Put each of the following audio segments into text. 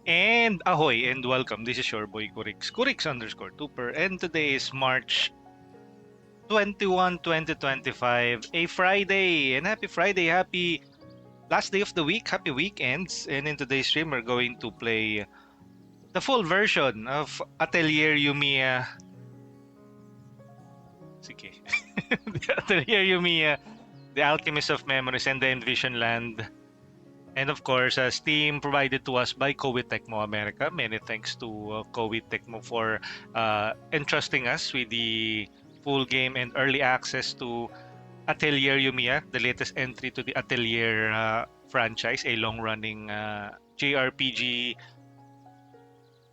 And ahoy and welcome. This is your boy Kurix, Kurix_Tooper, and today is March 21, 2025, a Friday. And happy Friday, happy last day of the week, happy weekends. And in today's stream, we're going to play the full version of Atelier Yumia. Sige. The Atelier Yumia, The Alchemist of Memories, and the Envision Land. And of course, Steam provided to us by KOEI Tecmo America. Many thanks to KOEI Tecmo for entrusting us with the full game and early access to Atelier Yumia, the latest entry to the Atelier franchise, a long-running JRPG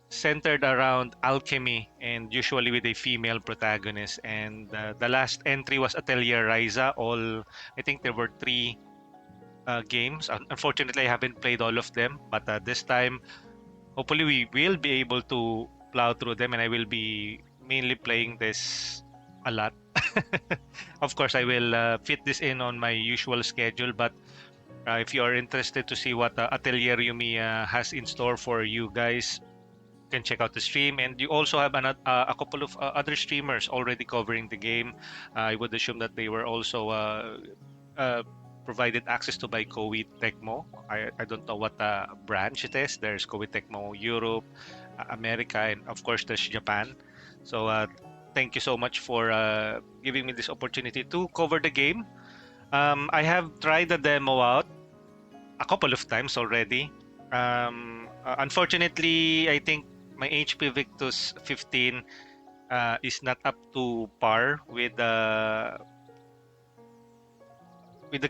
centered around alchemy and usually with a female protagonist. And the last entry was Atelier Ryza. I think there were three games. Unfortunately, I haven't played all of them, but this time, hopefully, we will be able to plow through them, and I will be mainly playing this a lot. Of course, I will fit this in on my usual schedule, but if you are interested to see what Atelier Yumi has in store for you guys, you can check out the stream. And you also have a couple of other streamers already covering the game. I would assume that they were also uh, provided access to by KOEI Tecmo. I don't know what branch it is. There's KOEI Tecmo Europe, America, and of course there's Japan. So thank you so much for giving me this opportunity to cover the game. I have tried the demo out a couple of times already. Unfortunately, I think my HP Victus 15 is not up to par with the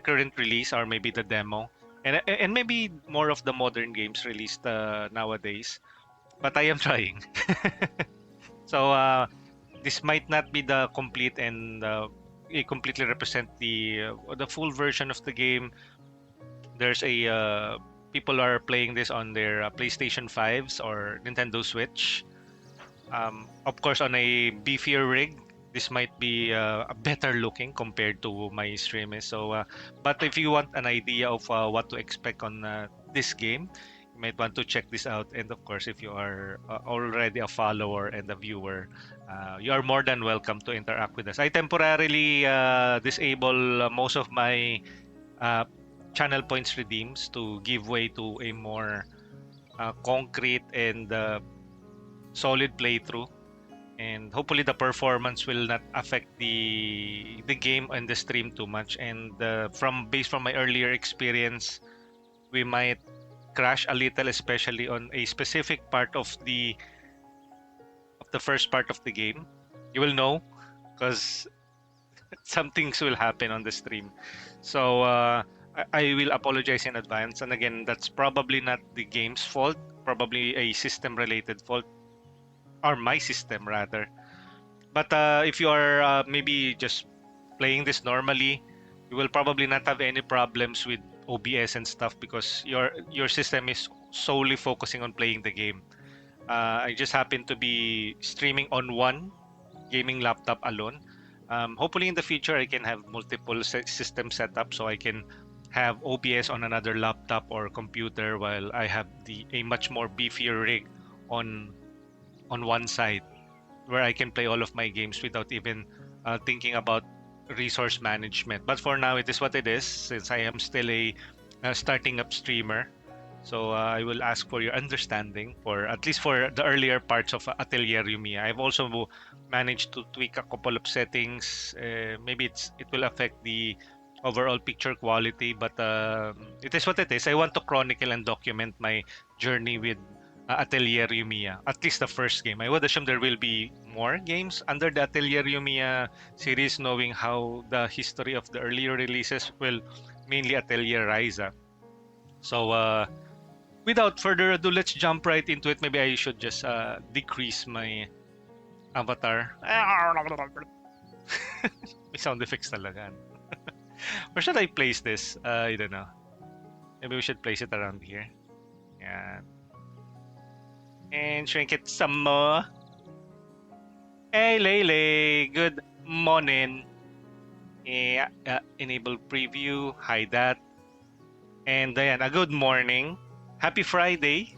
current release or maybe the demo, and maybe more of the modern games released nowadays. But I am trying. So this might not be the complete and it completely represent the full version of the game. There's a people are playing this on their PlayStation 5s or Nintendo Switch. Of course, on a beefier rig, this might be better looking compared to my stream is. So, but if you want an idea of what to expect on this game, you might want to check this out. And of course, if you are already a follower and a viewer, you are more than welcome to interact with us. I temporarily disable most of my uh, channel points redeems to give way to a more concrete and solid playthrough, and hopefully the performance will not affect the game and the stream too much. And from based from my earlier experience, we might crash a little, especially on a specific part of the first part of the game. You will know because some things will happen on the stream. So I will apologize in advance. And again, that's probably not the game's fault, probably a system related fault, or my system rather. But if you are maybe just playing this normally, you will probably not have any problems with OBS and stuff because your system is solely focusing on playing the game. I just happen to be streaming on one gaming laptop alone. Hopefully, in the future, I can have multiple system setup so I can have OBS on another laptop or computer while I have a much more beefier rig on one side where I can play all of my games without even thinking about resource management. But for now, it is what it is since I am still a starting up streamer. So I will ask for your understanding for at least for the earlier parts of Atelier Yumia. I've also managed to tweak a couple of settings. Maybe it will affect the overall picture quality, but it is what it is. I want to chronicle and document my journey with Atelier Yumia. At least the first game. I would assume there will be more games under the Atelier Yumia series, knowing how the history of the earlier releases will mainly Atelier Ryza. So without further ado, let's jump right into it. Maybe I should just decrease my avatar. May sound effects talaga. Where should I place this? I don't know. Maybe we should place it around here. Yeah. And shrink it some more. Hey, Lele. Good morning. Yeah, enable preview. Hide that. And Diana, good morning. Happy Friday.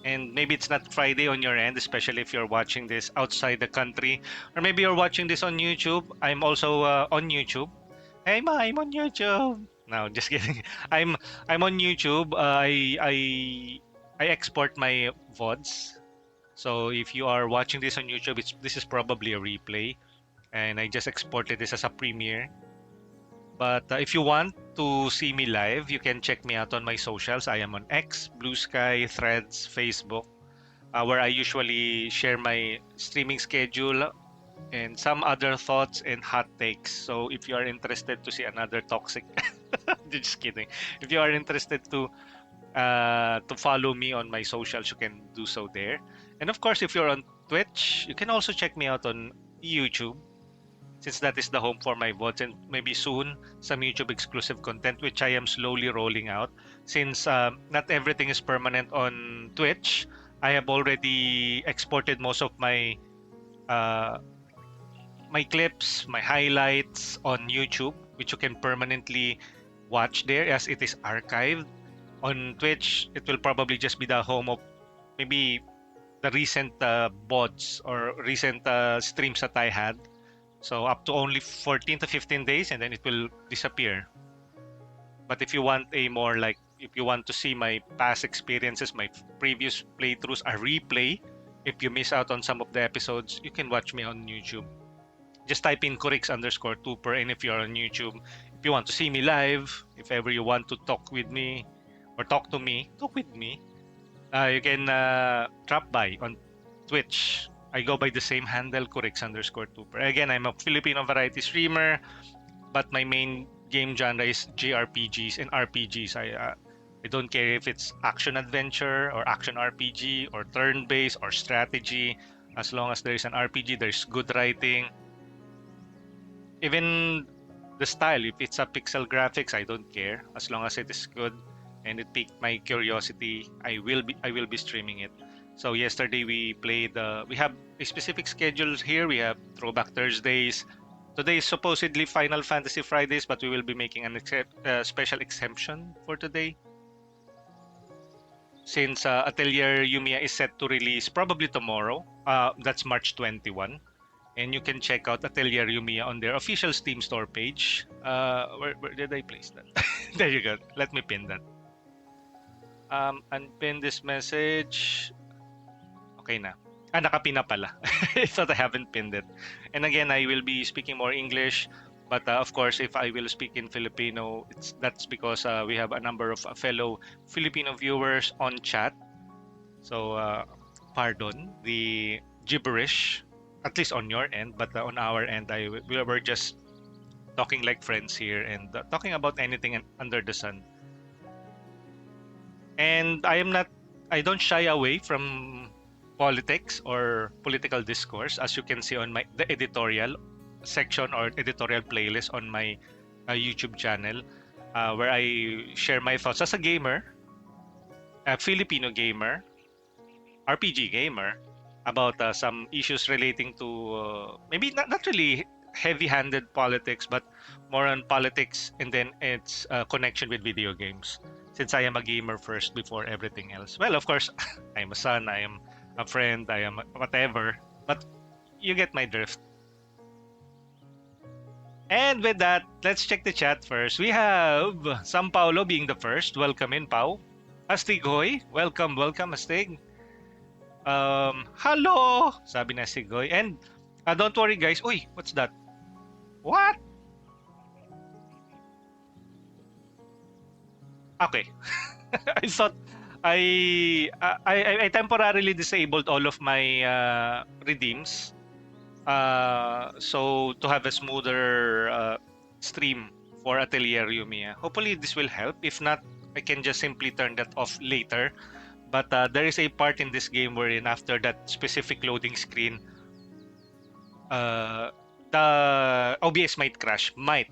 And maybe it's not Friday on your end, especially if you're watching this outside the country, or maybe you're watching this on YouTube. I'm also on YouTube. Hey, ma, I'm on YouTube. No, just kidding. I'm I'm on YouTube. I export my VODs. So if you are watching this on YouTube, this is probably a replay, and I just exported this as a premiere. But if you want to see me live, you can check me out on my socials. I am on X, Blue Sky, Threads, Facebook, where I usually share my streaming schedule and some other thoughts and hot takes. So if you are interested to see another toxic, just kidding. If you are interested to follow me on my socials, you can do so there. And of course, if you're on Twitch, you can also check me out on YouTube, since that is the home for my VODs, and maybe soon some YouTube exclusive content, which I am slowly rolling out. Since not everything is permanent on Twitch, I have already exported most of uh, my clips, my highlights on YouTube, which you can permanently watch there as it is archived. On Twitch, it will probably just be the home of maybe the recent VODs or recent streams that I had. So up to only 14 to 15 days, and then it will disappear. But if you want a more like, if you want to see my past experiences, my previous playthroughs, a replay, if you miss out on some of the episodes, you can watch me on YouTube. Just type in Corix_Tuper, and if you're on YouTube, if you want to see me live, if ever you want to talk with me or talk with me, you can drop by on Twitch. I go by the same handle, Corix_Tuper. Again, I'm a Filipino variety streamer, but my main game genre is JRPGs and RPGs. I don't care if it's action adventure or action RPG or turn-based or strategy. As long as there's an RPG, there's good writing. Even the style, if it's a pixel graphics, I don't care. As long as it is good and it piqued my curiosity, I will be streaming it. So yesterday we played. We have a specific schedules here. We have Throwback Thursdays. Today is supposedly Final Fantasy Fridays, but we will be making an special exemption for today, since Atelier Yumia is set to release probably tomorrow. That's March 21. And you can check out Atelier Yumia on their official Steam store page. Where did I place that? There you go. Let me pin that. Unpin this message. Okay na. Nakapin na pala. I thought I haven't pinned it. And again, I will be speaking more English. But of course, if I will speak in Filipino, that's because we have a number of fellow Filipino viewers on chat. So, pardon the gibberish, at least on your end, but on our end, we were just talking like friends here and talking about anything under the sun. And I don't shy away from politics or political discourse, as you can see on the editorial section or editorial playlist on my YouTube channel, where I share my thoughts as a gamer, a Filipino gamer, RPG gamer, about some issues relating to maybe not really heavy-handed politics, but more on politics and then its connection with video games. Since I am a gamer first before everything else. Well, of course, I am a son, I am a friend, I am whatever, but you get my drift. And with that, let's check the chat first. We have Sam Paulo being the first. Welcome in, Pau. Astig Hoy, welcome, Astig. Hello, sabi na si Goy. And don't worry guys. Uy, what's that? What? Okay. I thought I temporarily disabled all of my redeems. So to have a smoother stream for Atelier Yumia. Hopefully this will help. If not, I can just simply turn that off later. But there is a part in this game wherein after that specific loading screen, the OBS might crash. Might.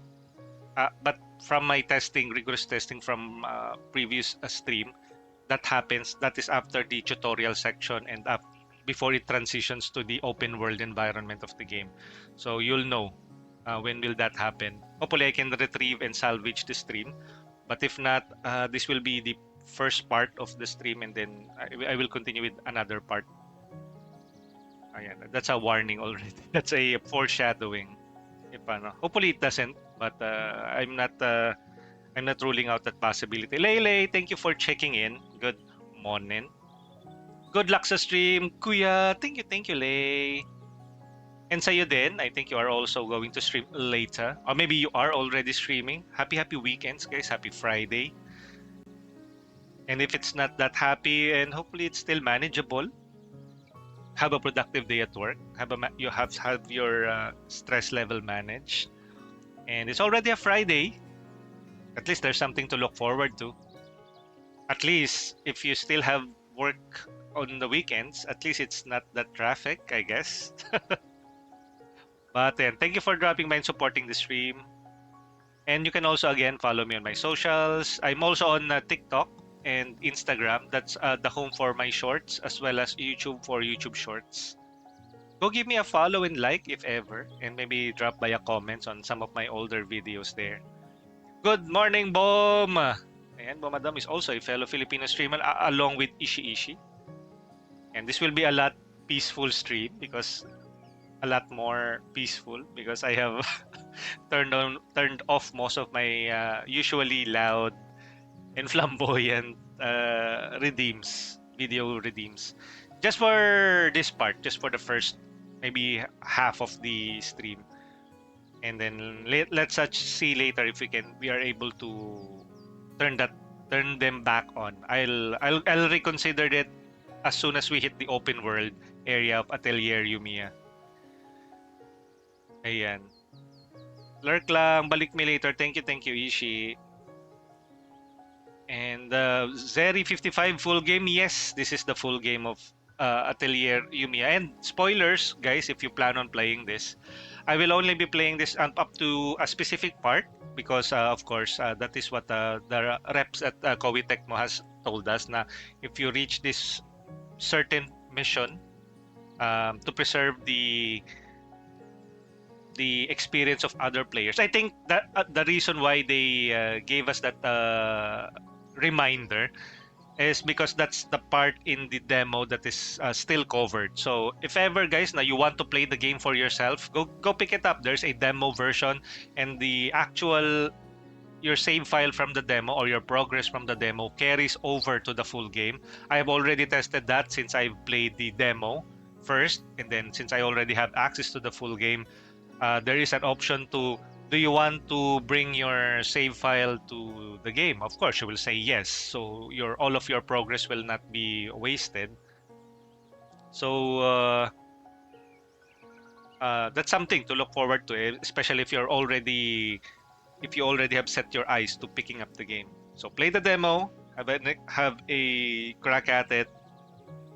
But from my testing, rigorous testing from previous stream, that happens. That is after the tutorial section and before it transitions to the open world environment of the game. So you'll know when will that happen. Hopefully I can retrieve and salvage the stream. But if not, this will be the first part of the stream, and then I will continue with another part. Ayan, that's a warning already. That's a foreshadowing. If ano. Hopefully it doesn't, but I'm not ruling out that possibility. Lele, thank you for checking in. Good morning. Good luck sa stream, Kuya. Thank you, Lay. And sa'yo din, I think you are also going to stream later. Or maybe you are already streaming. Happy weekends, guys. Happy Friday. And if it's not that happy, and hopefully it's still manageable, have a productive day at work. You have your stress level managed. And it's already a Friday. At least there's something to look forward to. At least if you still have work on the weekends, at least it's not that traffic, I guess. But then, thank you for dropping by and supporting the stream. And you can also, again, follow me on my socials. I'm also on TikTok and Instagram. That's the home for my shorts, as well as YouTube for YouTube Shorts. Go give me a follow and like if ever, and maybe drop by a comments on some of my older videos there. Good morning, Bom! And Bomadam is also a fellow Filipino streamer along with Ishi. And this will be a lot peaceful stream because a lot more peaceful because I have turned off most of my usually loud and flamboyant video redeems. Just for this part, just for the first maybe half of the stream. And then let's see later if we are able to turn them back on. I'll reconsider it as soon as we hit the open world area of Atelier Yumia. Ayan. Lurk lang, balik me later. Thank you, Ishi. And Zeri55 full game. Yes, this is the full game of Atelier Yumia. And spoilers, guys, if you plan on playing this, I will only be playing this up to a specific part because, of course, that is what the reps at KOEI Tecmo has told us. Na if you reach this certain mission to preserve the experience of other players. I think that the reason why they gave us that reminder is because that's the part in the demo that is still covered. So if ever, guys, now you want to play the game for yourself, go pick it up. There's a demo version, and the actual your save file from the demo or your progress from the demo carries over to the full game. I have already tested that since I've played the demo first, and then since I already have access to the full game, there is an option to do you want to bring your save file to the game. Of course you will say yes, so all of your progress will not be wasted. So that's something to look forward to, especially if you already have set your eyes to picking up the game. So play the demo, have a crack at it.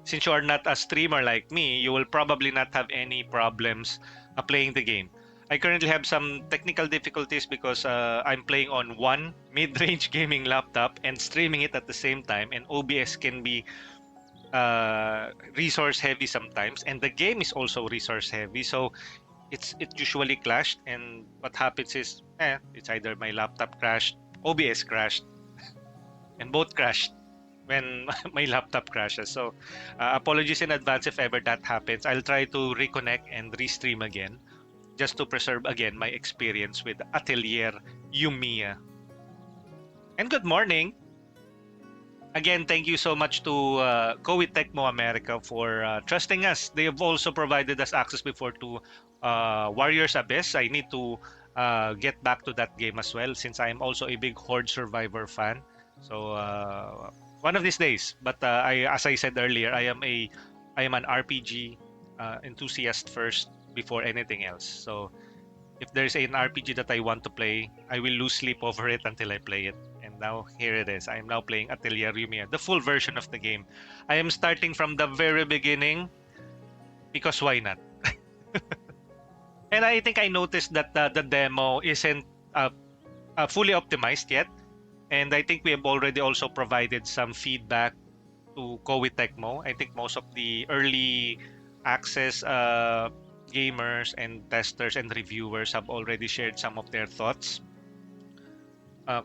Since you are not a streamer like me, you will probably not have any problems playing the game. I currently have some technical difficulties because I'm playing on one mid-range gaming laptop and streaming it at the same time, and OBS can be resource heavy sometimes, and the game is also resource heavy, so it usually clashed. And what happens is it's either my laptop crashed, OBS crashed, and both crashed when my laptop crashes. So apologies in advance if ever that happens. I'll try to reconnect and restream again just to preserve again my experience with Atelier Yumia. And good morning. Again, thank you so much to KOEI Tecmo America for trusting us. They have also provided us access before to Warriors Abyss. I need to get back to that game as well since I am also a big Horde Survivor fan. So one of these days. But as I said earlier, I am an RPG enthusiast first before anything else. So if there's an RPG that I want to play, I will lose sleep over it until I play it. And now here it is. I am now playing Atelier Yumia, the full version of the game. I am starting from the very beginning because why not? And I think I noticed that the demo isn't fully optimized yet. And I think we have already also provided some feedback to KOEI Tecmo. I think most of the early access gamers and testers and reviewers have already shared some of their thoughts.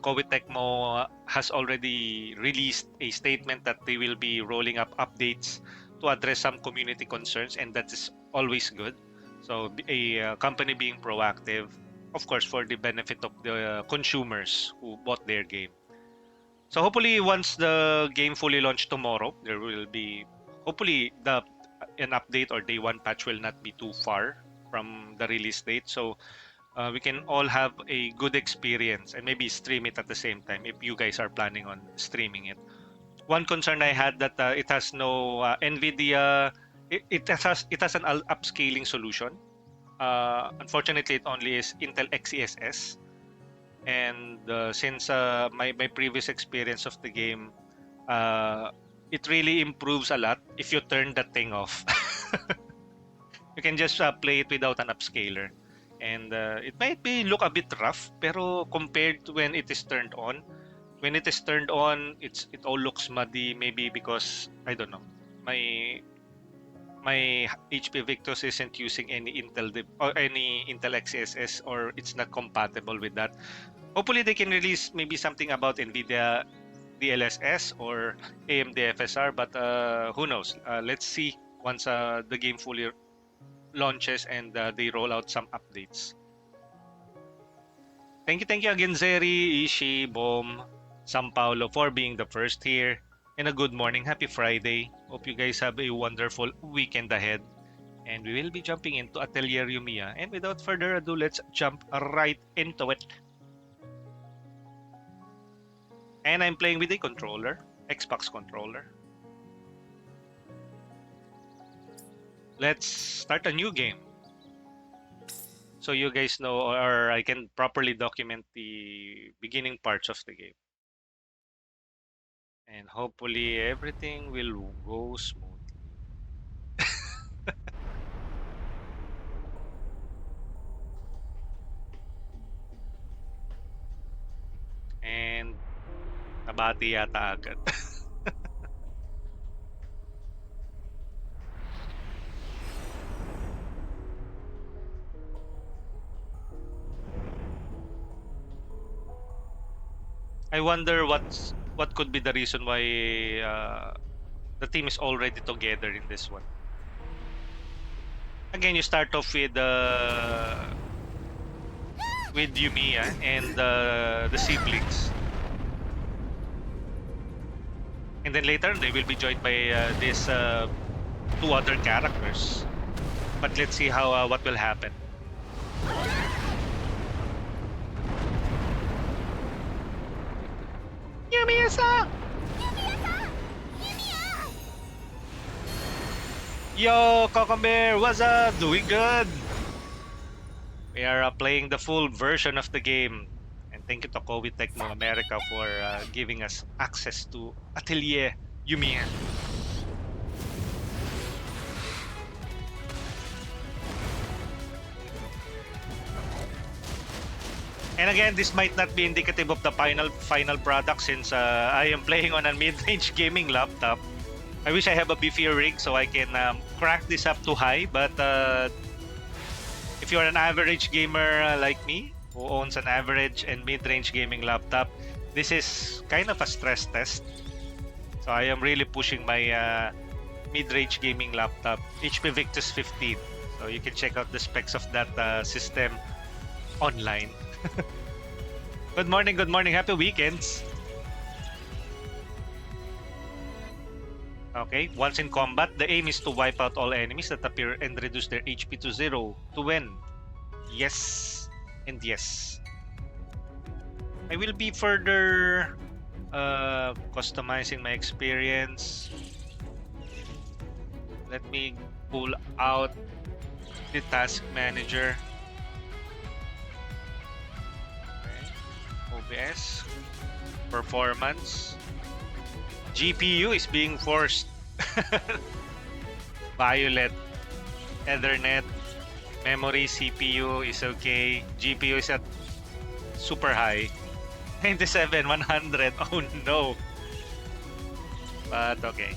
KOEI Tecmo has already released a statement that they will be rolling up updates to address some community concerns, and that is always good. So a company being proactive, of course, for the benefit of the consumers who bought their game. So hopefully, once the game fully launched tomorrow, there will be hopefully the an update or day one patch will not be too far from the release date. So we can all have a good experience and maybe stream it at the same time if you guys are planning on streaming it. One concern I had that it has no NVIDIA. It has an upscaling solution. Unfortunately, it only is Intel XeSS, and since my previous experience of the game, uh, it really improves a lot if you turn that thing off. You can just play it without an upscaler, and it might be look a bit rough, pero compared to when it is turned on, it all looks muddy. Maybe because I don't know, my my HP Victus isn't using any or any Intel XeSS, or it's not compatible with that. Hopefully, they can release maybe something about NVIDIA DLSS or AMD FSR, but who knows? Let's see once the game fully launches and they roll out some updates. Thank you again, Zeri, Ishi, Bom, San Paulo for being the first here. And a good morning, happy Friday. Hope you guys have a wonderful weekend ahead. And we will be jumping into Atelier Yumia. And without further ado, let's jump right into it. And I'm playing with a controller, Xbox controller. Let's start a new game. So you guys know, or I can properly document the beginning parts of the game. And hopefully everything will go smoothly. And nabati yata agad. I wonder what could be the reason why the team is already together in this one. Again, you start off with Yumia and the siblings, and then later they will be joined by these two other characters. But let's see how what will happen. Yumiya-san! Yo, Cocombear, what's up? Doing good. We are playing the full version of the game. And thank you to KOEI Tecmo America for giving us access to Atelier Yumia. And again, this might not be indicative of the final product since I am playing on a mid-range gaming laptop. I wish I have a beefier rig so I can crank this up to high, but if you're an average gamer like me, who owns an average and mid-range gaming laptop, this is kind of a stress test. So I am really pushing my mid-range gaming laptop, HP Victus 15. So you can check out the specs of that system online. Good morning, happy weekends. Okay, once in combat, the aim is to wipe out all enemies that appear and reduce their HP to 0 to win. Yes, and yes. I will be further customizing my experience. Let me pull out the task manager. Okay. OBS, performance. GPU is being forced. Violet, Ethernet, memory, CPU is okay. GPU is at super high. 97, 100. Oh no. But okay.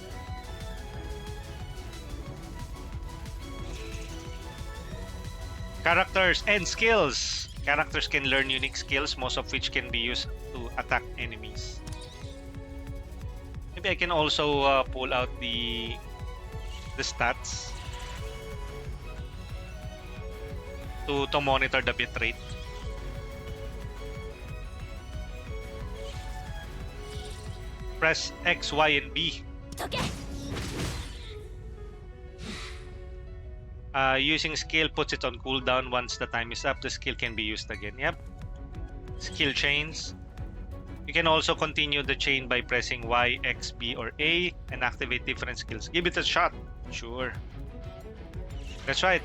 Characters and skills. Characters can learn unique skills, most of which can be used to attack enemies. Maybe I can also pull out the stats to monitor the bitrate. Press X, Y, and B. Using skill puts it on cooldown. Once the time is up, the skill can be used again. Yep. Skill chains. You can also continue the chain by pressing Y, X, B, or A and activate different skills. Give it a shot. Sure. That's right.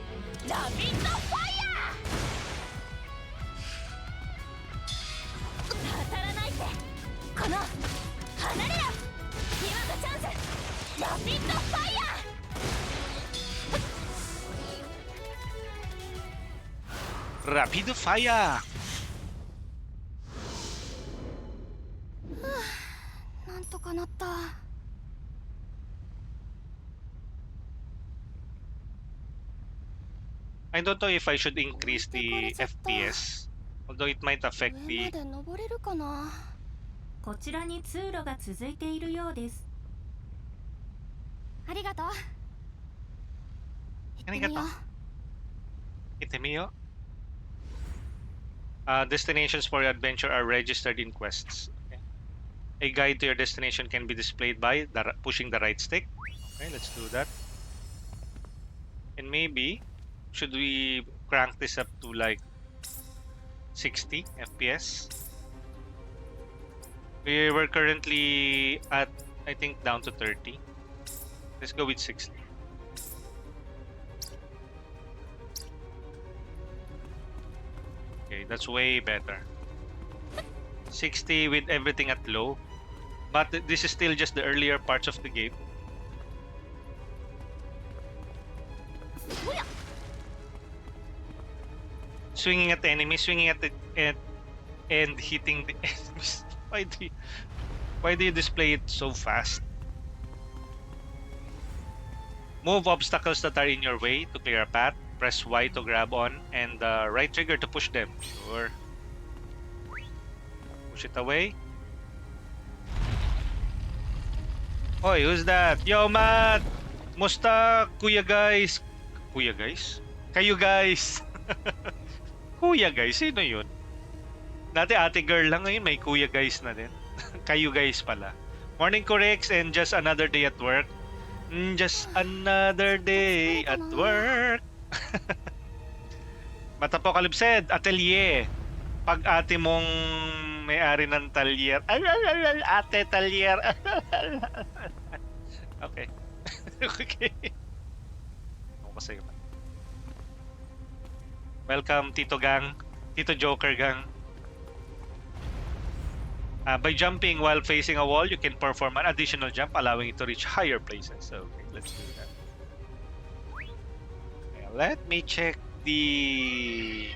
Rapid fire. I don't know if I should increase the FPS, although it might affect the... こちらに通路が続いているようです。ありがとう。行ってみよう。Destinations for your adventure are registered in quests. Okay. A guide to your destination can be displayed by pushing the right stick. Okay, let's do that. And maybe, should we crank this up to like 60 FPS? We were currently at, I think, down to 30. Let's go with 60. Okay, that's way better. 60 with everything at low. But this is still just the earlier parts of the game. Swinging at the enemy, swinging at the and hitting the enemies. Why do you display it so fast? Move obstacles that are in your way to clear a path. Press Y to grab on and right trigger to push them. Sure. Push it away. Oi, who's that? Yo, Matt! Musta, kuya guys? Kuya guys? Kayo guys! Kuya guys? Sino yun? Dati ate girl lang, ngayon may kuya guys na din. Kayo guys pala. Morning corrects and just another day at work. Just another day at work. Matapokalipsed, Atelier. Pag ate mong may-ari ng talyer. Ate talyer. Okay. Okay. Masaya ba? Welcome, Tito Gang. Tito Joker Gang. By jumping while facing a wall, you can perform an additional jump, allowing it to reach higher places. Okay, let's do that. Okay, let me check the...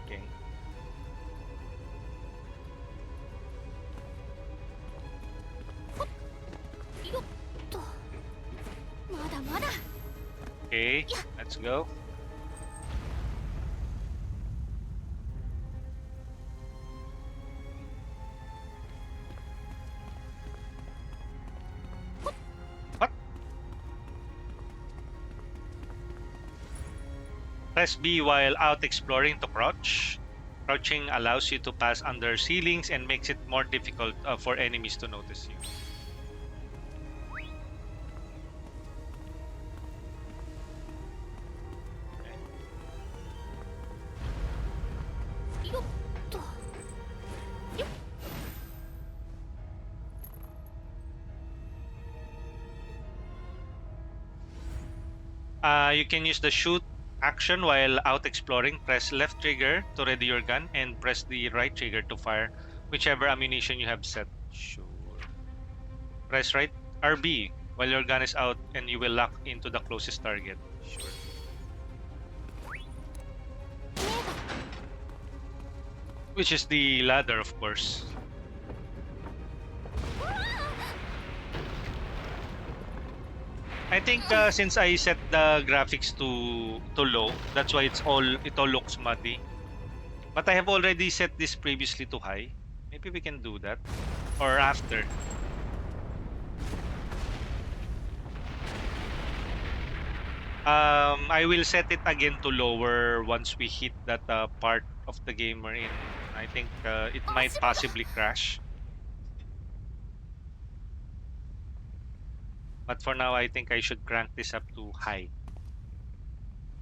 Okay. Okay, let's go. Press B while out exploring to crouch. Crouching allows you to pass under ceilings and makes it more difficult for enemies to notice you. You can use the shoot action while out exploring. Press left trigger to ready your gun and press the right trigger to fire whichever ammunition you have set. Sure. Press right RB while your gun is out and you will lock into the closest target. Sure. Which is the ladder, of course. I I think since I set the graphics to low, that's why it all looks muddy. But I have already set this previously to high. Maybe we can do that. Or after. I will set it again to lower once we hit that part of the game we're in. I think it might possibly crash. But for now, I think I should crank this up to high.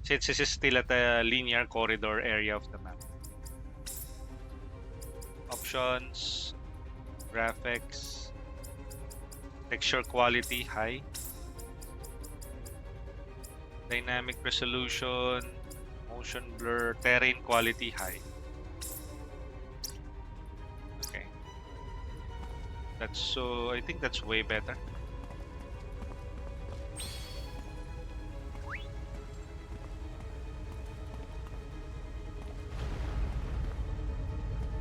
Since this is still at the linear corridor area of the map. Options, graphics, texture quality, high. Dynamic resolution, motion blur, terrain quality, high. Okay. That's so, I think that's way better.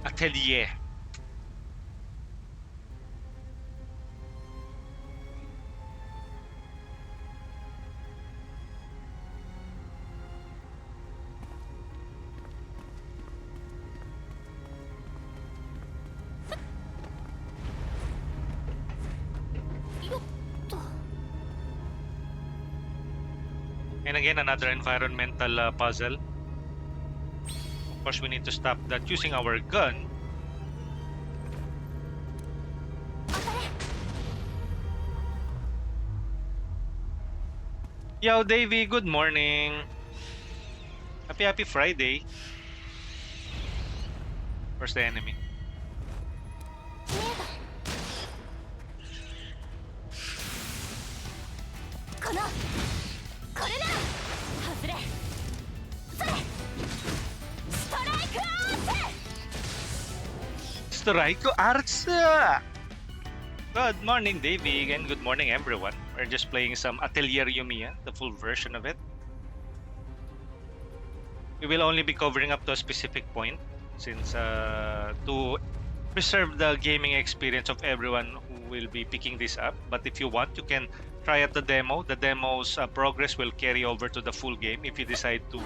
Atelier. And again, another environmental puzzle. Of course, we need to stop that using our gun. Yo, Davey, good morning. Happy Friday. Where's the enemy? Strike Arts! Good morning, Davey, and good morning, everyone. We're just playing some Atelier Yumia, the full version of it. We will only be covering up to a specific point, since to preserve the gaming experience of everyone who will be picking this up. But if you want, you can try out the demo. The demo's progress will carry over to the full game if you decide to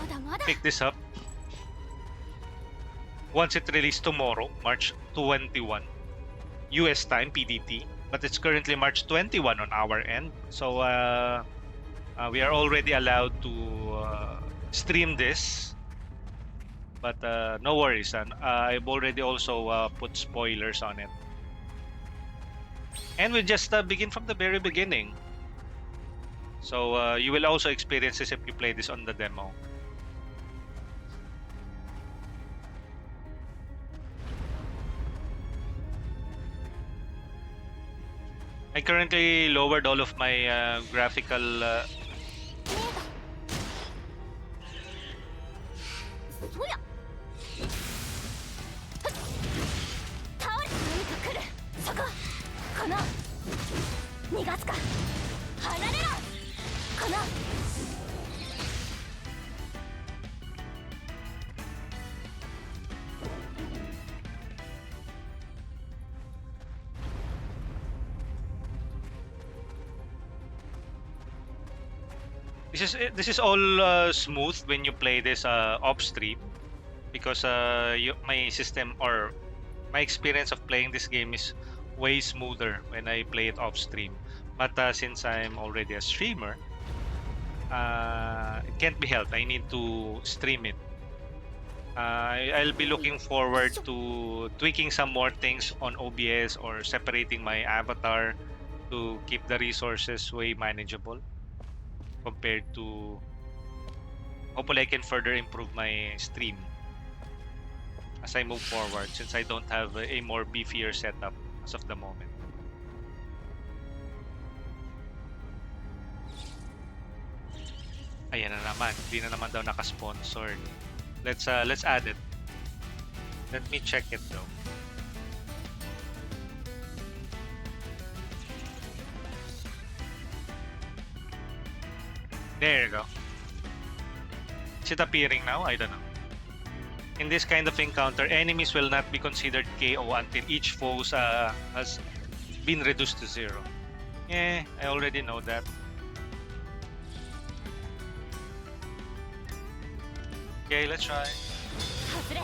pick this up. Once it released tomorrow, March 21, US time, PDT. But it's currently March 21 on our end. So we are already allowed to stream this. But no worries, I've already also put spoilers on it. And we just begin from the very beginning. So you will also experience this if you play this on the demo. I currently lowered all of my graphical This is all smooth when you play this off stream, because my system or my experience of playing this game is way smoother when I play it off stream. But since I'm already a streamer, it can't be helped. I need to stream it. I'll be looking forward to tweaking some more things on OBS or separating my avatar to keep the resources way manageable compared to, hopefully I can further improve my stream as I move forward, since I don't have a more beefier setup as of the moment. Ayan na naman, hindi na naman daw naka-sponsored. Let's add it. Let me check it though. There you go. Is it appearing now? I don't know. In this kind of encounter, enemies will not be considered KO until each foe has been reduced to 0. Yeah, I already know that. Okay, let's try. 外れ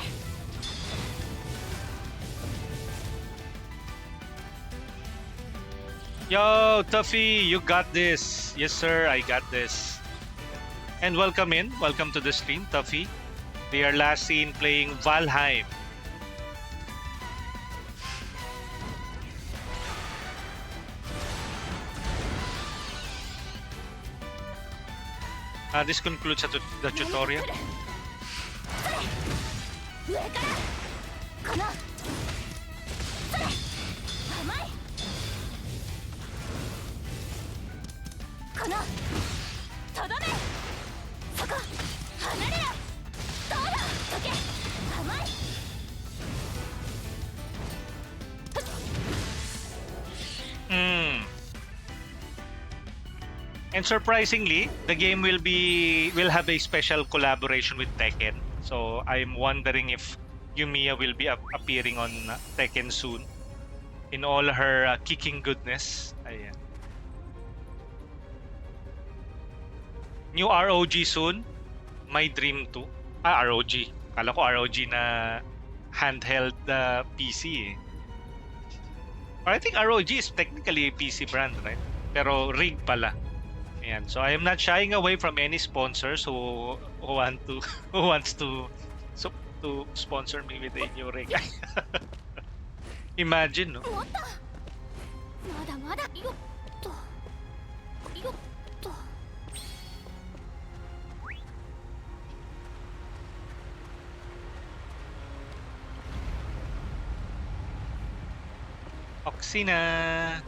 Yo, Tuffy, you got this. Yes, sir, I got this. And welcome in. Welcome to the stream, Tuffy. They are last seen playing Valheim. This concludes the tutorial. 上からこのそれ甘いこのとどめそこ離れやどうだどけ甘い And surprisingly, the game will have a special collaboration with Tekken. So I'm wondering if Yumiya will be appearing on Tekken soon in all her kicking goodness. Ayan. New ROG soon. My dream too. ROG. Kala ko ROG na handheld PC eh. Or I think ROG is technically a PC brand, right? Pero rig pala. Ayan. So I am not shying away from any sponsors who wants to sponsor me with a new rig. Imagine, no? まだまだよっとよっと Oxina.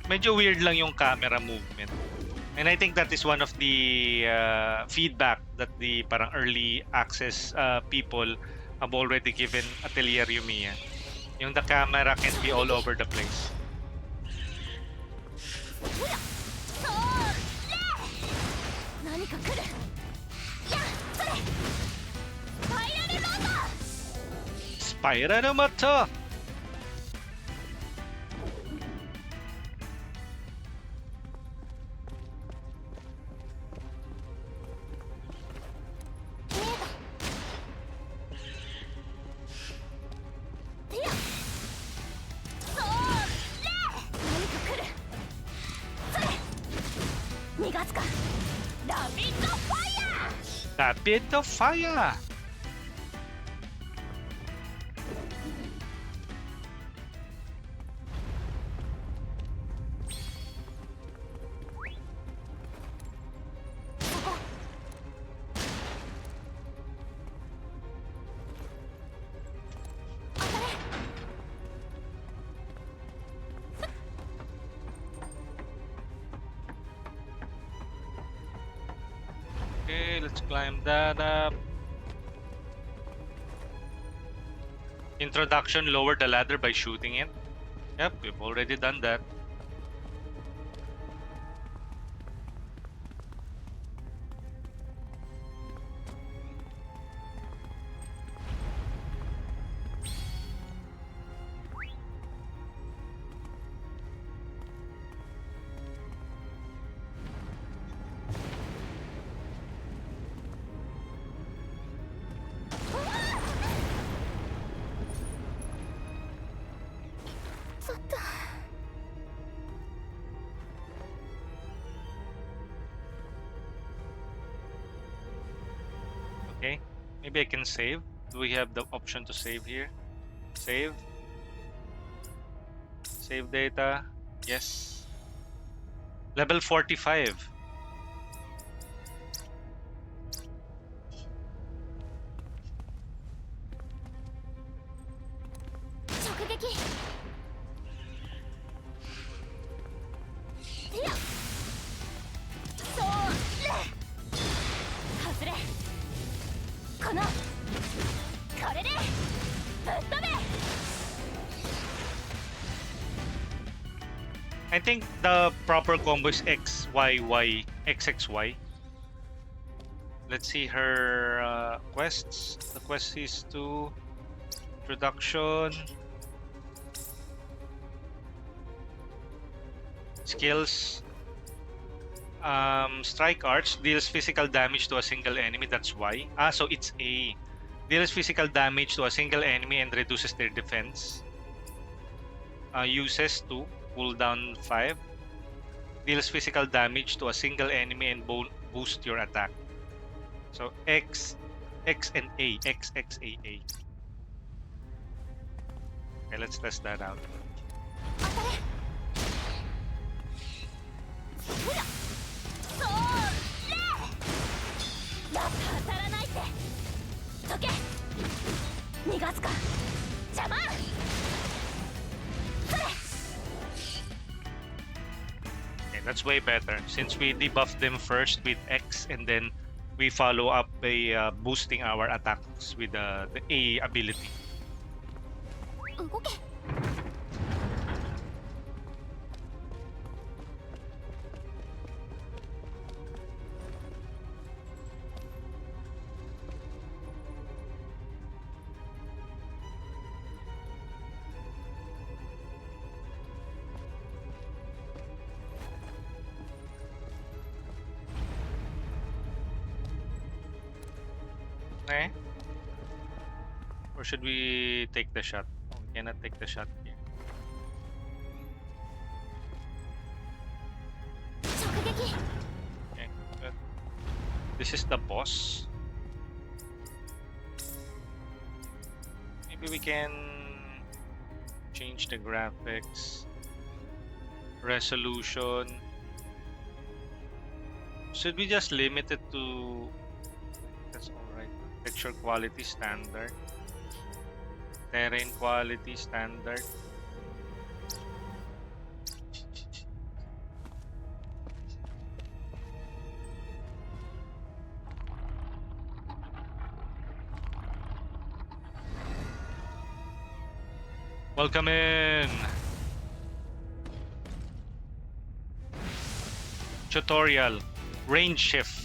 Medyo weird lang yung camera movement. And I think that is one of the feedback that the parang early access people have already given Atelier Yumia. Yung the camera can be all over the place. Spiral no mato! Rapid of fire! Okay, let's climb that up. Introduction, lower the ladder by shooting it. Yep, we've already done that. Okay, maybe I can save. Do we have the option to save here? Save. Save data. Yes. Level 45. I think the proper combo is X, Y, Y, X, X, Y. Let's see her quests. The quest is to introduction, skills. Strike Arch deals physical damage to a single enemy. That's Y. So it's A. Deals physical damage to a single enemy and reduces their defense. Uses 2, cooldown 5. Deals physical damage to a single enemy and boost your attack. So X, X and A, X, X, A, A. Okay, let's test that out. ほらそれやっぱ当たらないってどけ逃がすか邪魔それ Okay, that's way better since we debuffed them first with X and then we follow up by boosting our attacks with the A ability. 動け Eh? Or should we take the shot? Oh, we cannot take the shot here. 直撃 Okay, good. This is the boss. Maybe we can change the graphics, resolution. Should we just limit it to? That's alright. Picture quality standard. Terrain quality standard. Welcome in. Tutorial. Range shift.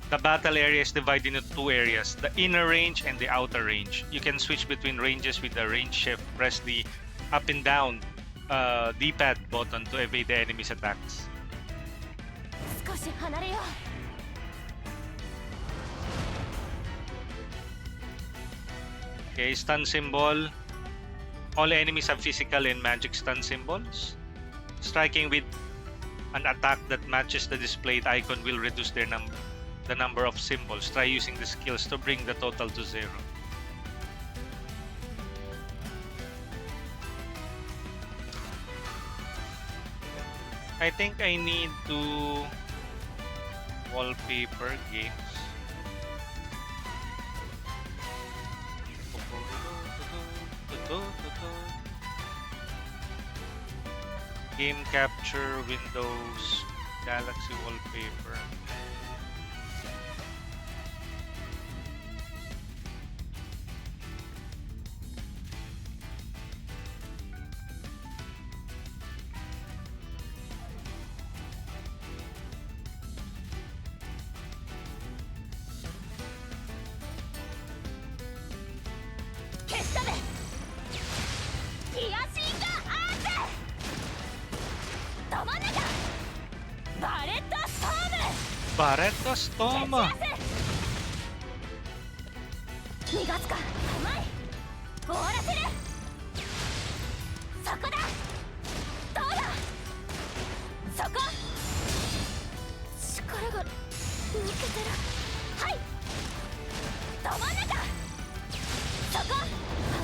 The battle area is divided into two areas, the inner range and the outer range. You can switch between ranges with the range shift. Press the up and down D-pad button to evade the enemy's attacks. 少し離れよ Okay, stun symbol. All enemies have physical and magic stun symbols. Striking with an attack that matches the displayed icon will reduce the number of symbols. Try using the skills to bring the total to 0. I think I need to wallpaper games. Game capture, Windows, Galaxy wallpaper. Barretto Storm! 逃がすか甘い終わらせるそこだどうだそこ力が抜けてるはいど真ん中そこ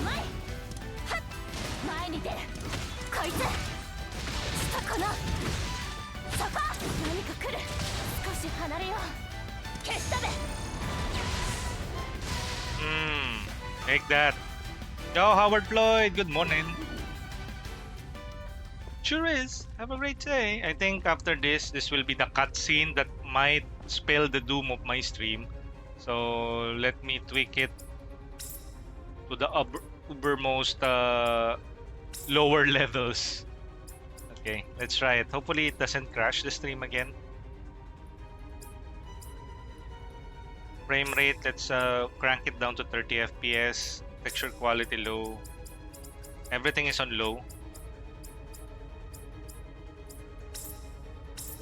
甘いはっ前に出るこいつ下かなそこ何か来る少し離れよう消し止め Take that. Yo, Howard Floyd, good morning. Sure is. Have a great day. I think after this will be the cutscene that might spell the doom of my stream. So let me tweak it to the ubermost lower levels. Okay, let's try it. Hopefully it doesn't crash the stream again. Frame rate, let's crank it down to 30 FPS. Texture quality low. Everything is on low.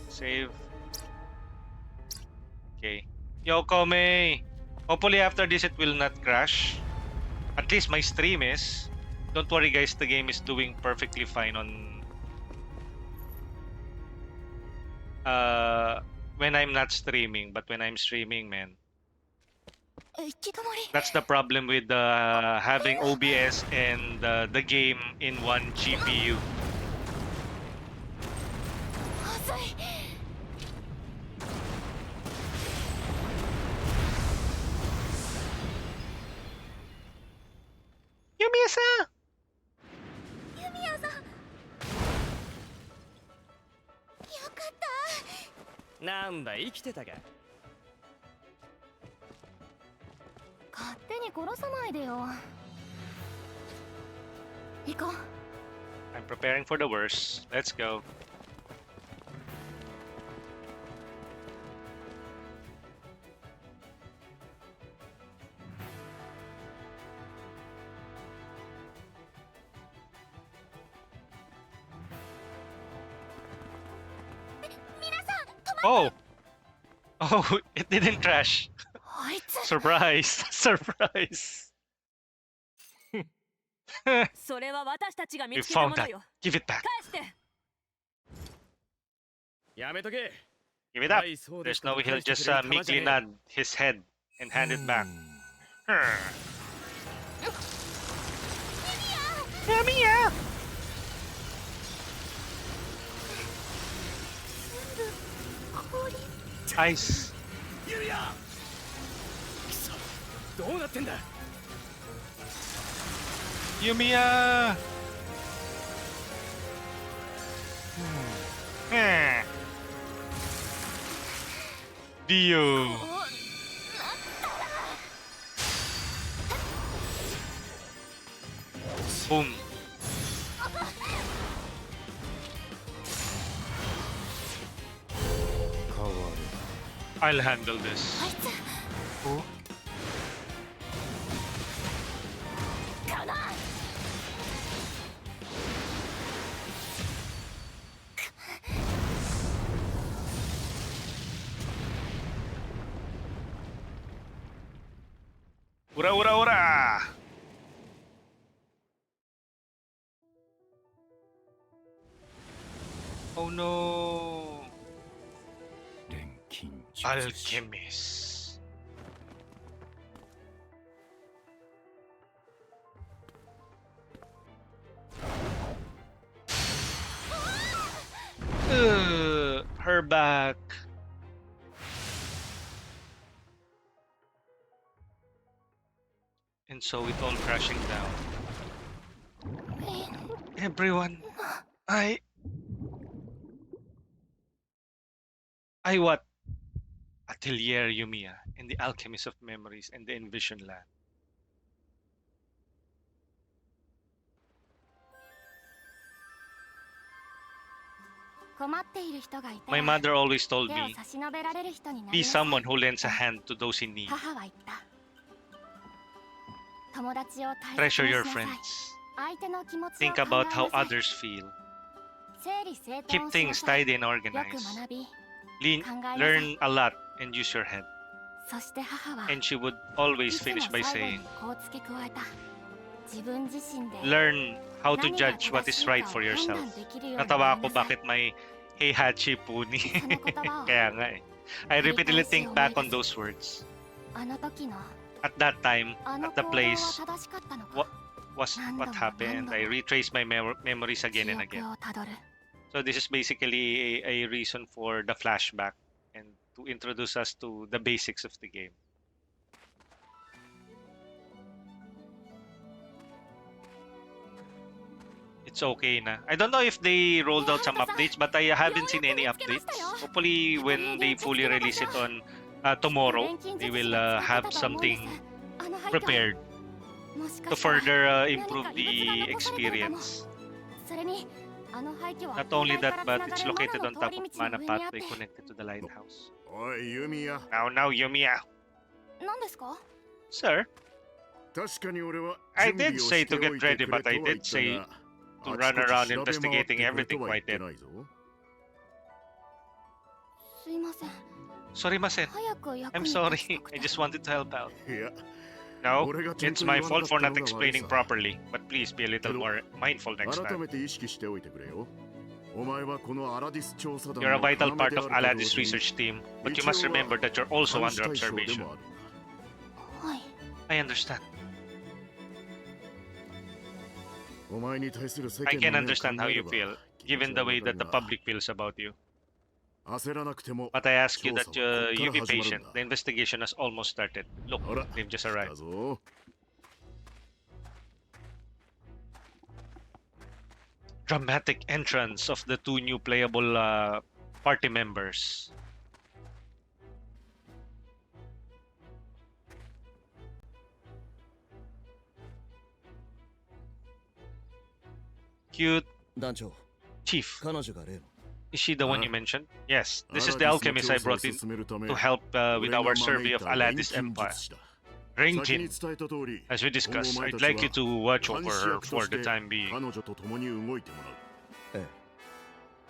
Save. Okay. Yo, Kome! Hopefully after this it will not crash. At least my stream is. Don't worry guys, the game is doing perfectly fine on when I'm not streaming, but when I'm streaming, man, 行き止まり that's the problem with having OBS and the game in one GPU. まずい Yumiya-san! ユミヤさんよかったなんだ生きてたか。勝手に殺さないでよ行こう I'm preparing for the worst. Let's go. Oh! Oh, it didn't crash. あいつ Surprise! Surprise! それは私たちが見 We つけた found もの that. よ。 Give it back. 返して。やめとけ。 Give it up. はいそうで There's すと no way 返 he'll してく just れる玉じゃ meekly ねえ nod his head and hand it back. Yumiya! 氷 Ice. ユミヤ。くそ。どうなってんだ。 Yumiya! Dio. Boom. I'll handle あ this. いつ Oh. かな Ura ura ura! Oh no! 錬金術師 Alchemist. Her back. And so it all crashing down. Everyone, I what? Atelier Yumia and the Alchemist of Memories and the Envision Land. My mother always told 手を me, 差し伸べられる人にな be りなさい someone who lends a hand to those in need. 母は言った友達を大切 Treasure にし your なさい friends. 相手の気持ちを Think 考え about な how さい others feel. 整理整頓 Keep をしな things さい tidy and よく organized. 学び Learn a lot and use your head. そして母は And she would い always つも finish by 最後 saying, にこう付け加えた自分自身で learn how to 何が judge what 正し is いかを right for 判 yourself. 断できるように Natawa な ako りなさい bakit may Heihachi Puni. その言葉を Kaya nga eh. I repeatedly think back on those words. あの時の At that time, あの at the 行動は place, 正しかったのか what was what happened. I retrace my memories 記 again and 憶 again. をたどる So this is basically a reason for the flashback and to introduce us to the basics of the game. It's okay na. I don't know if they rolled out some updates, but I haven't seen any updates. Hopefully, when they fully release it on tomorrow, they will have something prepared もしか to したら further improve the experience. それに Not only that, but it's located on top of Mana Pathway connected to the lighthouse. おいユミヤ Now, Yumiya. 何ですか？ Sir, 確かに俺は I 準備 did を say して to お get いて ready, くれ but I とは言 did った say が to あ run ちこち around 調べ回って investigating くれ everything とは言 quite って did. ないぞ。すいません。 Sorry, 早く役 I'm に立 sorry. ちたくて I just wanted to help out. いや No, 俺がちゃん it's と my 言わな fault か for った not のが悪 explaining さ。 properly. But please be a little more mindful next 改 time. めて意識しておいてくれよ。お前はこのアラディス調査団 You're a の vital 要 part であ of ると同 Aladis 時に research team, but you must remember that you're also 監 under 視対象で observation. もある。はい。 I understand. お前に対する世 I 間 can の目を understand 考 how え you れば feel, 気持 given ち the は way わか that る the が public feels about you. 焦らなくても But I ask you 調 that 査はこっ you から be 始まる patient. んだ。 The investigation has almost started. Look, ほら they've just 来た arrived. ぞ。 Dramatic entrance of the two new playable party members. Cute 団長 chief. 彼女が例の Is she the one Ah. you mentioned? Yes. This is ア the ラディ alchemist スの I 調査を brought in 進めるため to help with 俺が our 招 survey い of た Aladis 錬金 Empire. 術師だ。 Renjin. 先に伝えた通り As we 今後 discussed, お前た I'd ち like you は to watch 監 over 視 her 役と for し the て time being. 彼女と共に動いてもらう。え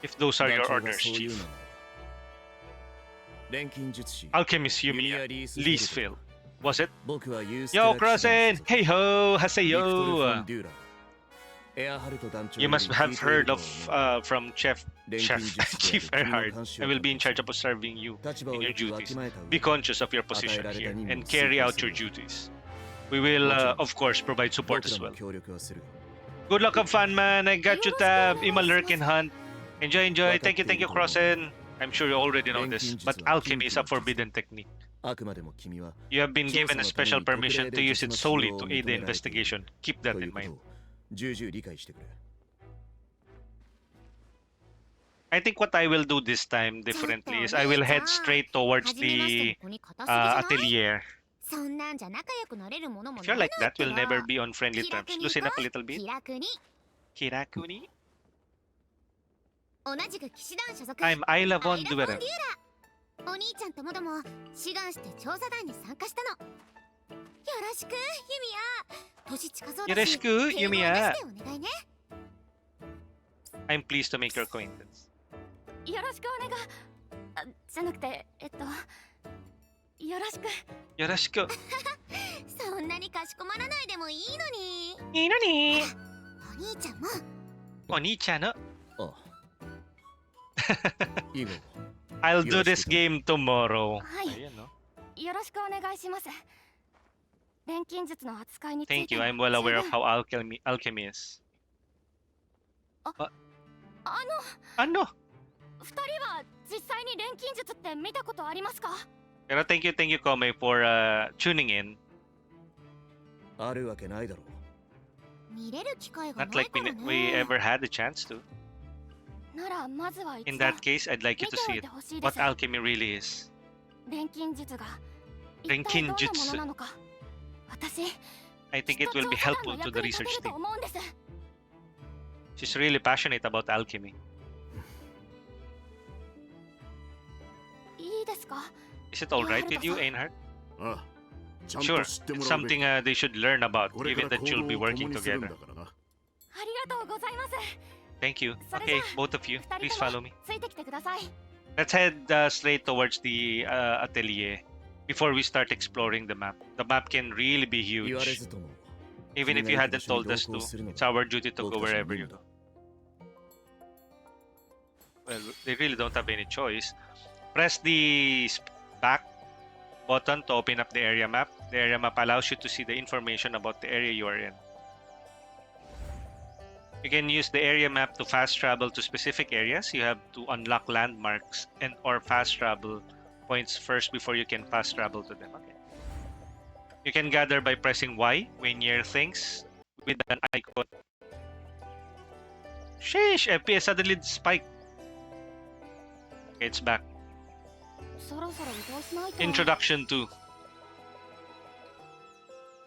If those are え your 団長が orders, そう言う chief. なら錬金術師 Alchemist ユミア Yumia. リース Leesfield. Was it? 僕はユース Yo, Crossen! Hey ho! ビクトル・フォ Haseyo! ン・デューラーエアハルト団長 You より must have 聞いている heard と of 思う from Chef 錬 Chef 金術師 Chief である君の Erhard. 監視 I を will be in 担当 charge of serving you 立場 in を your よくわき duties. まえた上 Be で conscious of your 与え position られた here 任務 and を carry 遂行 out す your る duties. We will, もちろん of course, provide support 僕 as ら well. も協力はする Good luck and fun, man. I got you, Tab. Ima Lurkin Hunt. Enjoy. Thank you, Crossen. I'm sure you already know this, but alchemy is a forbidden technique. あくまでも君は You have been 調 given 査 a のため special に特 permission 例 to で use 術 it の使用 solely を to 認 aid the められている investigation. Keep that とい in うこと mind. を重々理解してくれ I think what I will do this time differently is I will head straight towards the atelier. そんなんじゃ仲良くなれるものも If な you're い like の that, って we'll ば never be on friendly 気楽 terms. に Loosen 行 up こ a う little bit. 気楽に Kirakuni? 同じく騎士団所属 I'm Ayla von アイラ・フォン・デュー Dueren. ラお兄ちゃんともども志願して調査団に参加したのよろしくユミヤ年近そうだしよろしくユミヤ敬語なしでお願いね I'm pleased to make your acquaintance. よろしくお願いじゃなくてよろしく Yoroshiku. そんなにかしこまらないでもいいのに Inoni? お兄ちゃんも Oni-chan, no? ああ以後 I'll do this game tomorrow. はい Ayan, no? よろしくお願いします錬金術の扱いについ Thank て you. I'm well aware of how alchemy is. あの Ano? 二人は実際に錬金術って見たことありますか Pero thank you, Kome, for tuning in. あるわけないだろう見れる機会が Not ない like か we, ら we ね ever had the chance to. ならまずは一 In 度 that case, I'd like you 見 to てお see い it. てほしいで What す alchemy really is. 錬金術が一錬体どんな金術ものなのか私 I think it will be helpful to the research と team. 思うんです She's really passionate about alchemy. いいですか Is it alright with you, Einhard? ああちゃん Sure. と知っても It's らうべき something they should learn about, これ given から that you'll 行 be 動を working 共にするん together. だからな。ありがとうございます Thank you. それじゃ Okay, both of you, 二 please 人と follow も me. ついてきてください Let's head straight towards the atelier before we start exploring the map. The map can really be 言われ huge. ずとも Even if you hadn't told us to, it's our duty to go wherever you go. Well, they really don't have any choice. Press the back button to open up the area map. The area map allows you to see the information about the area you are in. You can use the area map to fast travel to specific areas. You have to unlock landmarks and or fast travel points first before you can fast travel to them. Okay. You can gather by pressing Y when near things with an icon. Sheesh! FPS suddenly spiked. Okay, it's back. そろそろ移動しないと Introduction to.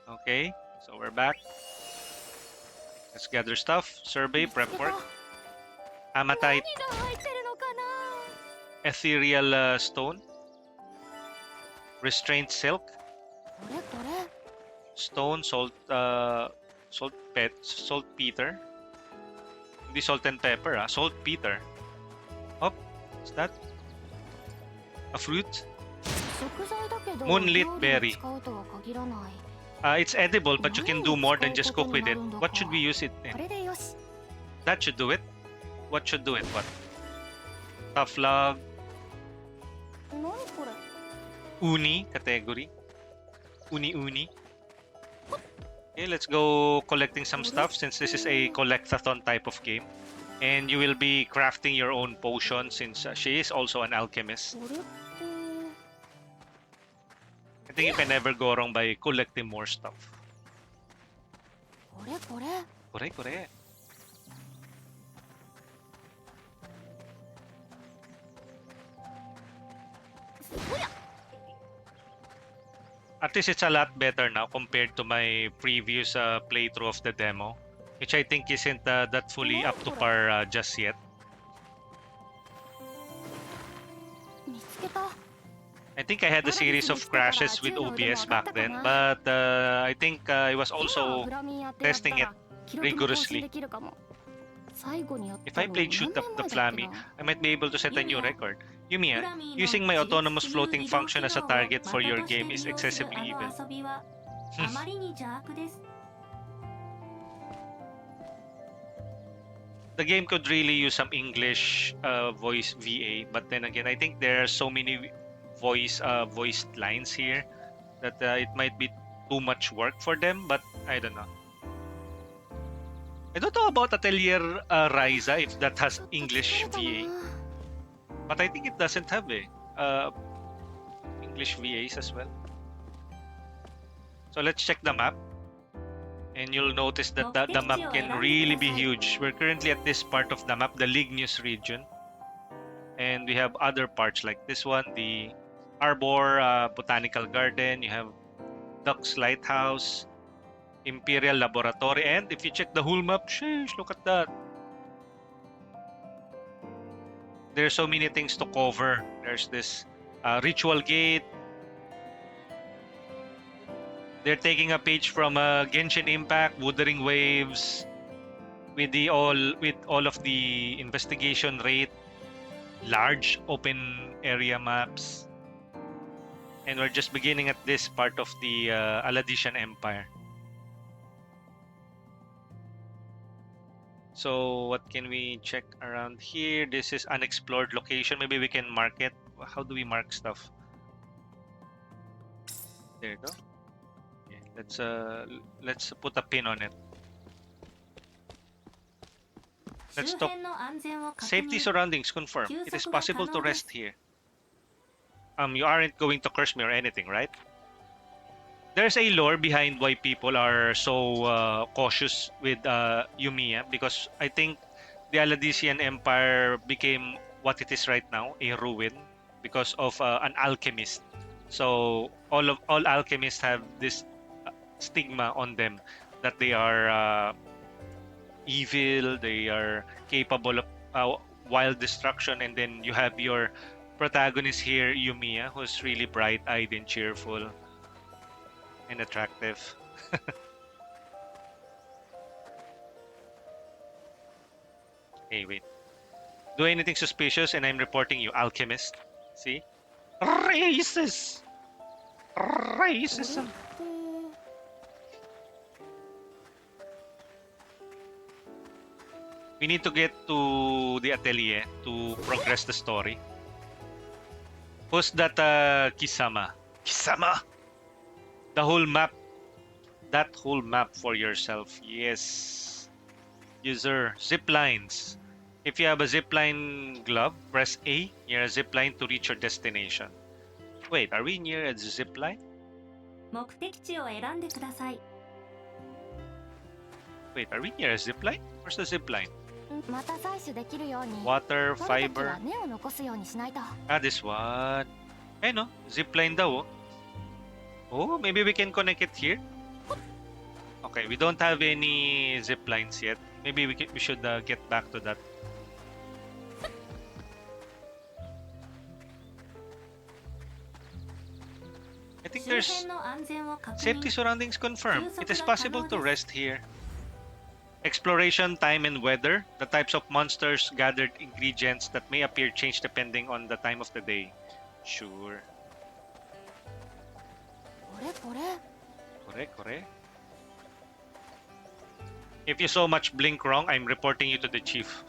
Okay, so we're back. Let's gather stuff, survey, prep work. Amatite 何が入ってるのか ethereal stone, restrained silk, な。これ stone, saltpeter. Hindi salt and pepper, saltpeter. Oh, is that a fruit? 食材だけど Moonlit 料理 berry. に使うとは限らない。 It's edible, but you can do more than just cook with it. What should we use it こ in? れでよし。 That should do it. What should do it? What? Tough log, 何これ uni category. Uni. Okay, let's go collecting some stuff since this is a collectathon type of game. And you will be crafting your own potion since she is also an alchemist. これって I think you can never go wrong by collecting more stuff. これ Kore. At least it's a lot better now compared to my previous playthrough of the demo, which I think isn't that fully up to par just yet. 見つけた。 I think I had a series of crashes with OBS back then, but I think I was also testing it rigorously. If I played Shoot Up the Flammy, I might be able to set a new record. Yumiya, using my autonomous floating function as a target for your game is excessively evil. 遊びはあまりに邪悪です。 The game could really use some English voice VA, but then again, I think there are so many voiced lines here that it might be too much work for them, but I don't know. I don't know about Atelier Ryza if that has English VA, but I think it doesn't have English VAs as well. So let's check the map, and you'll notice that the map can really be huge. We're currently at this part of the map, the Ligneous region, and we have other parts like this one, the Arbor Botanical Garden. You have Duck's Lighthouse, Imperial Laboratory, and if you check the whole map, sheesh, look at that. There's so many things to cover. There's this Ritual Gate. They're taking a page from Genshin Impact, Wuthering Waves, with all of the investigation rate, large open area maps, and we're just beginning at this part of the Aladician Empire. So what can we check around here? This is unexplored location. Maybe we can mark it. How do we mark stuff? There you go. Okay, let's put a pin on it. Let's 周 talk. 辺の安全を確 Safety 認。 surroundings confirmed. It is possible to rest here. You aren't going to curse me or anything, right? There's a lore behind why people are so cautious with Yumiya, because I think the Aladician Empire became what it is right now, a ruin, because of an alchemist. So all alchemists have this stigma on them that they are evil, they are capable of wild destruction, and then you have your protagonist here, Yumiya, who's really bright-eyed and cheerful and attractive. Hey, wait. Do anything suspicious and I'm reporting you, alchemist. See? Racist! Racism! We need to get to the atelier to progress the story. Who's that Kisama? Kisama! The whole map. That whole map for yourself. Yes. User. Zip lines. If you have a zipline glove, press A near a zipline to reach your destination. Wait, are we near a zipline? 目的地を選んでください。 Wait, are we near a zipline? Where's the zipline? また採取できるように Water, その時 fiber. は根を残すようにしないと。 This one. Eh no, zipline daw. Oh, maybe we can connect it here. Okay, we don't have any ziplines yet. Maybe we should get back to that. think 周 there's 辺の安全を確 safety 認 surroundings confirmed. It is 休息が可 possible 能 to です rest here. Exploration, time, and weather. The types of monsters, gathered ingredients that may appear change depending on the time of the day. Sure. これ Correct. If you so much blink wrong, I'm reporting you to the chief.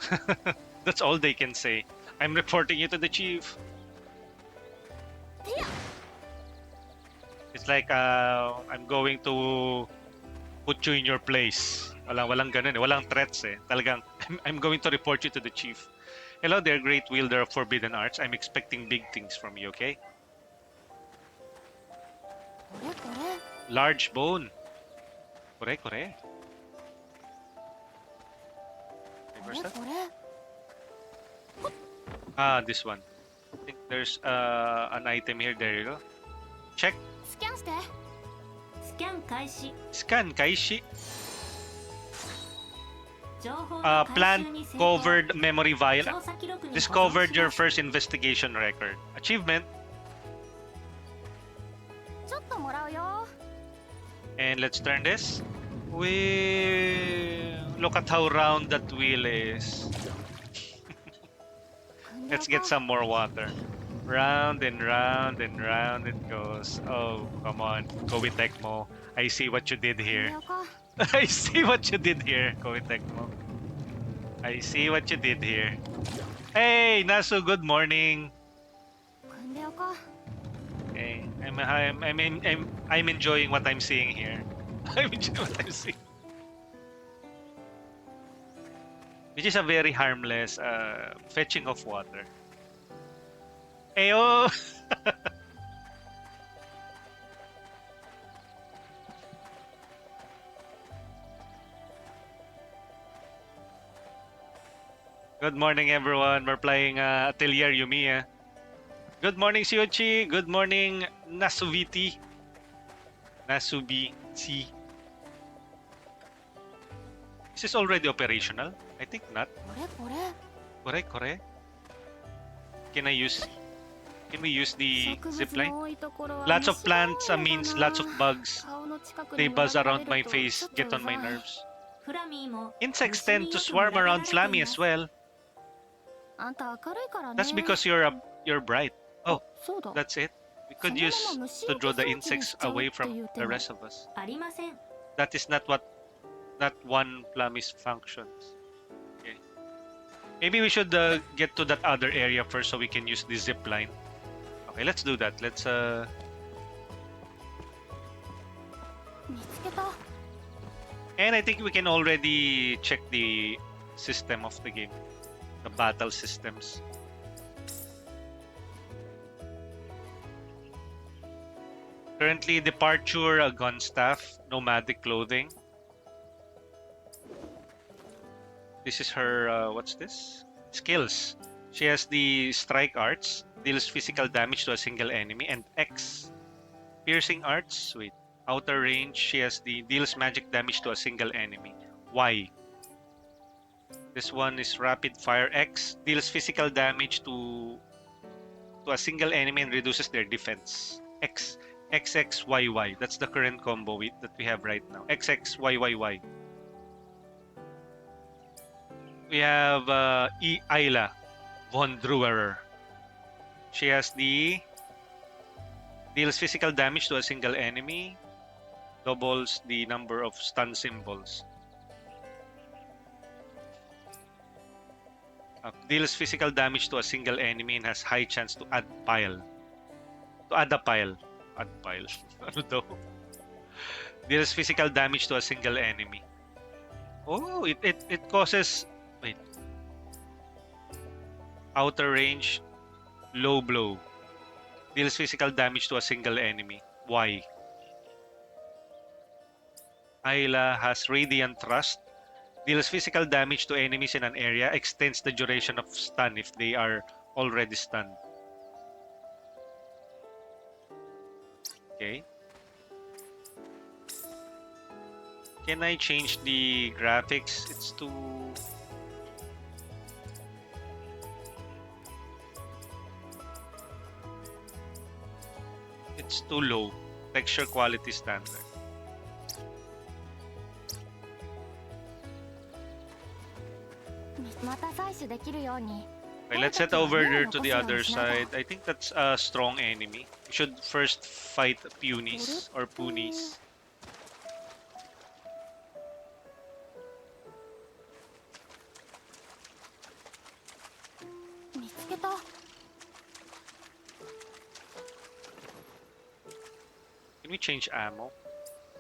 That's all they can say. I'm reporting you to the chief. It's like I'm going to put you in your place. Walang ganun eh. Walang threats eh. Talagang I'm going to report you to the chief. Hello there, great wielder of forbidden arts. I'm expecting big things from you, okay? これ Large bone. Correct. Where's that? これ Ah, this one. I think there's an item here. There you go. Check. スキャンして スキャン開始 Scan Kaishi. 情報の回収 Plant に成功 covered memory vial. 調査記録に保存し Discovered your ます first investigation record. Achievement. ちょっともらうよ And let's turn this. Look at how round that wheel is. Let's get some more water. Round and round and round it goes. Oh, come on. KOEI Tecmo. I see what you did 組んで here. よか I see what you did here, KOEI Tecmo. I see what you did here. Hey, Nasu, good morning. 組んでよか Okay, I'm enjoying what I'm seeing here. I'm enjoying what I'm seeing. Which is a very harmless fetching of water. Ayo! Good morning, everyone. We're playing Atelier Yumia. Good morning, Siochi. Good morning, Nasubiti. Nasubiti. Is this already operational? I think not. これ Correct. Can we use the 植物 zipline? の多いところは Lots of 虫が多い plants のだ means な lots of bugs. 顔の近く They に buzz 上が around れ my ると face, ちょっと get on my うざい nerves. フラミーも Insects 虫 tend に to よく swarm 群がら around れてい Flammy ま as す well. あんた明るいからね That's because you're bright. Oh, そうだ that's it. We could そのま use ま虫 to 除け draw the 装置に insects しちゃう away っていう from 手 the も rest of us. ありません That is not what that one Flammy's functions. Okay. Maybe we should get to that other area first so we can use the zip line. Okay, let's do that. Let's 見つけた and I think we can already check the system of the game. The battle systems. Currently, departure, a gun staff, nomadic clothing. This is her, what's this? Skills. She has the strike arts, deals physical damage to a single enemy, and X. Piercing arts, wait. Outer range, she has the deals magic damage to a single enemy. Y. This one is rapid fire X, deals physical damage to a single enemy and reduces their defense. X. XXYY. That's the current combo that we have right now. XXYYY. We have Ayla von Druerer. She has the deals physical damage to a single enemy, doubles the number of stun symbols. Deals physical damage to a single enemy and has high chance to add pile. To add a pile. Add pile. Ano daw? Deals physical damage to a single enemy. Oh, it causes... Wait. Outer range, low blow. Deals physical damage to a single enemy. Why? Ayla has Radiant Thrust. Deals physical damage to enemies in an area. Extends the duration of stun if they are already stunned. Okay. Can I change the graphics? It's too... It's too low. Texture quality standard. Okay, let's head over there to the other side. I think that's a strong enemy. We should first fight Punies or Punies. Can we change ammo?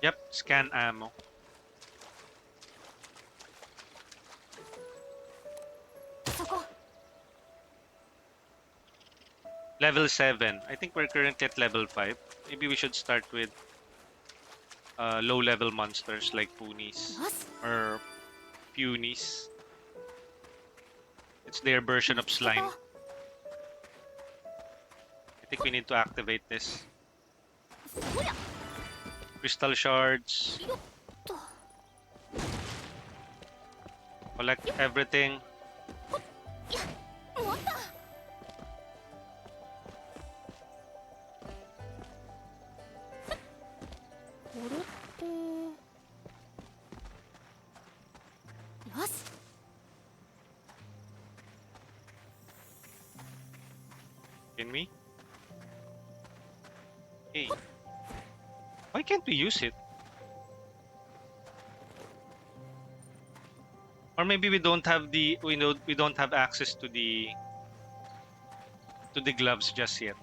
Yep, scan ammo. Level 7. I think we're currently at level 5. Maybe we should start with low level monsters like Punies or Punies. It's their version of slime. I think we need to activate this. Crystal shards. Collect everything. Can we? Hey. Why can't we use it? Or maybe we don't have the we don't have access to the gloves just yet.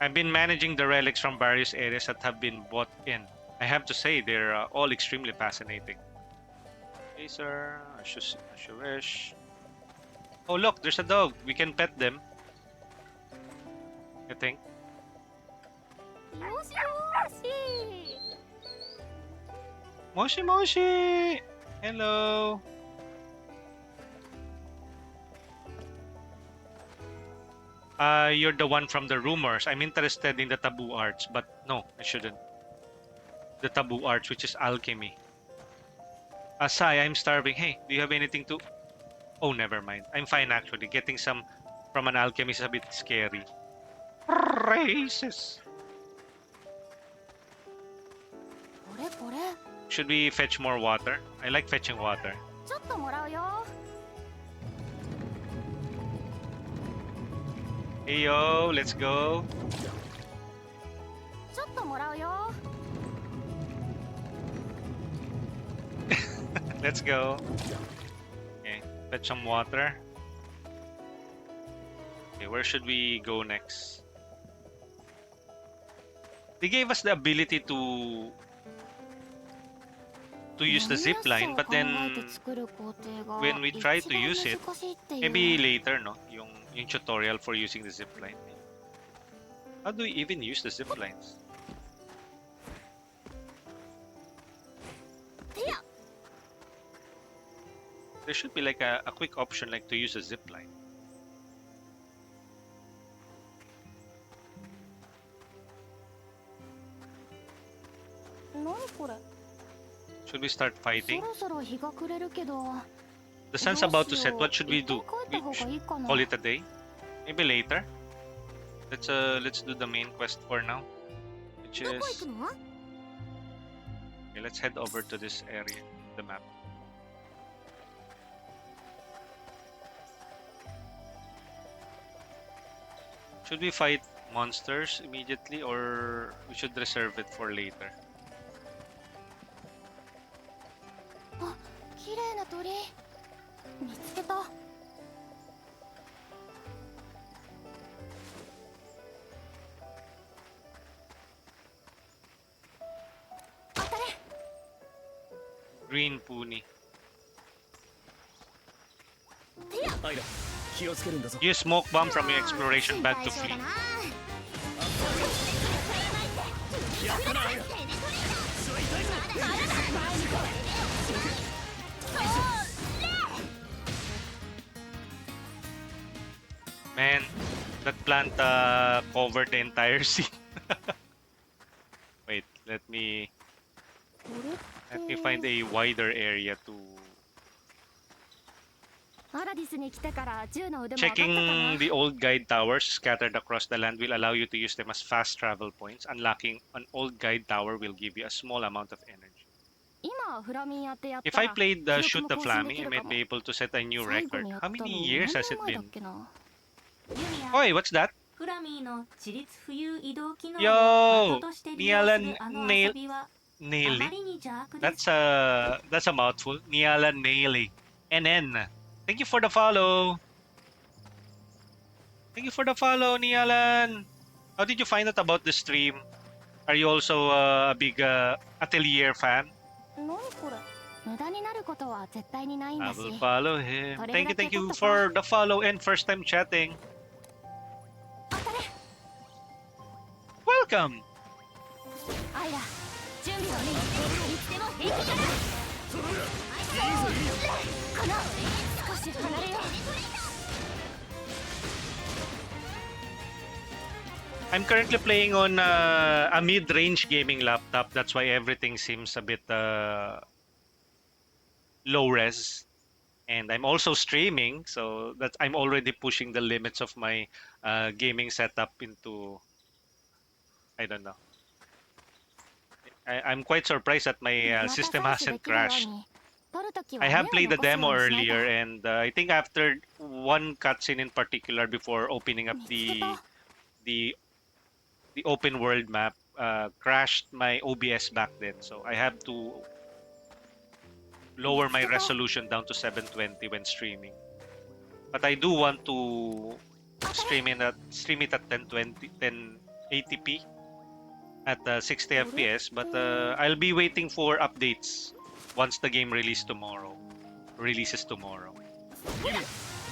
I've been managing the relics from various areas that have been bought in. I have to say they're all extremely fascinating. Hey sir, as you wish. Oh look, there's a dog. We can pet them. I think. Moshi Moshi! Hello! You're the one from the rumors. I'm interested in the taboo arts, but no, I shouldn't. The taboo arts, which is alchemy. Asai, I'm starving. Hey, do you have anything to... Oh, never mind. I'm fine actually. Getting some from an alchemist is a bit scary. Races! Should we fetch more water? I like fetching water. Hey yo, let's go. Let's go. Okay, fetch some water. Okay, where should we go next? They gave us the ability to use the zip line, but then when we try to use it, maybe later, no? Yung tutorial for using the zip line. How do we even use the zip lines? There should be like a quick option like to use a zip line. Should we start fighting? The sun's about to set. What should we do? We should call it a day? Maybe later? Let's do the main quest for now. Which is... Okay, let's head over to this area, the map. Should we fight monsters immediately or we should reserve it for later? Green Puni. Use smoke bomb from your exploration bag to flee. Man, that plant covered the entire scene. Wait, let me find a wider area to アラディスに来てから銃の腕も上がったか Checking な。 the old guide towers scattered across the land will allow you to use them as fast travel points. Unlocking an old guide tower will give you a small amount of energy. 今フラミンやってやっ If た I ら played 記録 Shoot も the 更新で Flammy, き I るか might も。 be able to set a new 最後 record. にやっ How たの many 何 years 年 has it 前だっ been? けな。ユミヤ Oi, what's that? フラミーの自立浮遊移動機能 Yo! を的として利用するあの遊 Niala びはあ Naily? まりに邪悪です That's a mouthful. Niala Naily. NN. Thank you for the follow. Thank you for the follow, Nialan. How did you find out about the stream? Are you also a big Atelier fan? 何これ。無駄になることは絶対にないん I だし。 will follow him. それ Thank だ you, け thank you 取っとこう。 for the follow and first time chatting. 当たれ。 Welcome. アイラ、準備はいい。いつでも平気だ。かな。少し離れよう。 I'm currently playing on a mid-range gaming laptop. That's why everything seems a bit low res. And I'm also streaming, so that I'm already pushing the limits of my gaming setup into, I don't know. I'm quite surprised that my また system 採取で hasn't きるよう crashed. に。取るときは I 目を have played the 残すよ demo うにしないと。 earlier, and I think after one cutscene in particular before opening up 見つけた。 the the open world map crashed my OBS back then, so I have to lower my resolution down to 720 when streaming. But I do want to stream it at 1020 1080p at 60 FPS, but I'll be waiting for updates once the game releases tomorrow.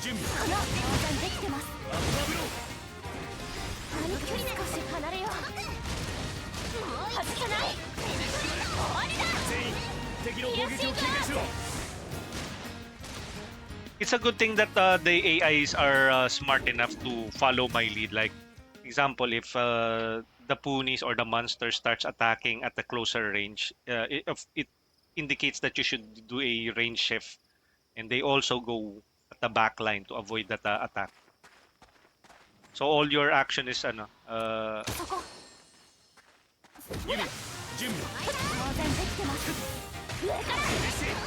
準備かな。当然できてます。アッパーブロ何か少し離れよう。外さない。終わりだ。ー全員敵の攻撃を警戒しろ It's a good thing that the AIs are smart enough to follow my lead. Like, example, if the ponies or the monster starts attacking at a closer range, it indicates that you should do a range shift, and they also go at the back line to avoid that attack. So all your action is そこ。ユミ準備当然できてます。上から。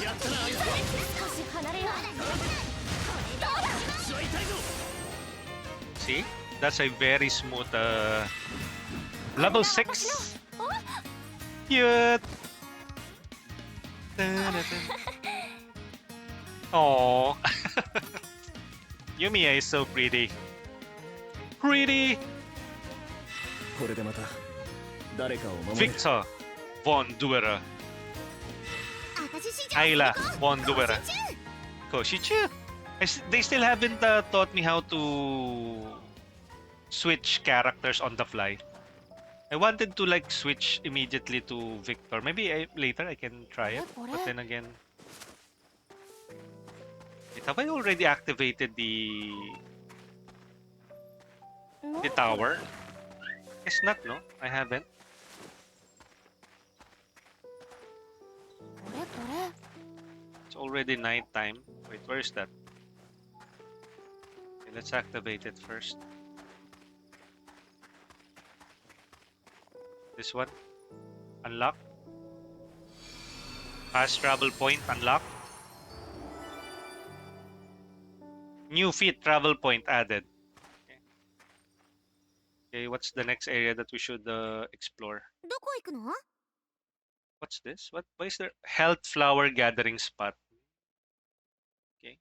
やったなあいつ少し離れよう。どうだ。私は痛いぞ See, that's a very smooth level 6. お。 Cute. Oh, Yumiya is so pretty. Pretty. これでまた誰かを守れる。 Victor von Duera. 私史上 Ayla 最高。 von Duera. 更新中。 Koshichu. They still haven't taught me how to switch characters on the fly. I wanted to like switch immediately to Victor. Maybe later I can try it. But then again, wait, have I already activated the tower? Guess not, no? I haven't. これこれ。 It's already nighttime. Wait, where is that? Okay, let's activate it first. This one. Unlock. Fast travel point unlock. New feat travel point added. Okay, what's the next area that we should explore? どこ行くの？ What's this? Why is there health flower gathering spot? Okay.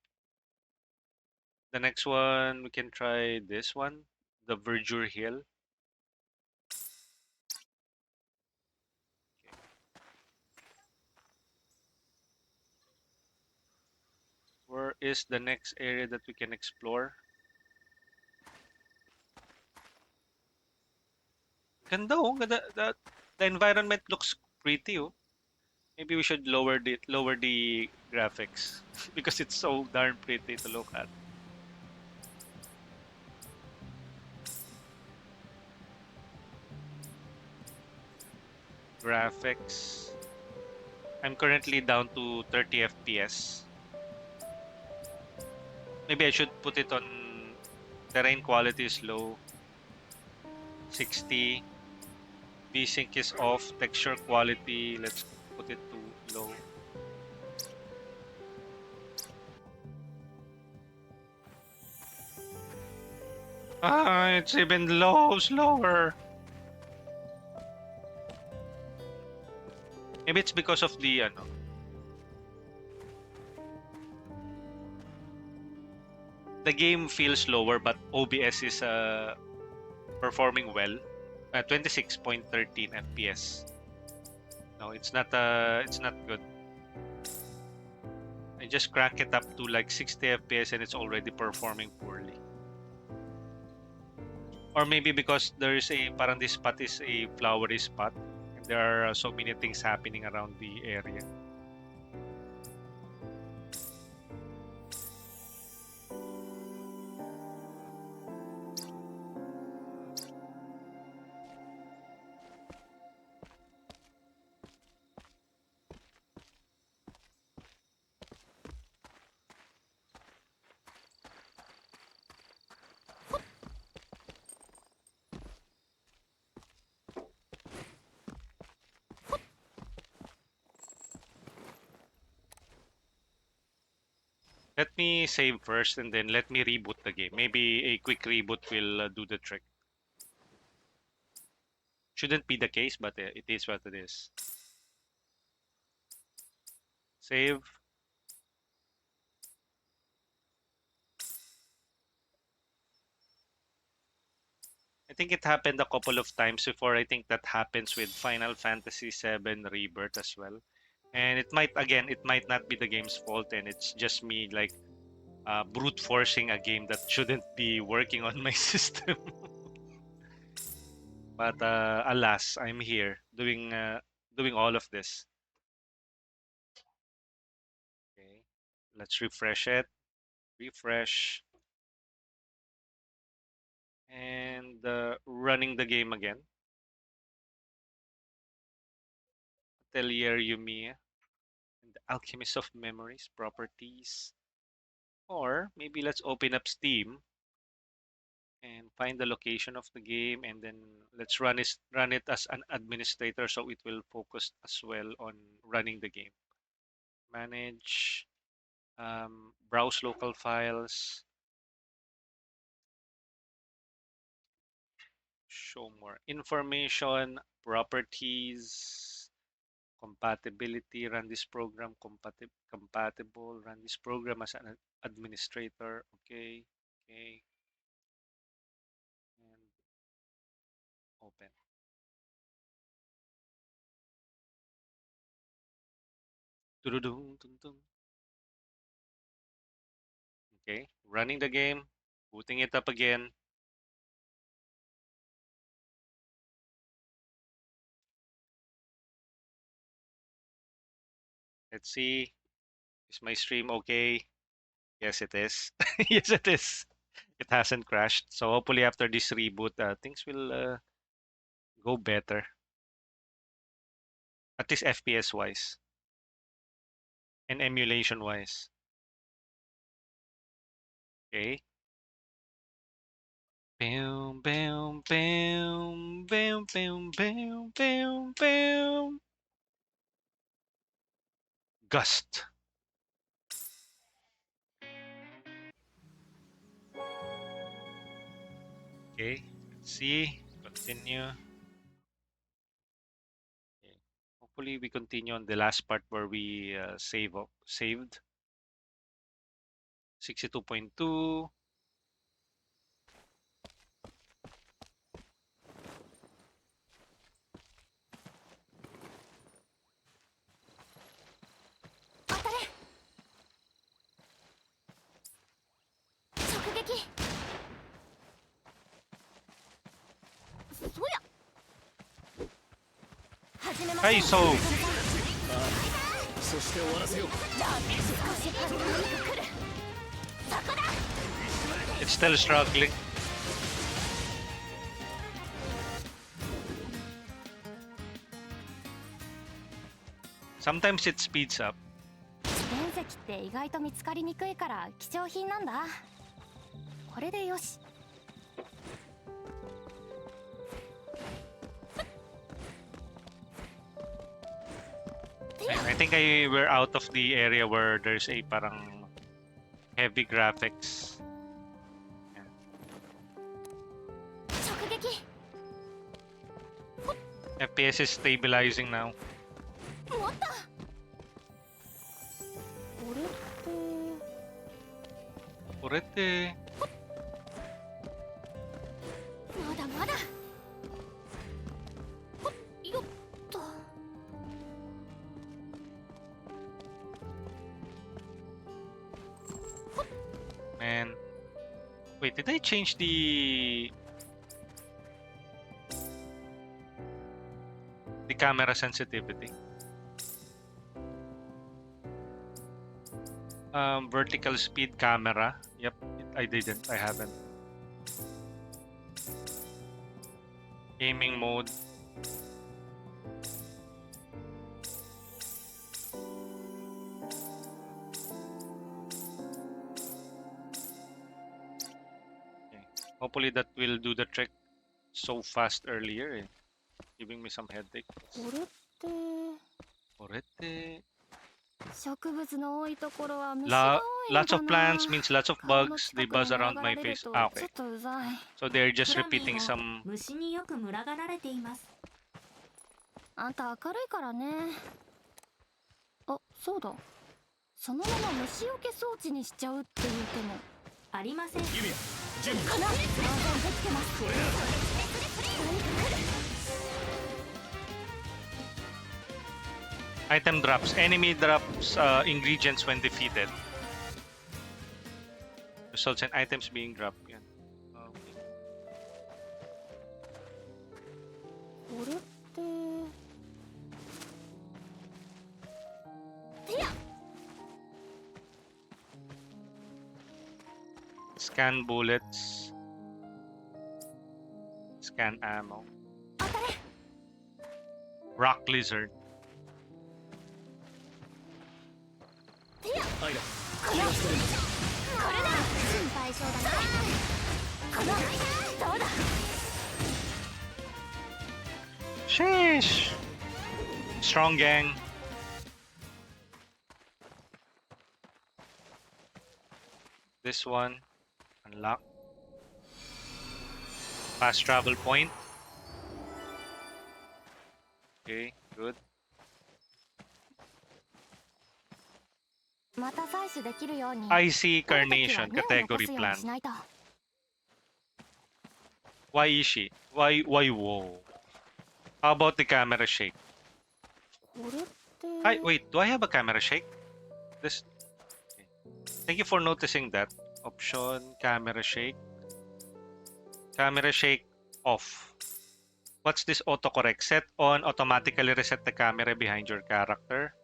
The next one we can try this one, the Verdure Hill. Where is the next area that we can explore? Ganda oh, the environment looks pretty oh. Maybe we should lower the graphics because it's so darn pretty to look at. Graphics. I'm currently down to 30 FPS. Maybe I should put it on terrain quality is low. 60. VSync is off. Texture quality, let's put it to low. Ah, it's even slower. Maybe it's because of the the game feels slower, but OBS is performing well. 26.13 FPS. No, it's not good. I just crank it up to like 60 FPS and it's already performing poorly. Or maybe because there's parang this spot is a flowery spot and there are so many things happening around the area. Let me save first and then let me reboot the game. Maybe a quick reboot will do the trick. Shouldn't be the case, but it is what it is. Save. I think it happened a couple of times before. I think that happens with Final Fantasy VII Rebirth as well. And it might not be the game's fault, and it's just me like brute forcing a game that shouldn't be working on my system. But alas, I'm here doing all of this. Okay, let's refresh it. Refresh and running the game again. Atelier Yumia and the Alchemist of Memories properties. Or maybe let's open up Steam and find the location of the game, and then let's run it as an administrator so it will focus as well on running the game. Manage, browse local files, show more information, properties, compatibility, run this program, compatible, run this program as an administrator. Okay, okay, and open. Tududung. Okay, running the game, booting it up again. Let's see. Is my stream okay? Yes, it is. Yes, it is. It hasn't crashed. So hopefully after this reboot, things will go better. At least FPS wise and emulation wise. Okay. Bam, bam, bam, bam, bam, bam, bam, bam. Gust. Okay. Let's see. Continue. Okay. Hopefully we continue on the last part where we saved 62.2. Hi, so そして終わらせよう it's still struggling. Sometimes it speeds up. 石って意外と見つかりにくいから貴重品なんだ。これでよし。 I think we're out of the area where there's a parang heavy graphics. 直撃。 FPS is stabilizing now. 持った。これって。 Urete. まだまだ。よっと。 Man. Wait, did I change the camera sensitivity? Vertical speed camera. Yep, I didn't. I haven't. Gaming mode. Okay. Hopefully that will do the trick. So fast earlier, eh. Giving me some headache. これって。 Orete. 植物の多いところは虫が多いの Lots か of な。 plants means lots of 顔の bugs. 近 They くに buzz 群 around がら my れる face. と Ah, ちょ okay. っとうざい。 So they're just クラミー repeating も some. 虫によく群がられています。あんた明るいからね。あ、そうだ。そのまま虫除け装置にしちゃうっていう手も。ありません。ユミヤ準備かな。当然できてます。これだ。 Item drops. Enemy drops ingredients when defeated. Results in items being dropped. Yan. Okay. これっててや。 Scan bullets. Scan ammo. 当たれ。 Rock lizard. てや。アイラこれだ。心配性だな。このどうだ。 Sheesh. Strong gang. This one. Unlock. Fast travel point. Okay, good. また採取できるように。 Icy 取る時は carnation 根を残 category すように plant. しないと。 Why is she? Why whoa? How about the camera shake? これって。 Hi, wait, do I have a camera shake? This. Okay. Thank you for noticing that. Option, camera shake. Camera shake off. What's this autocorrect? Set on, automatically reset the camera behind your character.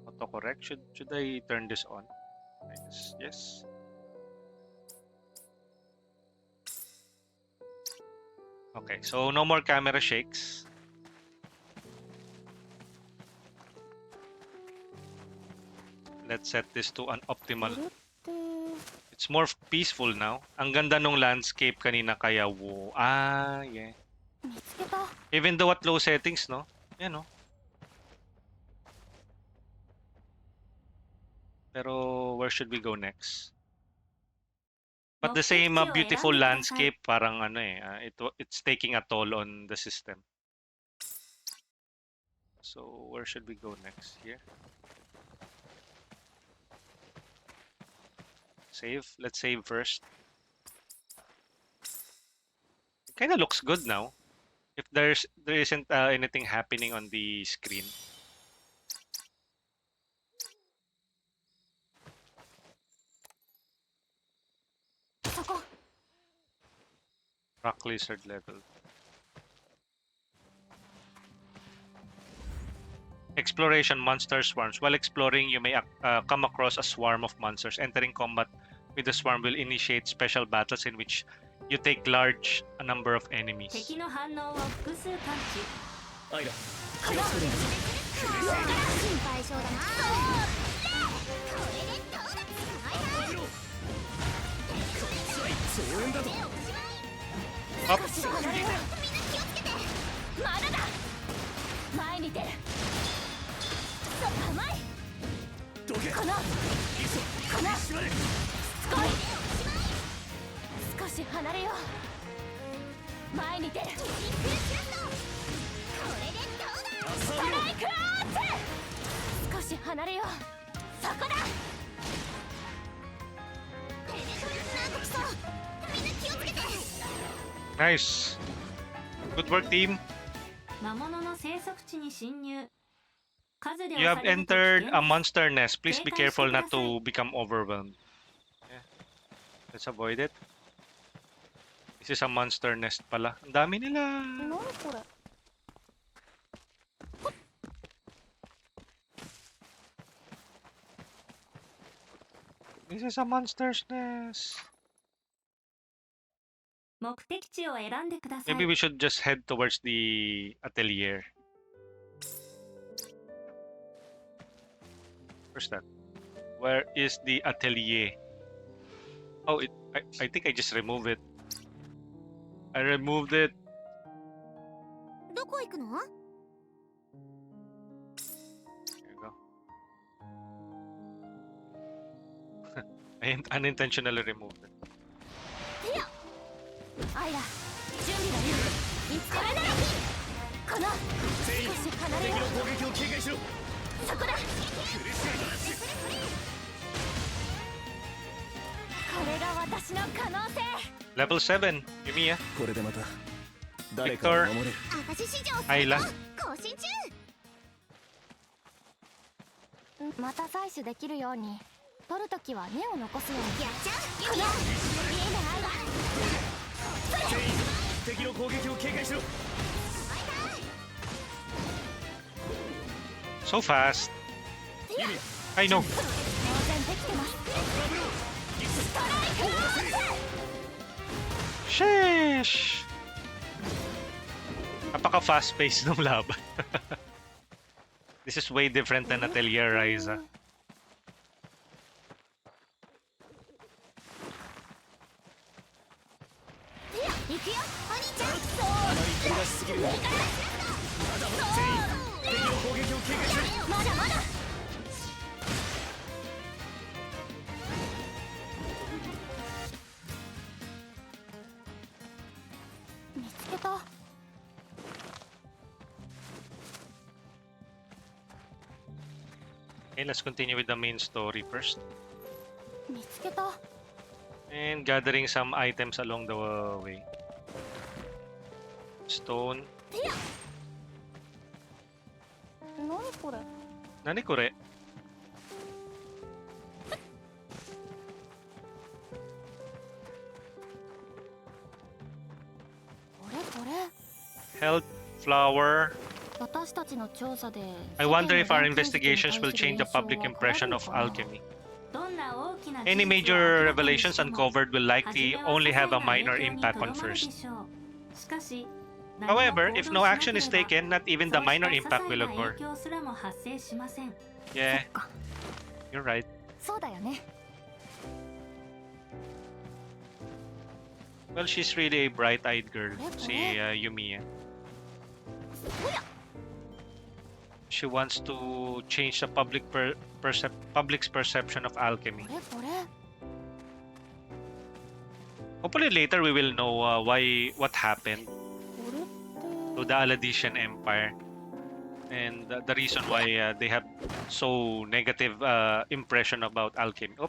Autocorrect. Should I turn this on? I guess yes. Okay, so no more camera shakes. Let's set this to an こ optimal. れって。 It's more peaceful now. Ang ganda nung landscape kanina kaya wow. Ah, yeah. 見つけた。 Even though at low settings, no? Yan, no? Pero where should we go next? But the same beautiful landscape, parang ano eh, it's taking a toll on the system. So where should we go next? Here. Save. Let's save first. It kind of looks good now. If there isn't anything happening on the screen. Rock lizard level. Exploration monster swarms. While exploring, you may come across a swarm of monsters. Entering combat with the swarm will initiate special battles in which you take large number of enemies. 敵の反応を複数感知。アイラ心配性だな。増援だと。 Up. 少し離れよう。みんな気をつけて。まだだ。前に出る。そう甘い。どけ。このいそ。このしまれ。しつこい。少し離れよう。前に出る。これでどうだ。ストライクアウト。少し離れよう。そこだ。ペネトレスなんか来そう。みんな気をつけて。 Nice. Good work, team. 魔物の生息地に侵入。数で You 押 have されると危 entered 険 a です。 monster nest. Please be 警戒して careful くだ not さい。 to become overwhelmed. Yeah. Let's avoid it. This is a monster nest pala. Ang dami nila. 何これ。 This is a monster's nest. 目的地を選んでください。 Maybe we should just head towards the atelier. Where's that? Where is the atelier? Oh, I think I just removed it. I removed it. どこ行くの？ There you go. I unintentionally removed it. アイラ、準備はいい。これならこの全員少し離れ敵よの攻撃を警戒しろ。う。そこだ。これが私の可能性。 Level 7, Yumiya. これでまた誰かを守れる。私史上アイラ更新中。また採取できるように取るときは根を残すように。やっちゃう。この見えないアイラ。全員敵の攻撃を警戒しろ。 So fast. I know. 当然できてます。ストライクアウト。 Sheesh! Napaka fast-paced ng laban. This is way different than Atelier Ryza. 行くよ、お兄ちゃん。そう。あまり飛び出しすぎる。まだ全員敵の攻撃を警戒しろ。まだまだ。見つけた。 Okay, let's continue with the main story first. 見つけた。 And gathering some items along the way. Stone. 何これ。 Nani kore? これこれ。 Health flower. 私たちの調査で。 I wonder if our investigations will change the public impression of alchemy. どんな大きな Any 事実を major 明らかに revelations しても uncovered will 初 likely めは only 些細 have a な minor 影響に impact とど on まるで first. しょう。しかし、 However, if no 何も行 action 動 is しなければ taken, not even the そうした minor 些 impact 細 will な occur. 影響すらも発生しません。 Yeah, そっか。 you're right. そうだよね。 Well, she's really a bright-eyed girl, si Yumiya. おや。 She wants to change the public's perception of alchemy. これこれ。 Hopefully later we will know what happened これって。 to the Aladician Empire and the reason why they have so negative impression about alchemy. Oh,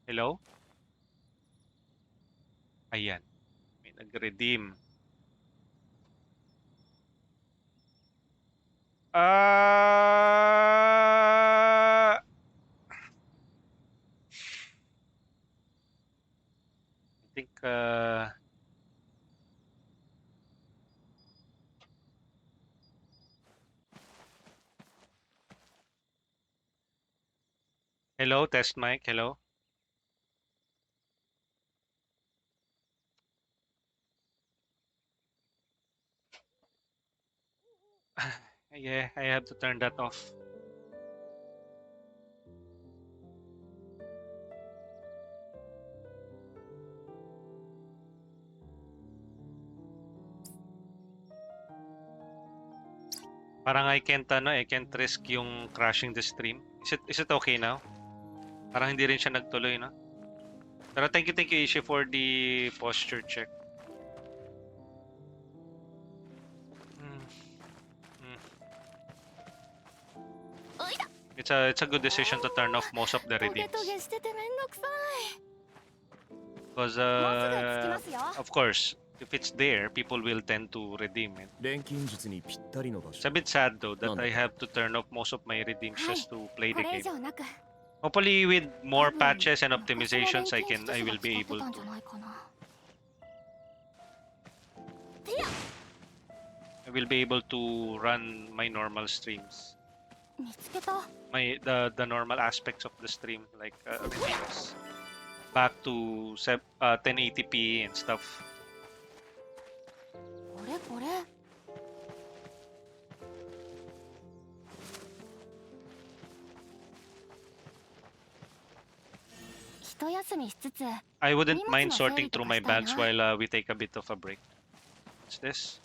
hello? Ayan. May nag-redeem. I think hello, test mic, hello. Yeah, I have to turn that off. Parang I can't risk yung crashing the stream. Is it okay now? Parang hindi rin siya nagtuloy, no? Pero thank you, Ishi, for the posture check. Hmm. Hmm. It's a good decision to turn off most of the トゲ redeems. トゲしててめんどくさい。 Because, もうすぐ着きますよ。 of course, if it's there, people will tend to redeem it. 錬金術にぴったりの場 It's 所 a bit sad though that None. I have to turn off most of my redeems just to play こ the れ以 game. 上なく。 Hopefully, with more 多分 patches and 昔の optimizations, 錬金 I 術 will が be 使って able たん to. じゃないかな。 I will be able to run my normal streams. 見つけた。 The normal aspects of the stream, like redeems, back to 1080p and stuff. これこれ。 一休みしつつ。 I wouldn't 荷物 mind の整理 sorting と through か my したい bags な。 while we take a bit of a break. What's this?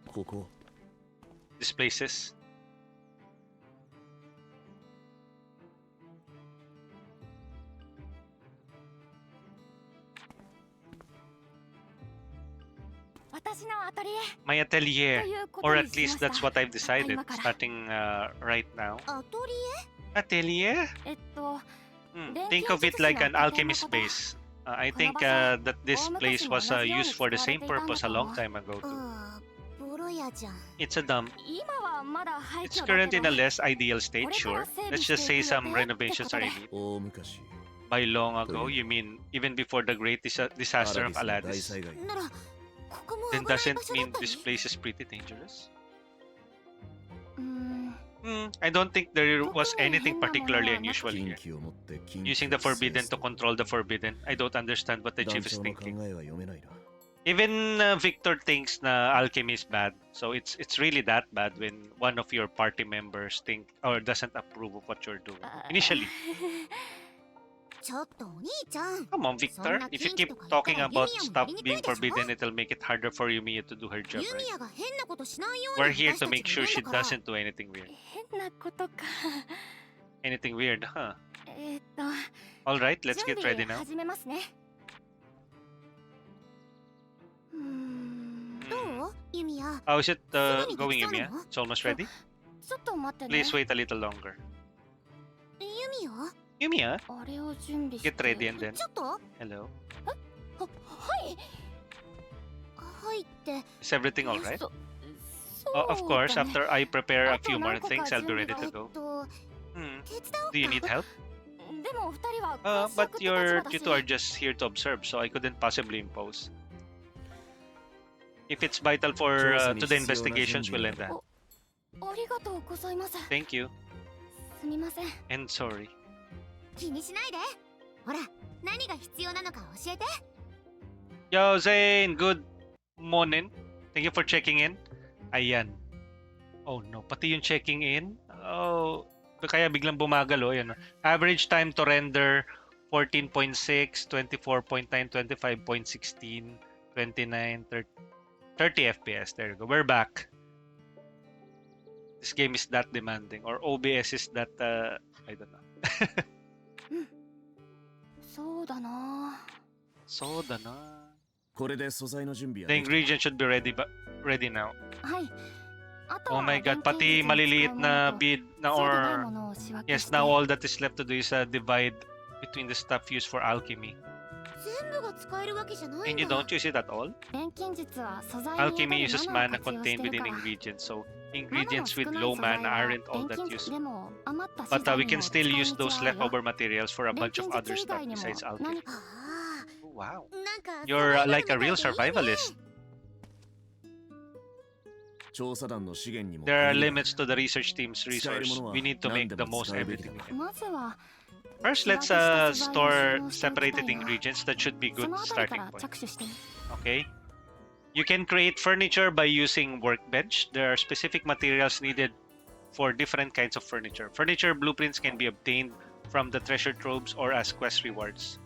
ここ These places. 私のアトリエ。 My atelier, ということ or に at しま least した。 that's what I've decided, 今から。 starting right now. アトリ Atelier? エHmm, 錬 think 金 of it 術師 like の an 拠点の alchemist こと。 base. I この think 場所、 that this 大 place 昔も was 同じように used 使 for わ the れ same ていたんだ purpose と a 思 long う。 time ago too. ああ、ボロ屋じゃん。 It's a dump. 今はまだ廃 It's 墟だ currently け in ど、 a less ideal こ state, れから sure. 整備 Let's し just て say いく予 some 定って renovations こと are で。 in need. 大昔 By long ago, という you mean even before the great ア disaster ラ of ディスの大 Aladis? 災害なら、ここも Then 危ない doesn't 場所だ mean ったり。 this place is pretty dangerous? う I don't think there 特 was に anything 変なもの particularly はなく。 unusual 禁 here. 忌を持って禁忌 Using を the 制 forbidden す to control the forbidden, I don't understand what the 団 chief is 長の考 thinking. えは読めないな Even Victor thinks na alchemy is bad, so it's really that bad when one of your party members think or doesn't approve of what you're doing. Initially, ちょっとお兄ちゃん。 come on, そん Victor. な If you 禁忌 keep とか言った talking らユ about ミヤもや stuff りにく being いでしょ。 forbidden, it'll make it harder for Yumiya to do her job ユミ right. ヤが変なことしないよう We're に here 私 to たち make が sure 言 she うんだから。 doesn't do anything weird. 変なことか。Anything weird, huh? えーっと、 All right, let's 準 get 備 ready now. 始めますね。どうユミヤ。 How is it すぐにで going, きそうな Yumiya? の？ It's almost ready. ちょっと待ってね。 Please wait a little longer. ユミヤ？ Yumiya, あれを準備して。 get ready and then. ちょっと？は、 Hello. はい。はいって。 Is everything all right? そ Of course, そうだね。 after I prepare a あと few more 何個か things, I'll be 準 ready 備 to が go. Hmm. 手伝おうか。 Do you need help? でも二人は But 監視役って you're 立 you 場 two だ are し。 just here to observe, so I couldn't possibly impose. If it's vital 調 for 査に to the 必要な準 investigations, 備 we'll が end that. ありがとうございます。 Thank you すみません。 and sorry. 気にしないで。ほら、何が必要なのか教えて。 Yo, Zane, good morning. Thank you for checking in. Ayan. Oh no, pati yung checking in. Oh, kaya biglang bumagal oh. Yan. Average time to render 14.6, 24.9, 25.16, 29, 30 FPS. There you go. We're back. This game is that demanding, or OBS is that I don't know. そうだな。 So da na. これで素材の準備は The できた ingredient should be ready now. はい。あと Oh は my god, 錬金 pati 術に使う maliliit もの na と bead na そうでない or ものを仕分け yes, して now all that is left to do is divide between the stuff used for alchemy. 全部が使えるわけじゃない And ん you だ。 don't use it at all? 錬金術は素材に Alchemy 宿 uses るマナ mana を活用して contained る within から。 ingredients, so マナ ingredients の with 少ない low 素材 mana は aren't all 錬 that 金術 useful. でも余った資 But 材 we に can も still 使い use 道 those はあるよ。 leftover materials for a 錬 bunch of 金 other 術以 stuff 外にも besides 何 alchemy. か。Oh, wow. なんか You're サバイバル like a みたい real でいいね。 survivalist. 調査団の資源にも There are 限りが limits to the research team's resource. We need to make the most everything we can. まずは First, let's store separated ingredients. That should be そ good のあたりか starting ら point. 着手してみ。 Okay. You can create furniture by using workbench. There are specific materials needed for different kinds of furniture. Furniture blueprints can be obtained from the treasure troves or as quest rewards.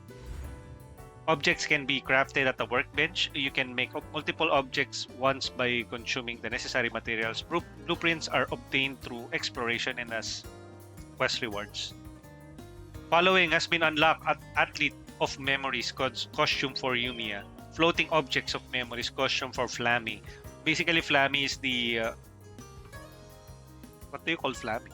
Objects can be crafted at the workbench. You can make multiple objects once by consuming the necessary materials. Blueprints are obtained through exploration and as quest rewards. Following has been unlocked at Athlete of Memories costume for Yumia. Floating objects of memories costume for Flammy. Basically, Flammy is the what do you call Flammy?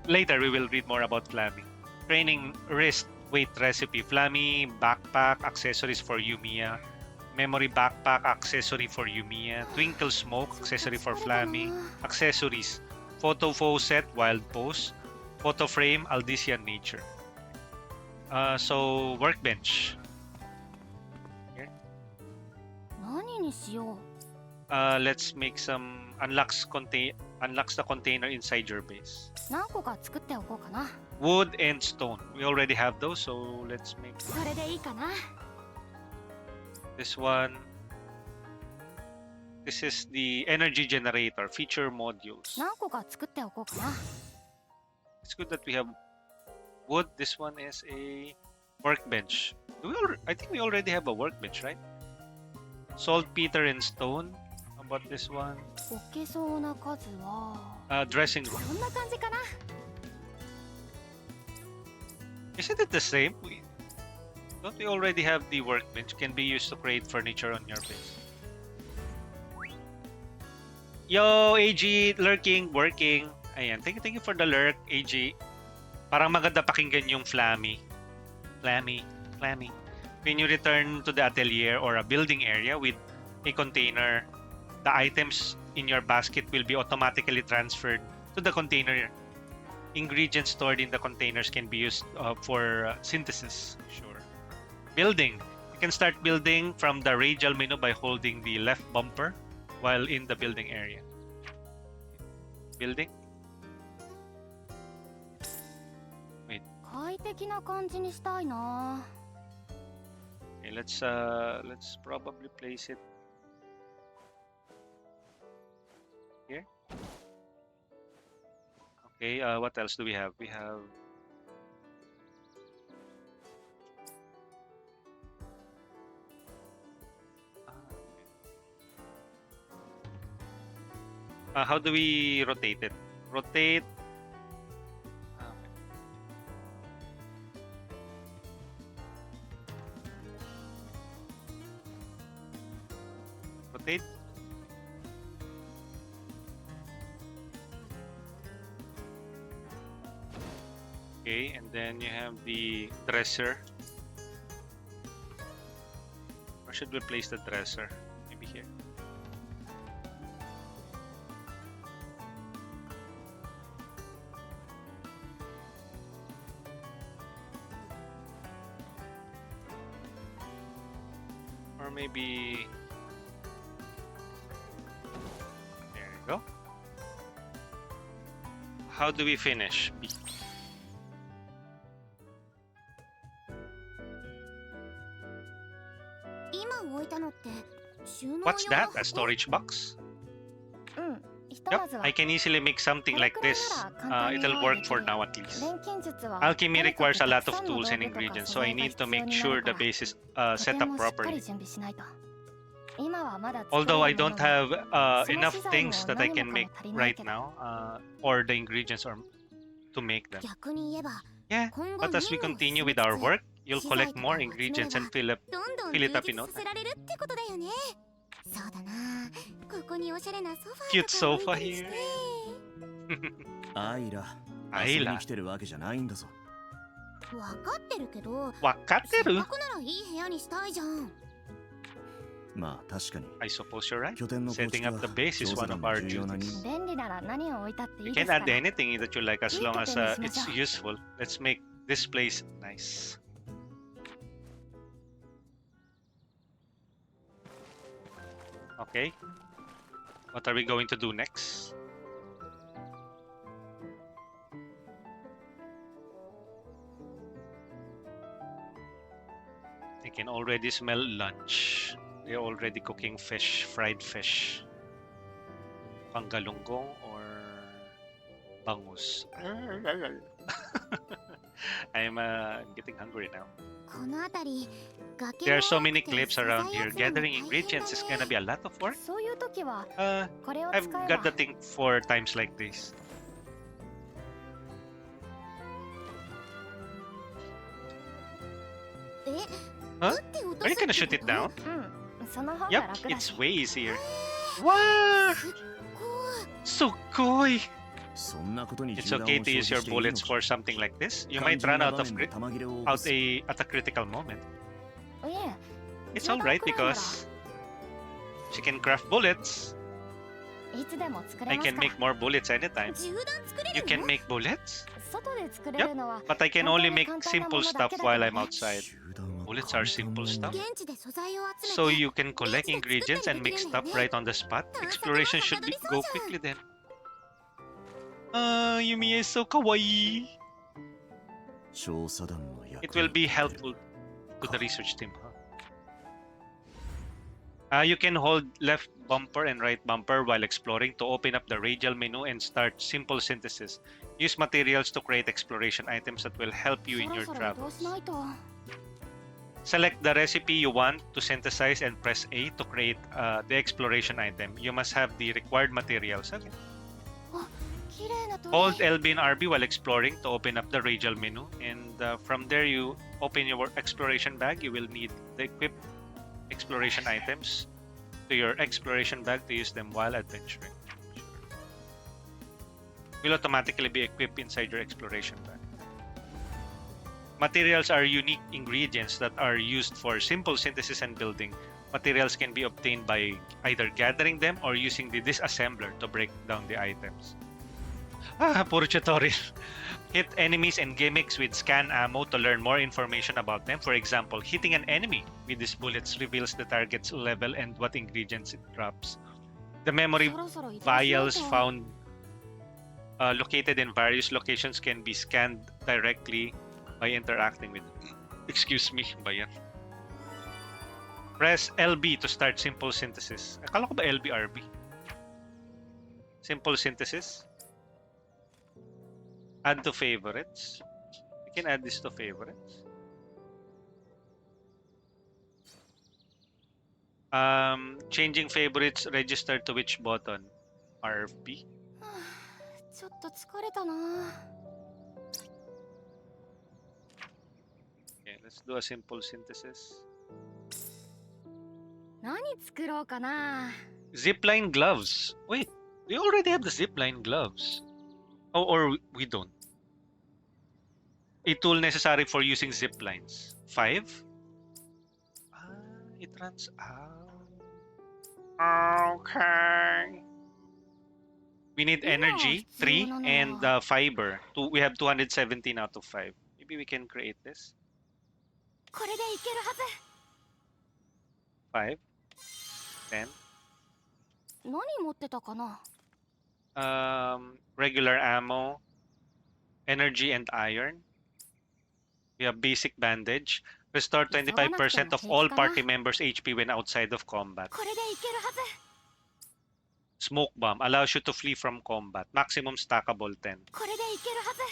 Later, we will read more about Flammy. Training wrist weight recipe. Flammy backpack accessories for Yumia. Memory backpack accessory for Yumia. Twinkle smoke accessory for Flammy. Accessories. Photo foe set wild pose. Photo frame Aldician nature. So workbench. Here. 何にしよ Let's make some unlocks the container inside your base. う。何個か作っておこうかな。 Wood and stone. We already have those, so let's make それでいいかな。 this one. This is the energy generator feature modules. 何個か作っておこうかな。 It's good that we have wood. This one is a workbench. I think we already have a workbench, right? Saltpeter and stone. How about this one? 置けそうな数は。 Dressing room. こんな感じかな。 Isn't it the same? Don't we already have the workbench? Can be used to create furniture on your base. Yo, AG, lurking, working. Ayan, thank you for the lurk, AG. Parang maganda pakinggan yung Flammy. Flammy. When you return to the atelier or a building area with a container, the items in your basket will be automatically transferred to the container. Ingredients stored in the containers can be used for synthesis. Sure. Building. You can start building from the radial menu by holding the left bumper while in the building area. Building. 快適な感じにしたいな。 Okay, let's probably place it here. Okay, what else do we have? We have how do we rotate it? Rotate. Rotate. Okay, and then you have the dresser. Where should we place the dresser? Maybe here. Or maybe there you go. How do we finish? B. What's that? A storage box? うん。ひと Yep, まずは I can easily make something like this. It'll work for now at least. 錬金術は Alchemy とにかく requires a lot たく of さんの tools and 道具とか ingredients, 素 so I 材が need to 必要 make に sure なる the から base is と set て up もしっかり properly. 準備しないと。今はまだ作れ Although な I いもの don't も have その enough 資材 things も that I 何 can も make かも足りない right けど now, or the ingredients or to make them. 逆に言えば Yeah, 今後 but as we 任務を continue 進め with our つつ work, you'll 資材 collect とか more を集めれ ingredients ば and fill it どんどん fill 充 it up in 実 no させ time. られるってことだよね。そうだな。ここにおしゃれなソファ Cute ーとか置い sofa たりし here. て。アイラアイラ遊びに来てるわけじゃないんだぞ。わかってるけど、わかってる? せっかくならいい部屋にしたいじゃん。まあ確かに I suppose you're right. 拠点の構 Setting 築 up は the base is 調査 one 団 of の our 重要な任 duties. 務。便利なら何を置いたってい You いで can すか add ら。 anything that you like as いい long 拠 as 点にしま it's しょう。 useful. Let's make this place nice. Okay. What are we going to do next? I can already smell lunch. They're already cooking fish, fried fish. Panggalunggong or bangus. I'm getting hungry now. この辺り崖 There も are so 多く many て cliffs 素材 around 集 here. めも Gathering 大変 ingredients is だ gonna ね be a lot of work. そういう時は これを I've 使え got ば the thing for times like this. え Huh? 撃って落と Are you すって gonna shoot it こと down? うんその方が Yep, 楽だし it's way easier. Wow! すっごい So cool! そんなことに It's 銃弾を okay to 消 use 費 your していいの bullets か for something like this. You 肝 might 心 run な out 場 of 面で弾切れを起こ out す at a critical moment. いえ It's 銃弾 alright くらいなら because she can craft bullets. いつでも作れ I ます can から make more bullets anytime. 銃弾作れ You る can の make bullets? 外で作れるのは But I can 本当 only に make 簡単な simple ものだ stuff けだ while け I'm どね outside. 銃弾は Bullets 簡 are 単 simple な stuff. 現地で素材を集め So て you can collect 現地で作ったり ingredients and で make きるんだ stuff よね right on the spot. 探索 Exploration は should かどり go そうじゃん quickly then. Yumiya is so kawaii. 調査団の役 It will be helpful to the research team, huh? You can hold left bumper and right bumper while exploring to open up the radial menu and start simple synthesis. Use materials to create exploration items that will help you in そ your ろそろ移動 travels. しないと Select the recipe you want to synthesize and press A to create the exploration item. You must have the required materials. Okay. 綺麗な鳥 Hold LB and RB while exploring to open up the radial menu. And from there, you open your exploration bag. You will need the equipped exploration items to your exploration bag to use them while adventuring. Will automatically be equipped inside your exploration bag. Materials are unique ingredients that are used for simple synthesis and building. Materials can be obtained by either gathering them or using the disassembler to break down the items. Puro tutorial. Hit enemies and gimmicks with scan ammo to learn more information about them. For example, hitting an enemy with these bullets reveals the target's level and what ingredients it drops. The memory そろそろ移動しない vials と found located in various locations can be scanned directly by interacting with excuse me ba yan? Press LB to start simple synthesis. Akala ko ba LB RB? Simple synthesis. Add to favorites. We can add this to favorites. Changing favorites register to which button? RB. ちょっと疲れたな Okay, let's do a simple synthesis. 何作ろうかな Zipline gloves. Wait, we already have the zipline gloves. Oh, or we don't. A tool necessary for using ziplines. 5? It runs out. Okay. We need energy, 3, and fiber. We have 217 out of 5. Maybe we can create this. これでいけるはず 5, 10. 何持ってたかな Regular ammo, energy and iron. We have basic bandage. Restore 25% of all party members' HP when outside of combat. これでいけるはず Smoke bomb allows you to flee from combat. Maximum stackable 10. これでいけるはず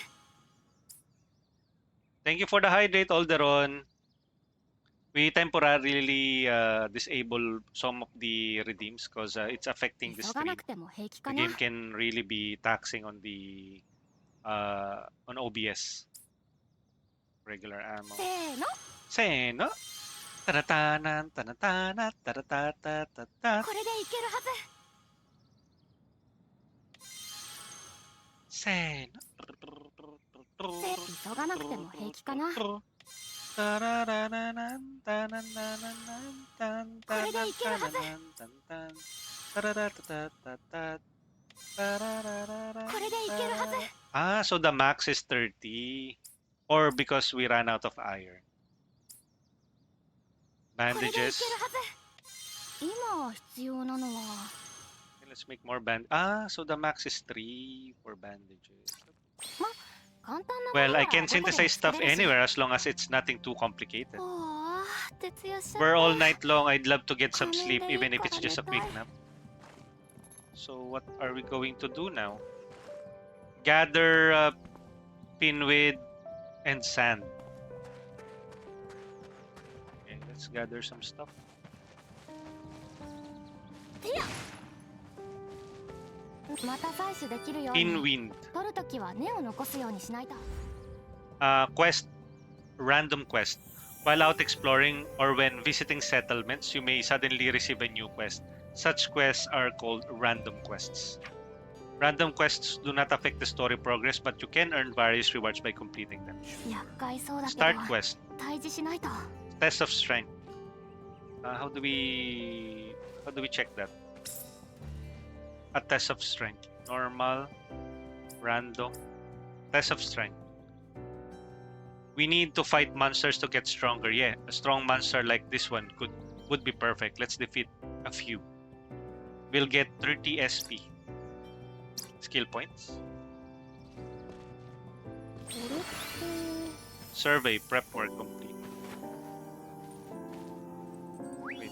Thank you for the hydrate, Alderon. We temporarily disable some of the redeems because it's affecting the 急が stream. なくても平気 The かな game can really be taxing on the on OBS. Regular ammo. せーの Seno. Taratana, taratana, taratatata. これでいけるはず Seno. 急がなくても平気かな Tarararanan, tanananan, tan, これでいけるはず tan, tan, tan, tararatatat, tarararara. これでいけるはず So the max is 30. Or because we ran out of iron. これでいけるは Bandages. ず今必要なのは Okay, let's make more so the max is 3 for bandages. 簡単なもの Well, な I ら can どこでも synthesize 作 stuff れるし anywhere as long as it's nothing too complicated. ああ徹夜しちゃった We're all night long. I'd love to get some 仮 sleep 面でいい even if か it's ら just a 寝たい quick nap. So what are we going to do now? Gather pinweed and sand. Okay, let's gather some stuff. また採取できるよう In に wind. 取るときは根を残すようにしないと。 Quest, random quest. While out exploring or when visiting settlements, you may suddenly receive a new quest. Such quests are called random quests. Random quests do not affect the story progress, but you can earn various rewards by completing them. 厄介そうだけど Start quest. 退治しないと。 Test of strength. How do we check that? A test of strength. Normal, random, test of strength. We need to fight monsters to get stronger. Yeah, a strong monster like this one would be perfect. Let's defeat a few. We'll get 30 SP. Skill points. Survey prep work complete. Wait.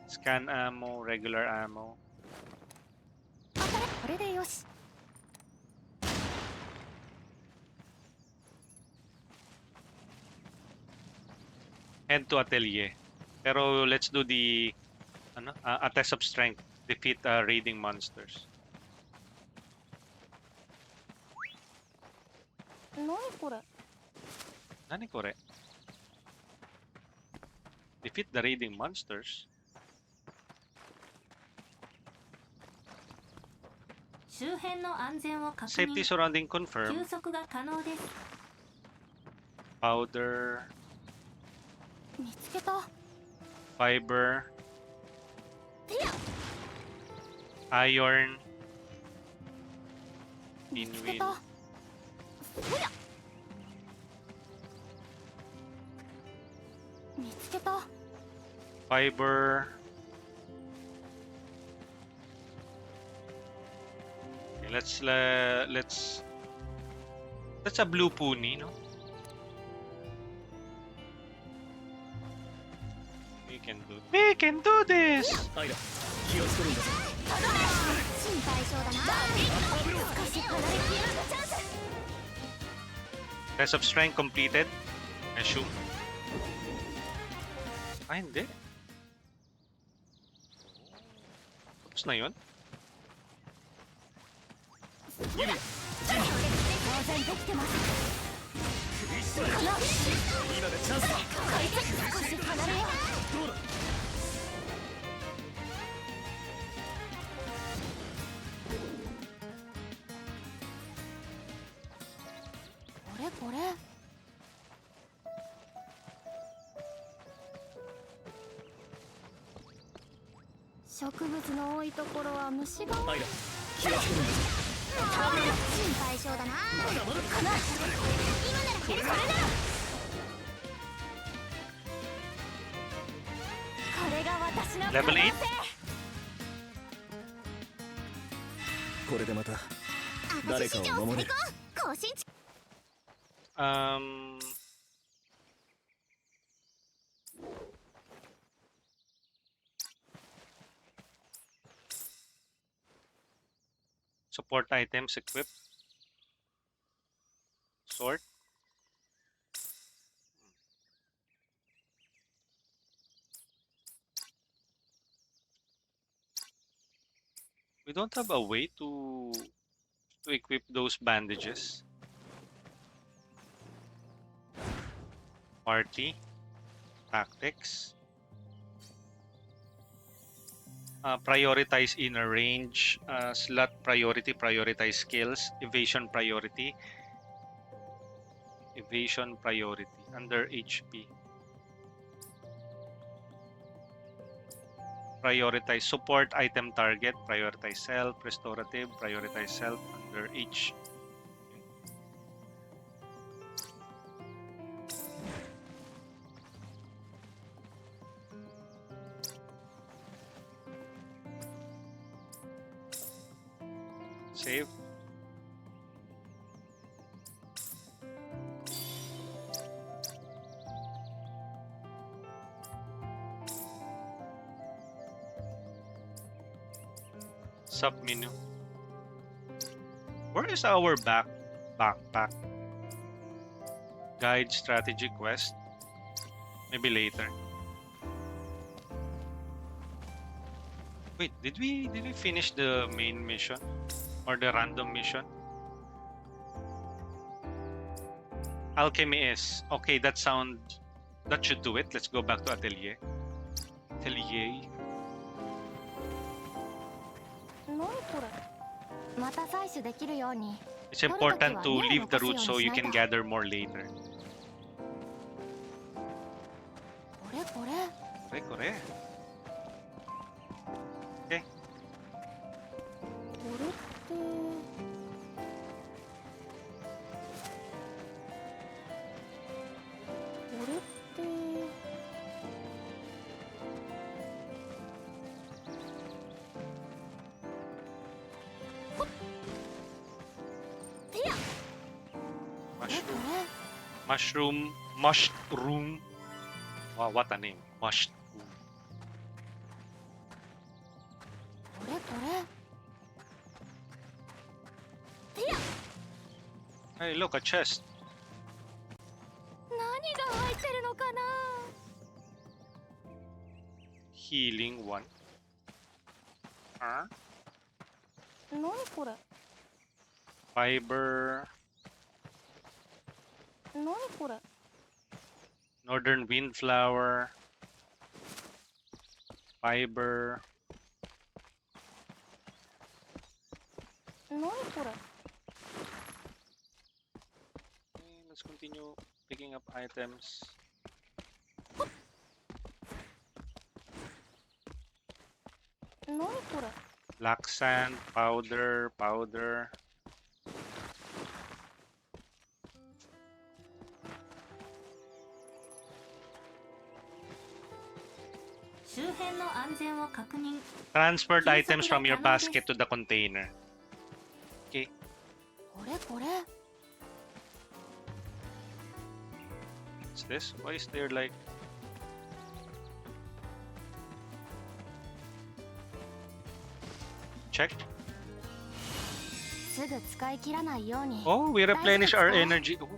Scan ammo, regular ammo. これでよし。 Head to Atelier. Pero let's do the a test of strength. Defeat raiding monsters. 何これ。 Nani kore? Defeat the raiding monsters. 周辺の安全を確 Safety 認。 surrounding 休 confirmed. 息が可能です。 Powder, 見つけた。 fiber, iron, 見つ in け wind, た。ほや。見つけた。 fiber. Okay, let's a blue pony, no? We can do this. アイラ気をつけるんだぞ。心配性だな。少し離れ消えるチャンス。 Test of strength completed. Assume. Ah, hindi. Tapos na yun? ユミヤ当然できてます。今がチャンスだ。こいつ少し離れよう。どうだ。これこれ。植物の多いところは虫が多い。アイラ気をつけるんだぞ。心配性だな。まだまだ。今ならこれなら。これが私の可能 Level 性。 8? これでまた私誰史上かを守れる。最高。更新値。 Support items equipped. Sword. We don't have a way to equip those bandages. Party. Tactics. Prioritize inner range. Slot priority. Prioritize skills. Evasion priority. Evasion priority. Under HP. Prioritize support item target. Prioritize self. Restorative. Prioritize self under H. Save. Sub menu. Where is our back? Backpack. Guide strategy quest. Maybe later. Wait, did we finish the main mission or the random mission? Alchemy is okay. That should do it. Let's go back to Atelier. Atelier. 何これまた採取できるように It's important to leave the route so you can gather more later. これこれ Kore. Okay. これってこれってほってやこれこ Mushroom. Mushroom. Wow, what a name. Mushroom. れこれてや Hey, look, a chest. 何が入ってるのかな Healing 1. Huh? 何これ Fiber. 何これ Northern Windflower. Fiber. 何これ Okay, let's continue picking up items. 何これ Black sand, powder. 周辺の安全を確認。 Transferred items from your basket to the container. Okay. これこれ What's this? Why is there like... Check. すぐ使い切らないように Oh, we replenish our energy. Oh.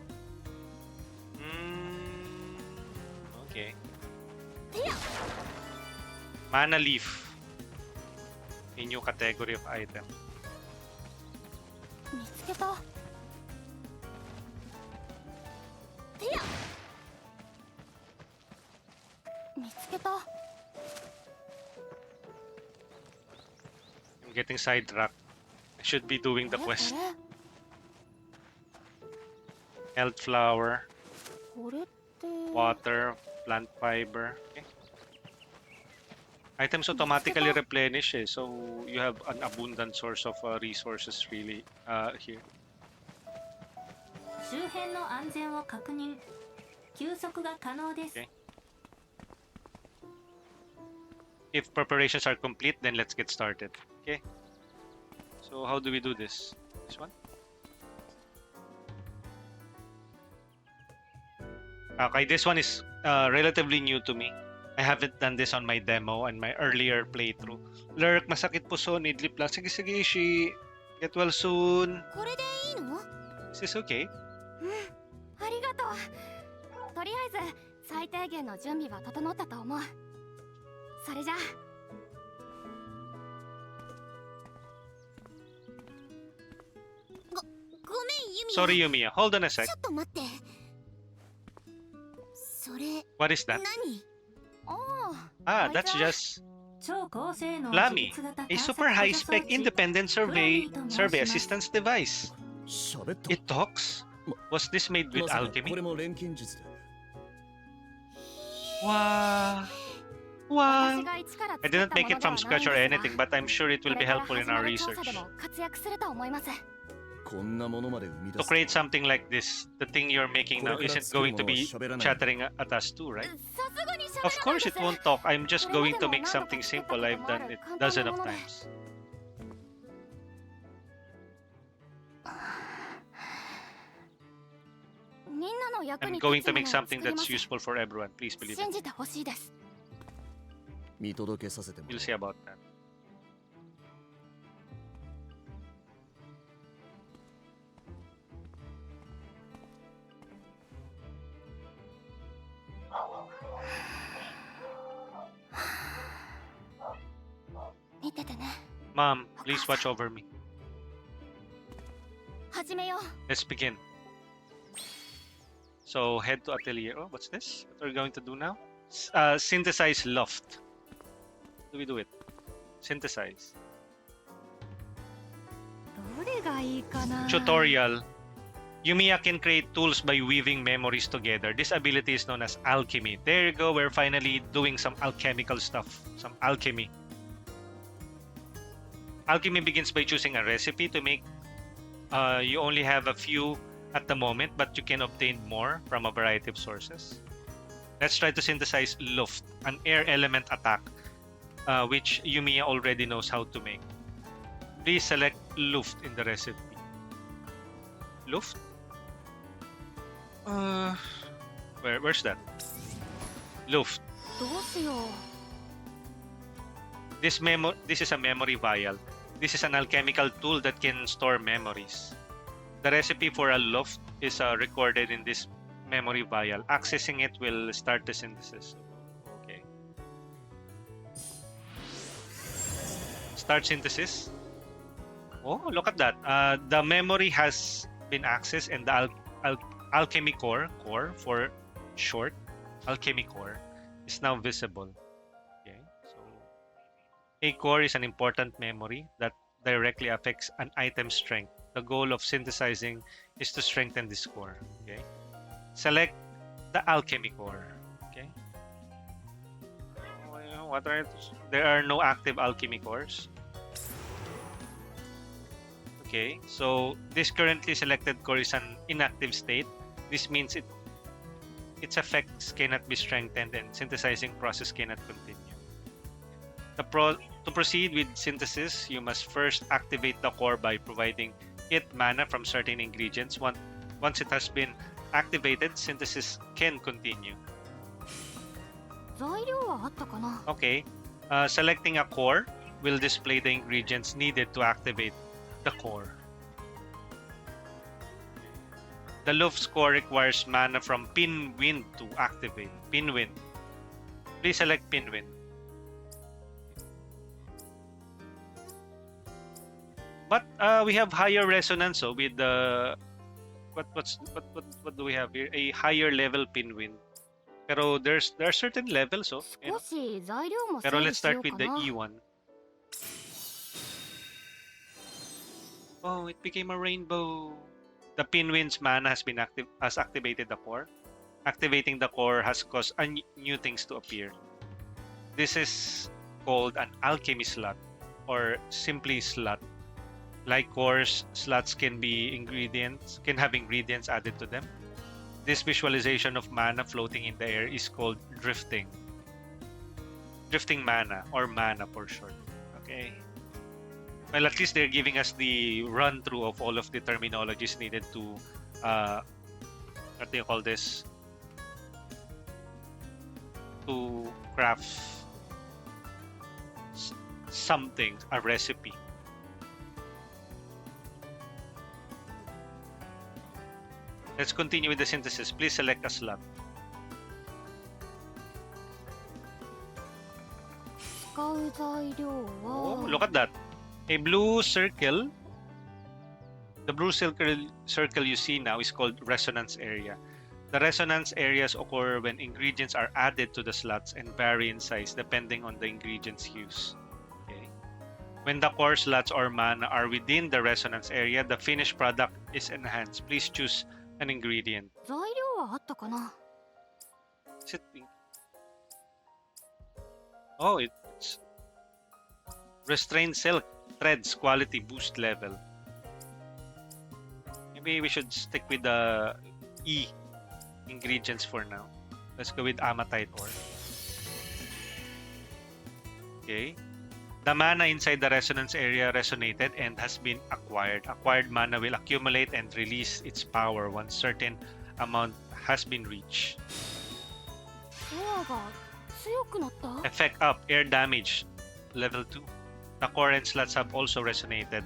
Okay. てや Mana leaf. A new category of item. 見つけたてや見つけた I'm getting sidetracked. I should be doing the これ quest. こ Health flower, れこれって water, plant fiber. Okay. Items automatically replenish, so you have an abundant source of resources really here. 周辺の安全を確認。休息が可能です。 Okay. If preparations are complete, then let's get started. Okay. So how do we do this? This one? Okay, this one is relatively new to me. I haven't done this on my demo and my earlier playthrough. Lurk, masakit puso, need lip lang. Sige, sige, Ishi. Get well soon. これでいいの Is this okay? ありがとうとりあえず最低限の準備は整ったと思うそれじゃごめんユミ Sorry, Yumiya. Hold on a sec. ちょっと待ってそれ What is that? 何 Ah, that's just 超高性能 Lamy, 自律型 a 探索 super 補助装 high-spec 置 independent survey Lamy survey と申します。 assistance device. 喋った It talks? Was this made with まさか alchemy? これも錬金術で Wow. 私 Wow. が一から I 作っ didn't た make もの it では from ない scratch or んです anything, が but I'm sure it will こ be れから helpful in 始ま our る調 research. 査でも活躍すると思いますこんなものまで生み出 To す create something like this, the thing you're making now isn't going to be chattering at us too, right? さすがに喋れ Of ない course で it す won't talk. I'm just going to make something simple. I've done it dozens of times. みんなの役 I'm に going 立 to つも make のを something 作りま that's す useful for everyone. Please believe 信 it. じてほしいです 見届けさせてもら We'll う see about that. Mom, please watch over me. 始めよう。 Let's begin. So head to Atelier. Oh, what's this? What are we going to do now? Synthesize Loft. Do we do it? Synthesize. どれがいいかな。 Tutorial. Yumia can create tools by weaving memories together. This ability is known as alchemy. There you go. We're finally doing some alchemical stuff. Some alchemy. Alchemy begins by choosing a recipe to make. You only have a few at the moment, but you can obtain more from a variety of sources. Let's try to synthesize Luft, an air element attack, which Yumia already knows how to make. Please select Luft in the recipe. Luft? Where's that? Luft. どうしよう。 This is a memory vial. This is an alchemical tool that can store memories. The recipe for a Luft is recorded in this memory vial. Accessing it will start the synthesis. Okay. Start synthesis. Oh, look at that. The memory has been accessed, and the alchemy core for short, alchemy core, is now visible. Okay, so a core is an important memory that directly affects an item's strength. The goal of synthesizing is to strengthen this core. Okay, select the alchemy core. Okay, what are there are no active alchemy cores. Okay, so this currently selected core is an inactive state. This means its effects cannot be strengthened and synthesizing process cannot continue. To proceed with synthesis, you must first activate the core by providing it mana from certain ingredients. Once it has been activated, synthesis can continue. 材料はあったかな。 Okay, selecting a core will display the ingredients needed to activate the core. The Luft's core requires mana from Pinwind to activate. Pinwind. Please select Pinwind. But we have higher resonance, so with the what do we have here? A higher level Pinwind. Pero there are certain levels, so you 少 know. し材料も整 Pero 理 let's しよ start う with か the な。 E1. Oh, it became a rainbow. The Pinwind's mana has activated the core. Activating the core has caused new things to appear. This is called an alchemy slot, or simply slot. Like cores, slots can have ingredients added to them. This visualization of mana floating in the air is called drifting. Drifting mana, or mana for short. Okay. Well, at least they're giving us the run through of all of the terminologies needed to what do you call this? To craft something, a recipe. Let's continue with the synthesis. Please select a slot. 使う材料 Oh, は。 look at that. A blue circle. The blue circle you see now is called resonance area. The resonance areas occur when ingredients are added to the slots and vary in size depending on the ingredients used. Okay. When the core slots or mana are within the resonance area, the finished product is enhanced. Please choose an ingredient. 材料はあったかな。 Is it pink? Oh, it's restrained silk threads quality boost level. Maybe we should stick with the E ingredients for now. Let's go with amatite ore. Okay. The mana inside the resonance area resonated and has been acquired. Acquired mana will accumulate and release its power once certain amount has been reached. コアが強くなった。 Effect up, air damage, level 2. The core and slots have also resonated.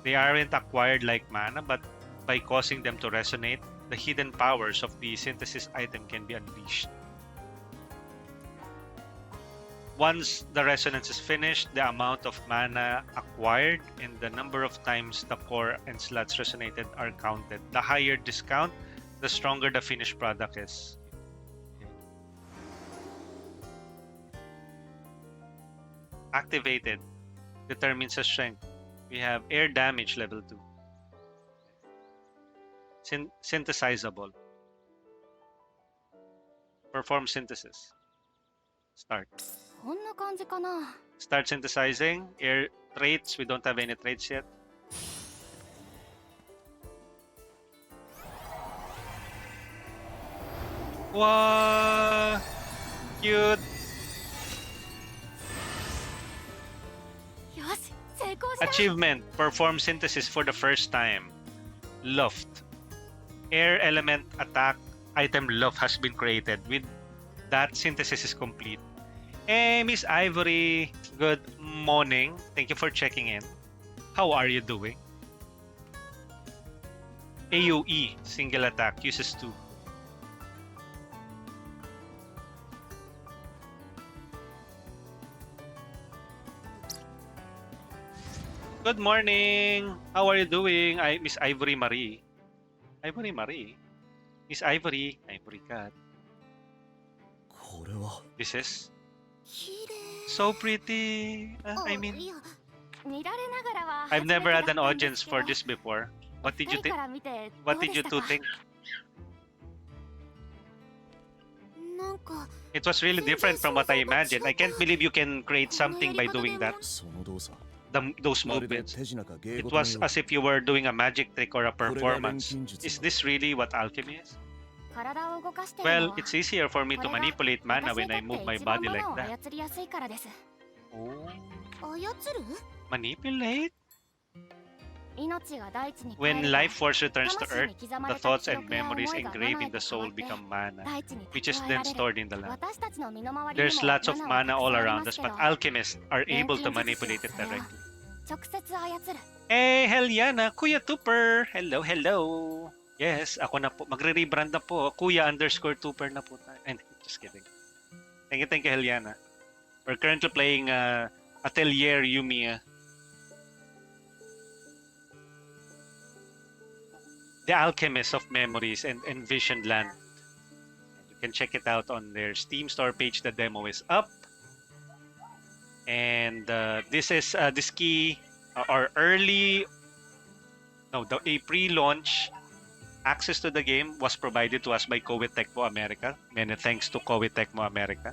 They aren't acquired like mana, but by causing them to resonate, the hidden powers of the synthesis item can be unleashed. Once the resonance is finished, the amount of mana acquired and the number of times the core and slots resonated are counted. The higher discount, the stronger the finished product is. Activated determines the strength. We have air damage level 2. Synthesizable. Perform synthesis. Start. こんな感じかな。 Start synthesizing. Air traits. We don't have any traits yet. Wow! Cute! よし、成功した。 Achievement. Perform synthesis for the first time. Luft. Air element attack item Luft has been created. With that, synthesis is complete. Hey, Miss Ivory. Good morning. Thank you for checking in. How are you doing? AoE. Single attack. Uses 2. Good morning. How are you doing? Miss Ivory Marie. Ivory Marie. Miss Ivory. Ivory Cat. これは This is 綺麗。 so pretty. あ、 I mean, いや、見られながらは I've never had an 初めてだったんです audience けど for this before. What did you 二人 think? から見て What どう did で you した two か？ think? なんか It was really different from what I imagined. I can't believe you can create something by doing that. その動作 Those まるで movements. 手品か芸 It 事の was よう as if you were doing a magic trick or a これが錬 performance. 金術 Is だ this really what alchemy is? 体を動かしてるの Well, は it's easier for me こ to れが manipulate mana 私に when I とって move my 一番 body マ like ナを that. 操りやすいからです。 Oh, 操る？ manipulate? 命が大地に帰 When れば life force returns to 魂 Earth, に刻ま the れた thoughts 記 and 憶や memories 思いが engraved マナ in へ the と変わ soul って become mana, 大地に which is 蓄え then られ stored る。 in the land. 私たちの身の回りに There's も lots of マナ mana は all 隠され around ます us, け but ど alchemists are 錬 able 金 to 術師 manipulate は it それを directly. 直接操る。 Hey, Heliana, Kuya Tupper. Hello, hello. Yes, ako na po. Magre-rebrand na po. Kuya underscore Tupper na po tayo. And, just kidding. Thank you, Heliana. We're currently playing Atelier Yumia. The Alchemist of Memories and Envisioned Land. You can check it out on their Steam store page. The demo is up. And this is this key or early, no, a pre-launch access to the game was provided to us by KOEI Tecmo America. Many thanks to KOEI Tecmo America.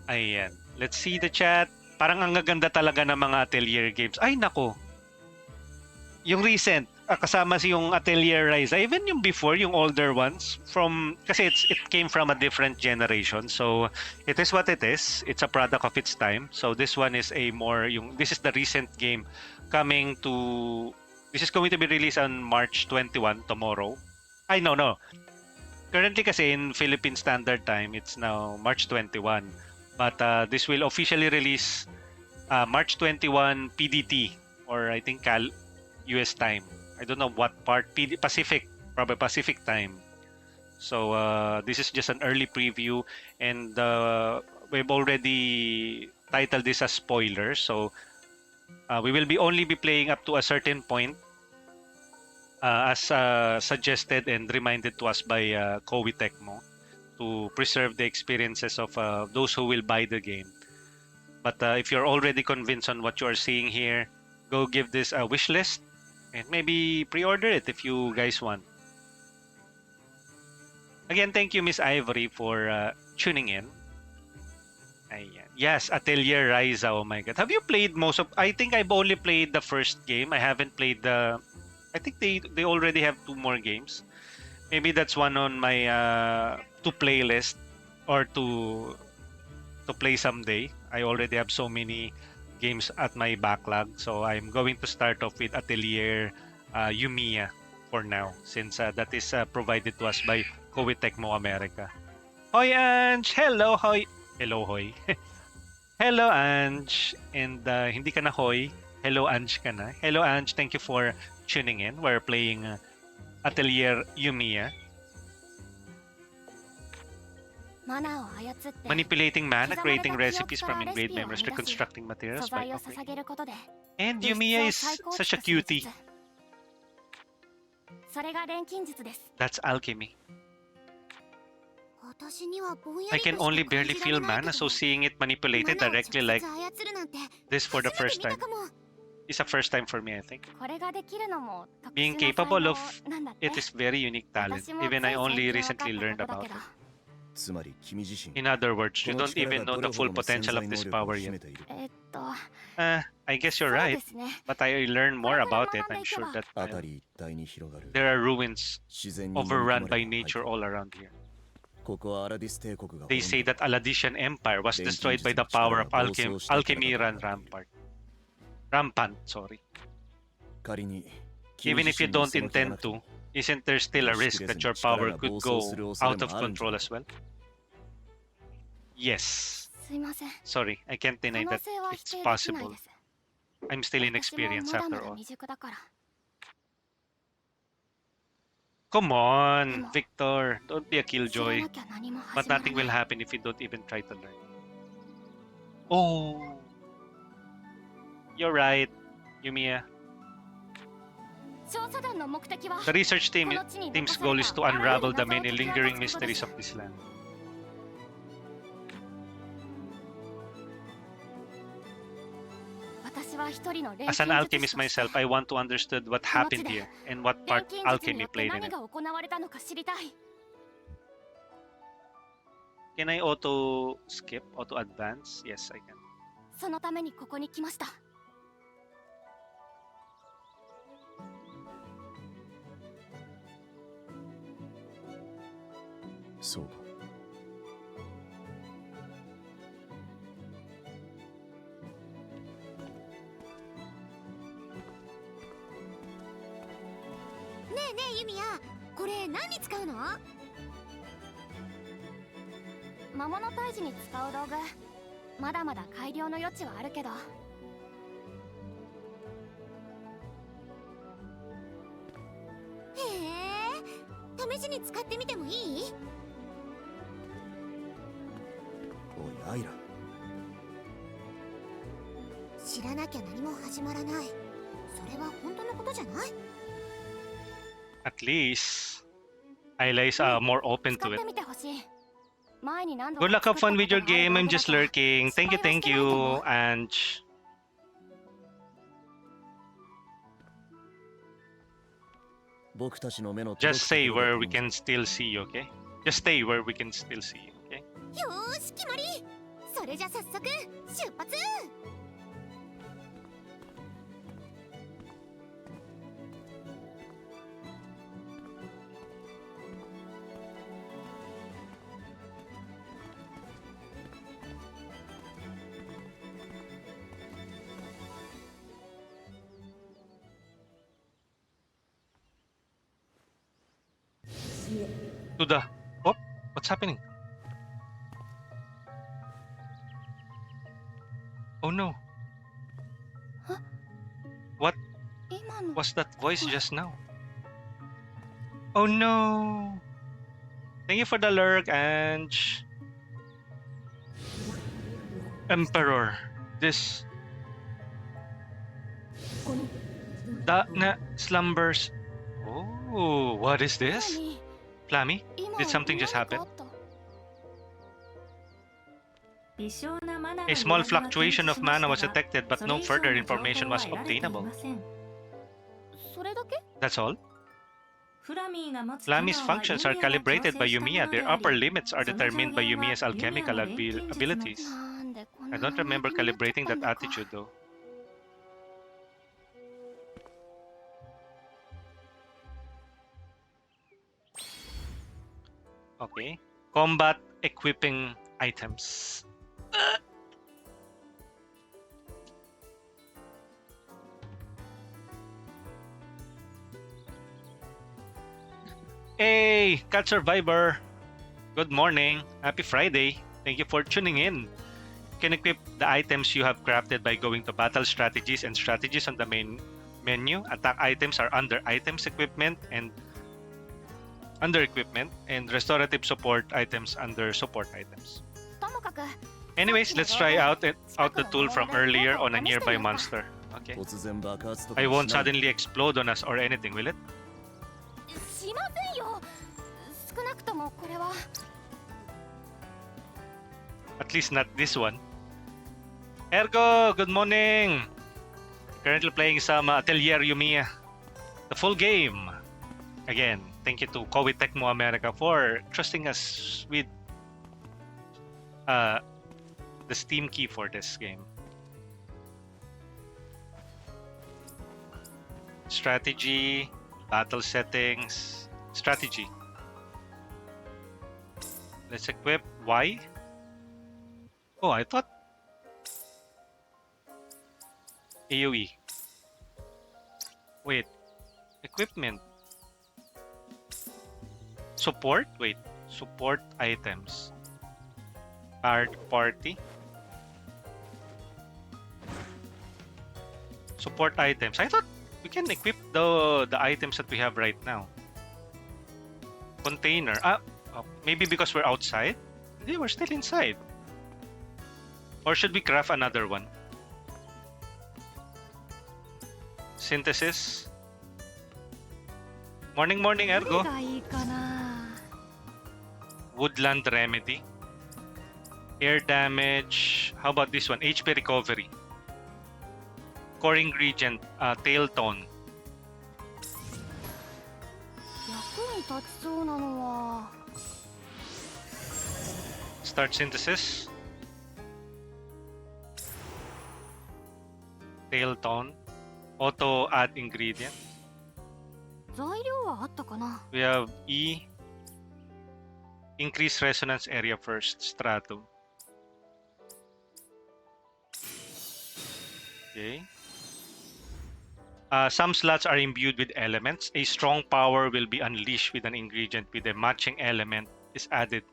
Ayan. Let's see the chat. Parang ang gaganda talaga ng mga Atelier games. Ay, nako. Yung recent, kasama si yung Atelier Rise. Even yung before, yung older ones. Kasi it came from a different generation. So, it is what it is. It's a product of its time. So, this one is this is the recent game coming to... This is going to be released on March 21, tomorrow. Ay, no. Currently kasi in Philippine Standard Time, it's now March 21. But this will officially release March 21 PDT, or I think US time. I don't know what part. Pacific, probably Pacific time. So this is just an early preview, and we've already titled this as spoilers. So we will only be playing up to a certain point, as suggested and reminded to us by KOEI Tecmo, to preserve the experiences of those who will buy the game. But if you're already convinced on what you are seeing here, go give this a wish list and maybe pre-order it if you guys want. Again, thank you, Miss Ivory, for tuning in. Ayan. Yes, Atelier Ryza. Oh my God. Have you played most of... I think I've only played the first game. I haven't played the... I think they already have 2 more games. Maybe that's one on my to play list, or to play someday. I already have so many games at my backlog. So I'm going to start off with Atelier Yumia for now, since that is provided to us by KOEI Tecmo America. Hoy, Ange! Hello, hoy! Hello, hoy. Hello, Ange! And hindi ka na hoy. Hello, Ange ka na. Hello, Ange. Thank you for tuning in. We're playing Atelier Yumia. Manipulating mana, creating recipes from engraved memories, reconstructing materials by operating. And Yumiya is such a cutie. That's alchemy. I can only barely feel mana, so seeing it manipulated directly like this for the first time is a first time for me, I think. Being capable of it is very unique talent. Even I only recently learned about it. つまり君自身 In other words, こ you の don't 力 even が know ど the れほ full どの潜 potential 在 of 能 this 力を power 秘 yet. めている I guess you're right, but I learn more about it. I'm sure that 辺り一帯に広がる there are ruins 自然に飲み込 overrun ま by れた背 nature 景 all around here. ここはアラディス帝国が They 滅 say んだ that Aladician Empire was destroyed by the power of alchemy ran rampant, sorry. 仮に君 Even 自 if you 身に don't その気がな intend くて to, も isn't there still a risk that your power could go out of control as well? Yes. Sorry, I can't deny that it's possible. I'm still inexperienced after all. Come on, Victor. Don't be a killjoy. But nothing will happen if you don't even try to learn. Oh. You're right, Yumiya. The research team's goal is to unravel the many lingering mysteries of this land. As an alchemist myself, I want to understand what happened here and what part alchemy played in it. Can I auto skip, auto advance? Yes, I can. そのためにここに来ました。そうかねえねえユミヤ、これ何に使うの？魔物退治に使う道具。まだまだ改良の余地はあるけど。へえ、試しに使ってみてもいい？おいアイラ知らなきゃ何も始まらない。それは本当のことじゃない？ At least, Ayla is more open 使 to っ it. てみてほしい。前に何度 Good か luck, have 使った fun with your ことがある game. 道 I'm 具だ just から lurking. Thank you, thank you, Ange. 僕たちの目の Just 届く say ところ where で we can still see you, okay? Just stay where we can still see you, okay? よーし決まり。それじゃ早速出発。To the... Oh, what's happening? Oh no. Huh? What 今の was that voice just now? Oh no. Thank you for the lurk, Ange. Emperor. This... na slumbers. Oh, what is this? 何？ Flammy? 今 Did something just 何か happen? あった？ 微小なマナー A の small 揺らぎは fluctuation of 検知しました mana was が detected, but そ no れ以上 further の情報 information は was 得られてい obtainable. ません。それだけ？ That's all. フラミーが持つ機 Flammy's 能は functions are ユミヤが calibrated 調 by 整したも Yumiya. の Their であ upper り、 limits are その determined by 助言は Yumiya's ユミヤ alchemical の錬金術の abilities. なんでこん I な don't remember 生意気になっちゃった calibrating ん that だか。 attitude though. Okay. Combat equipping items. Hey, Cat Survivor. Good morning. Happy Friday. Thank you for tuning in. You can equip the items you have crafted by going to Battle Strategies and Strategies on the main menu. Attack items are under Items Equipment and under equipment, and restorative support items under support items. ともかく Anyways, let's try out the tool from earlier on a nearby monster. Okay. 突然爆発とか I も won't しない suddenly explode on us or anything, will it? しませんよ。少なくともこれは At least not this one. Ergo, good morning! Currently playing some Atelier Yumia. The full game. Again, thank you to KOEI Tecmo America for trusting us with the Steam key for this game. Strategy, battle settings, strategy. Let's equip Y. Oh, I thought AoE. Wait, equipment. Support? Wait, support items. Party. Support items. I thought we can equip the items that we have right now. Container. Maybe because we're outside? Yeah, we're still inside. Or should we craft another one? Synthesis. Morning, morning, 何 Ergo. がいいかな。 Woodland Remedy. Air damage. How about this one? HP recovery. Core ingredient, tail tone. 役に立ちそうなのは Start synthesis. Tail tone. Auto add ingredient. 材料はあったかな。 We have E. Increase resonance area first. Stratum. Okay. Some slots are imbued with elements. A strong power will be unleashed with an ingredient with a matching element is added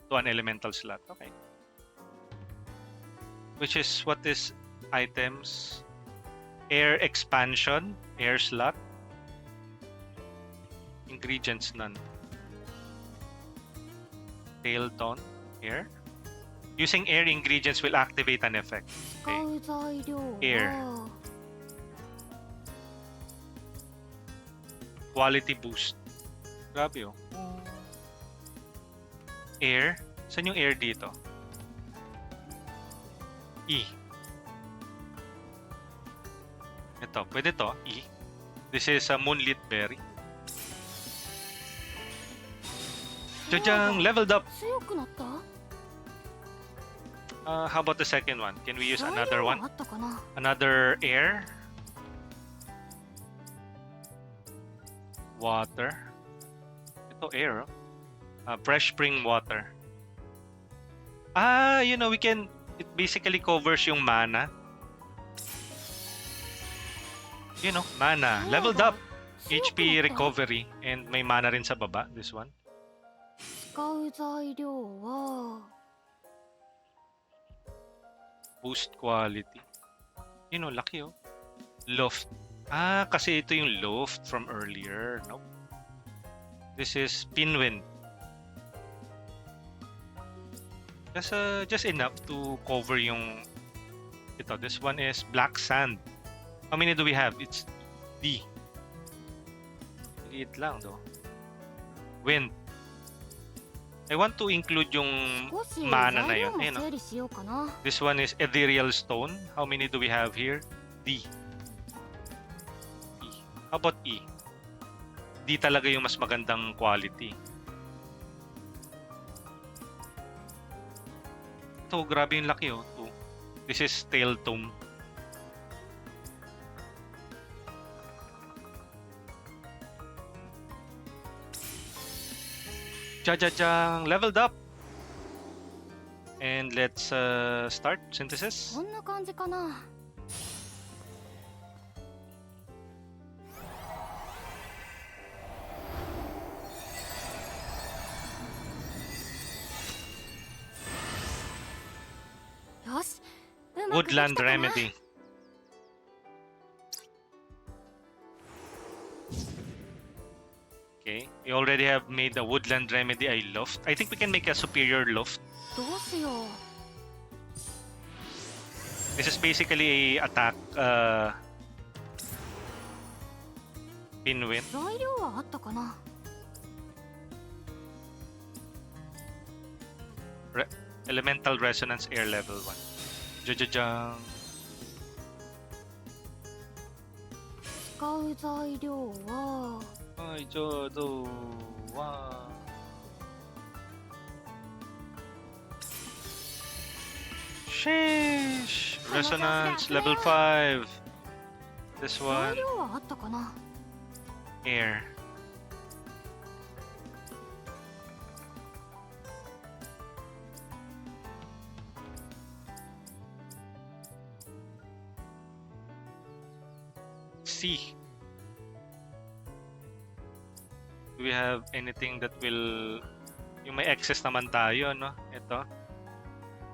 to an elemental slot. Okay. Which is what is items? Air expansion, air slot. Ingredients none. Tail tone, air. Using air ingredients will activate an effect. 使う材料は Air. Quality boost. Grabe oh. Air. Saan yung air dito? E. Ito, pwede to. E. This is a moonlit berry. Jajang! Leveled up! 強くなった。 How about the second one? Can we use 材 another 料は one? あったかな。 Another air? Water? Ito air. Fresh spring water. You know, it basically covers yung mana. You know, mana. Leveled up. HP recovery. And may mana rin sa baba, this one. 使う材料は Boost quality. You know, laki oh. Loft. Kasi ito yung loft from earlier. Nope. This is pinwind. Just enough to cover yung ito. This one is black sand. How many do we have? It's D. Liit lang do. Wind. I want to include yung 少し mana na 材料 yun. も Ayun, oh. 整理しようかな。 This one is ethereal stone. How many do we have here? D. E. How about E? D talaga yung mas magandang quality. Ito, grabe yung laki oh. Ito. This is tail tome. Jajajang! Leveled up! And let's start synthesis. こんな感じかな。よし。うまくできた Woodland かな。 Remedy. Okay, we already have made a woodland remedy a loft. I think we can make a superior loft. どうしよう。 This is basically a attack pinwin. 材料はあったかな。 Elemental resonance air level 1. Jajajang. 使う材料は Ay, Jodo. Wow. Sheesh. Resonance level 5. This 材 one. 料はあったかな。 Air. C. Do we have anything that will... Yung may excess naman tayo, no? Ito.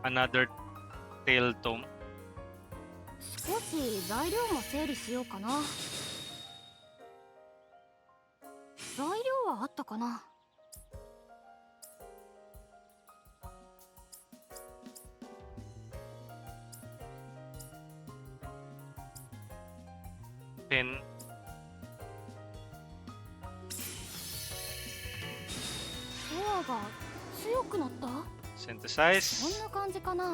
Another tail tome. 少し材料も整理しようかな。材料はあったかな。 Pin. ソアが強くなった？ Synthesize. こんな感じかな。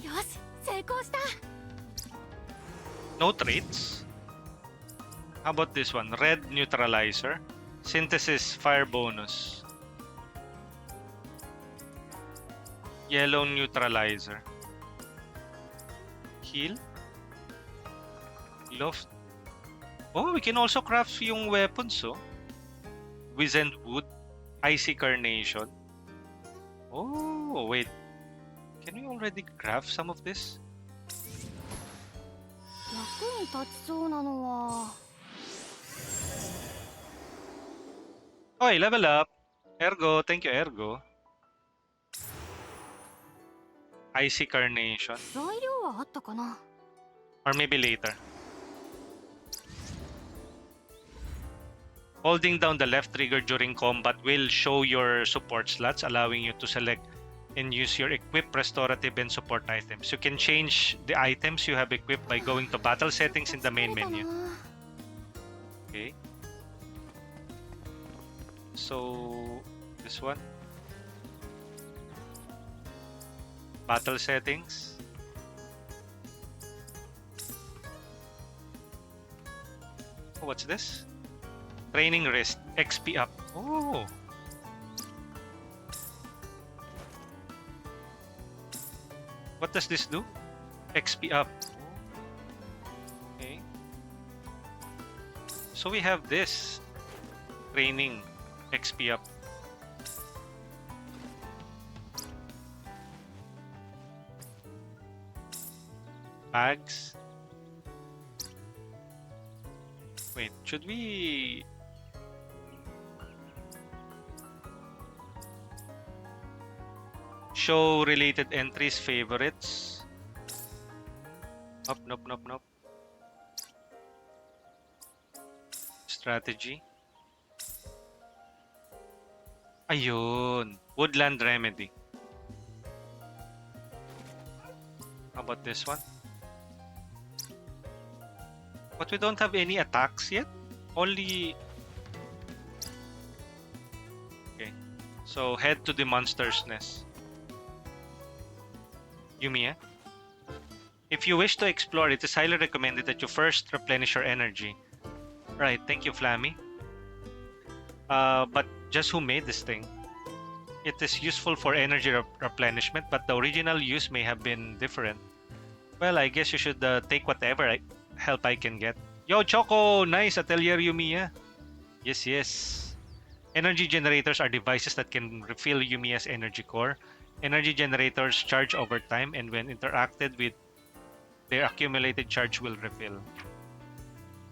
よし、成功した。 No traits. How about this one? Red neutralizer. Synthesis fire bonus. Yellow neutralizer. Heal. Loft. Oh, we can also craft yung weapons, oh. Wizened wood. Icy carnation. Oh, wait. Can we already craft some of this? 役に立ちそうなのは Oy, level up. Ergo, thank you, Ergo. Icy carnation. 材料はあったかな。 Or maybe later. Holding down the left trigger during combat will show your support slots, allowing you to select and use your equip, restorative, and support items. You can change the items you have equipped by going to battle settings in the main 疲れたな。 menu. Okay. So, this one. Battle settings. Oh, what's this? Training wrist. XP up. Oh. What does this do? XP up. Okay. So we have this. Training. XP up. Bags. Wait, should we... Show related entries, favorites. Nope, nope, nope. Strategy. Ayun. Woodland remedy. How about this one? But we don't have any attacks yet. Only... Okay. So head to the monster's nest. Yumia. If you wish to explore, it is highly recommended that you first replenish your energy. Right, thank you, Flammy. But just who made this thing? It is useful for energy replenishment, but the original use may have been different. Well, I guess you should take whatever help I can get. Yo, Choco! Nice! Atelier Yumia. Yes, yes. Energy generators are devices that can refill Yumia's energy core. Energy generators charge over time, and when interacted with, their accumulated charge will refill.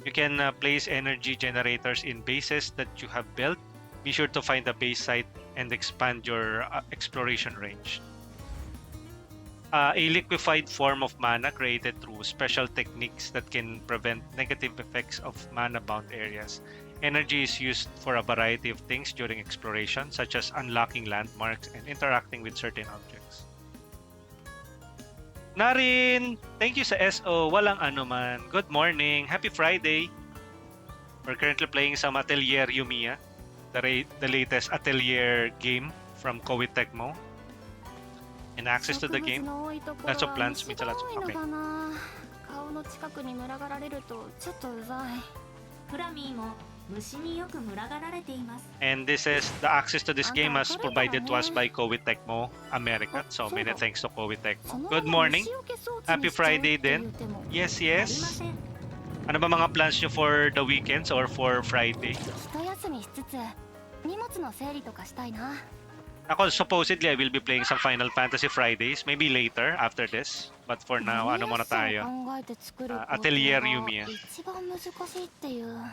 You can place energy generators in bases that you have built, Be sure to find a base site and expand your exploration range. A liquefied form of mana created through special techniques that can prevent negative effects of mana-bound areas. Energy is used for a variety of things during exploration, such as unlocking landmarks and interacting with certain objects. Narin! Thank you sa SO. Walang anuman. Good morning. Happy Friday. We're currently playing some Atelier Yumia, the latest Atelier game from KOEI Tecmo. And access to the game. Lots of plants means lots of... Okay. 顔の近くに群がられるとちょっとうざい。フラミーも虫によく群がられています。 And this is the access to this game was provided to us by KOEI Tecmo America. So many thanks to KOEI Tecmo. Good morning. Happy Friday din. Yes, yes. Ano ba mga plans nyo for the weekends or for Friday? 一休みしつつ荷物の整理とかしたいな。 Ako, supposedly, I will be playing some Final Fantasy Fridays. Maybe later, after this. But for now, ano muna tayo? Atelier Yumia. 一番難しいっていう。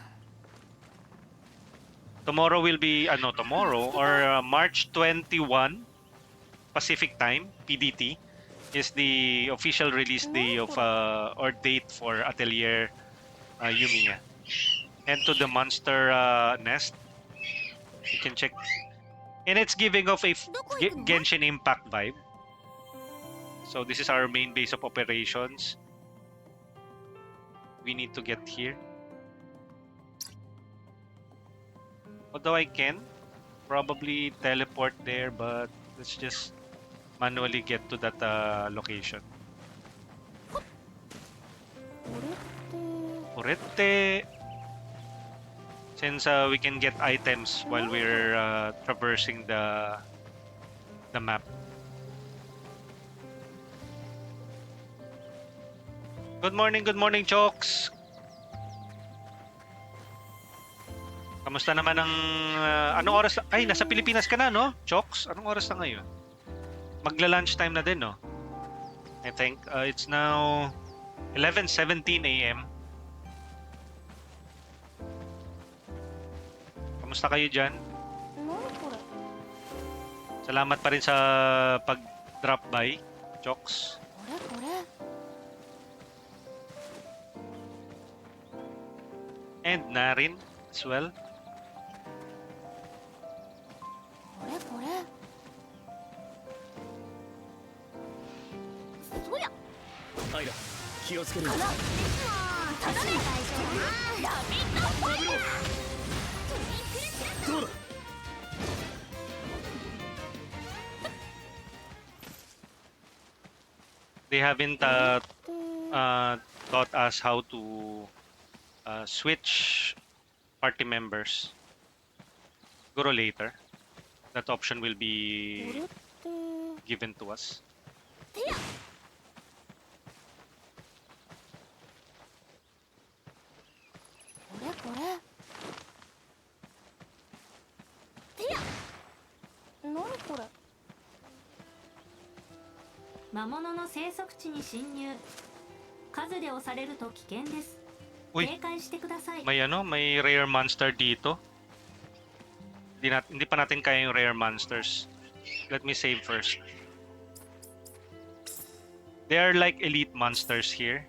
Tomorrow will be, or March 21 Pacific Time, PDT, is the official release day of, or date for Atelier Yumia. Head to the Monster Nest. You can check. And it's giving off a Genshin Impact vibe. So this is our main base of operations. We need to get here. Although I can probably teleport there, but let's just manually get to that location. Orete. Since we can get items while we're traversing the map. Good morning, Chokes. Kamusta naman ang anong oras? Ay, nasa Pilipinas ka na, no? Chokes, anong oras na ngayon? Magla-lunch time na din, no? I think it's now 11:17 a.m. Kamusta kayo dyan? Salamat pa rin sa pag-drop by, Chokes. And Narin as well. Aira, 気をつけるよ。 どうだ。 They haven't taught us how to switch party members. Siguro later. That option will be given to us. Uy, may rare monster dito. Hindi pa natin kaya yung rare monsters. Let me save first. They are like elite monsters here.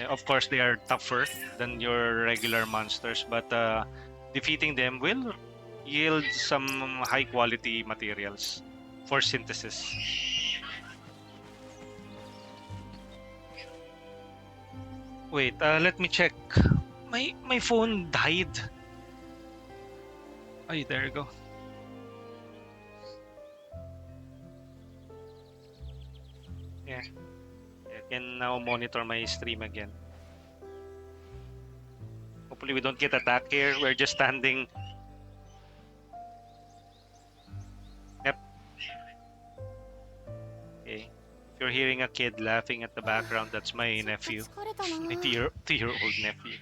Of course, they are tougher than your regular monsters, but defeating them will yield some high-quality materials for synthesis. Wait, let me check. My phone died. Ay, there you go. Yeah. I can now monitor my stream again. Hopefully we don't get attacked here. We're just standing. Yep. Okay. If you're hearing a kid laughing at the background, that's my nephew. My two-year-old nephew.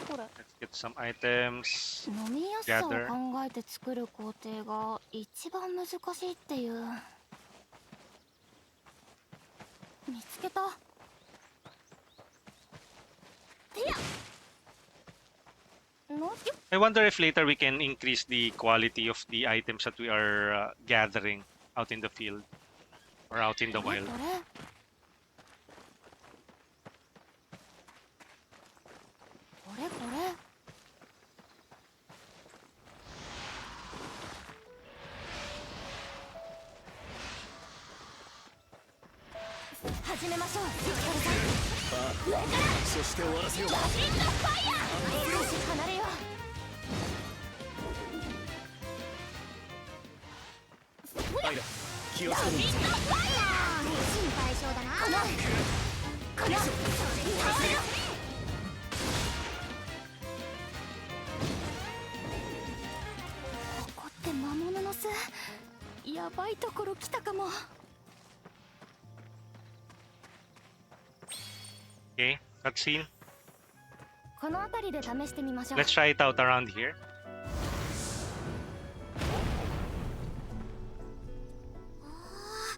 Let's get some items. 飲みやすさを考えて作る工程が一番難しいっていう。見つけた。I wonder if later we can increase the quality of the items that we are gathering out in the field or out in the これ wild. これこれこれ始めましょうビクトルさん上からそして終わらせよう。ラジンのファイヤー少し離れよアイラ、気をうラつけろ。ジンのファイヤー心配性だなこの倒れろここって魔物の巣やばいところ来たかも Okay, cutscene. この辺りで試してみましょう Let's try it out around here.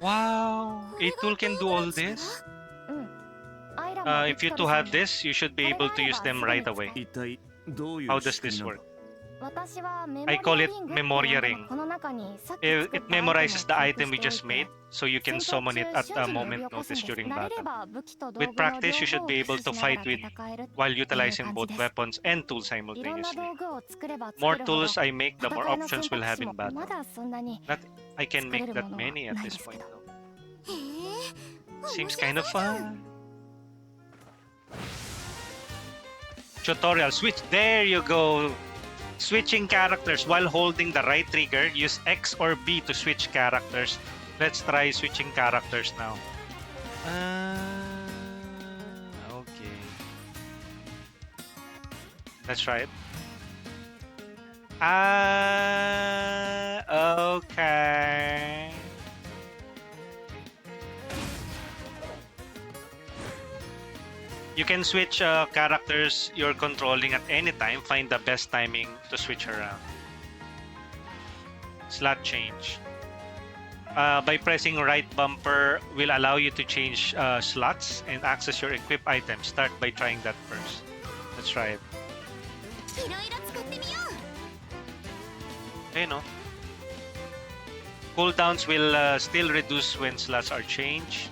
Wow, a tool can do all this. うんアイラも If you two have this, you should be able to use them right away. 一体どういう How does 仕組 this みなの work? 私はメモ I リ call ア it リング Memoria ring. この中にさっき It 作った memorizes the ア item イ we テムを just 記録 made, so you can 戦闘 summon it 中 at 瞬 a 時に呼び moment 起こすん notice です during 慣れれ battle. ば武器と道具 With の practice, you 両 should 方を be 駆 able 使 to しなが fight ら with 戦える while っていう utilizing 感 both じです weapons and tools いろんな simultaneously. 道具を作れば作 More るほど tools I make, the 戦 more いの options 選 we'll 択 have 肢 in も battle. まだそんなに Not, I can 作れ make る that ものは many at ない this ですけ point ど though. Seems kind of fun. Tutorial switch. There you go. Switching characters while holding the right trigger. Use X or B to switch characters. Let's try switching characters now. Okay. Let's try it. Okay. You can switch characters you're controlling at any time. Find the best timing to switch around. Slot change. By pressing right bumper will allow you to change slots and access your equip items. Start by trying that first. Let's try it. いろいろ使ってみよう Hey, no. Cooldowns will still reduce when slots are changed.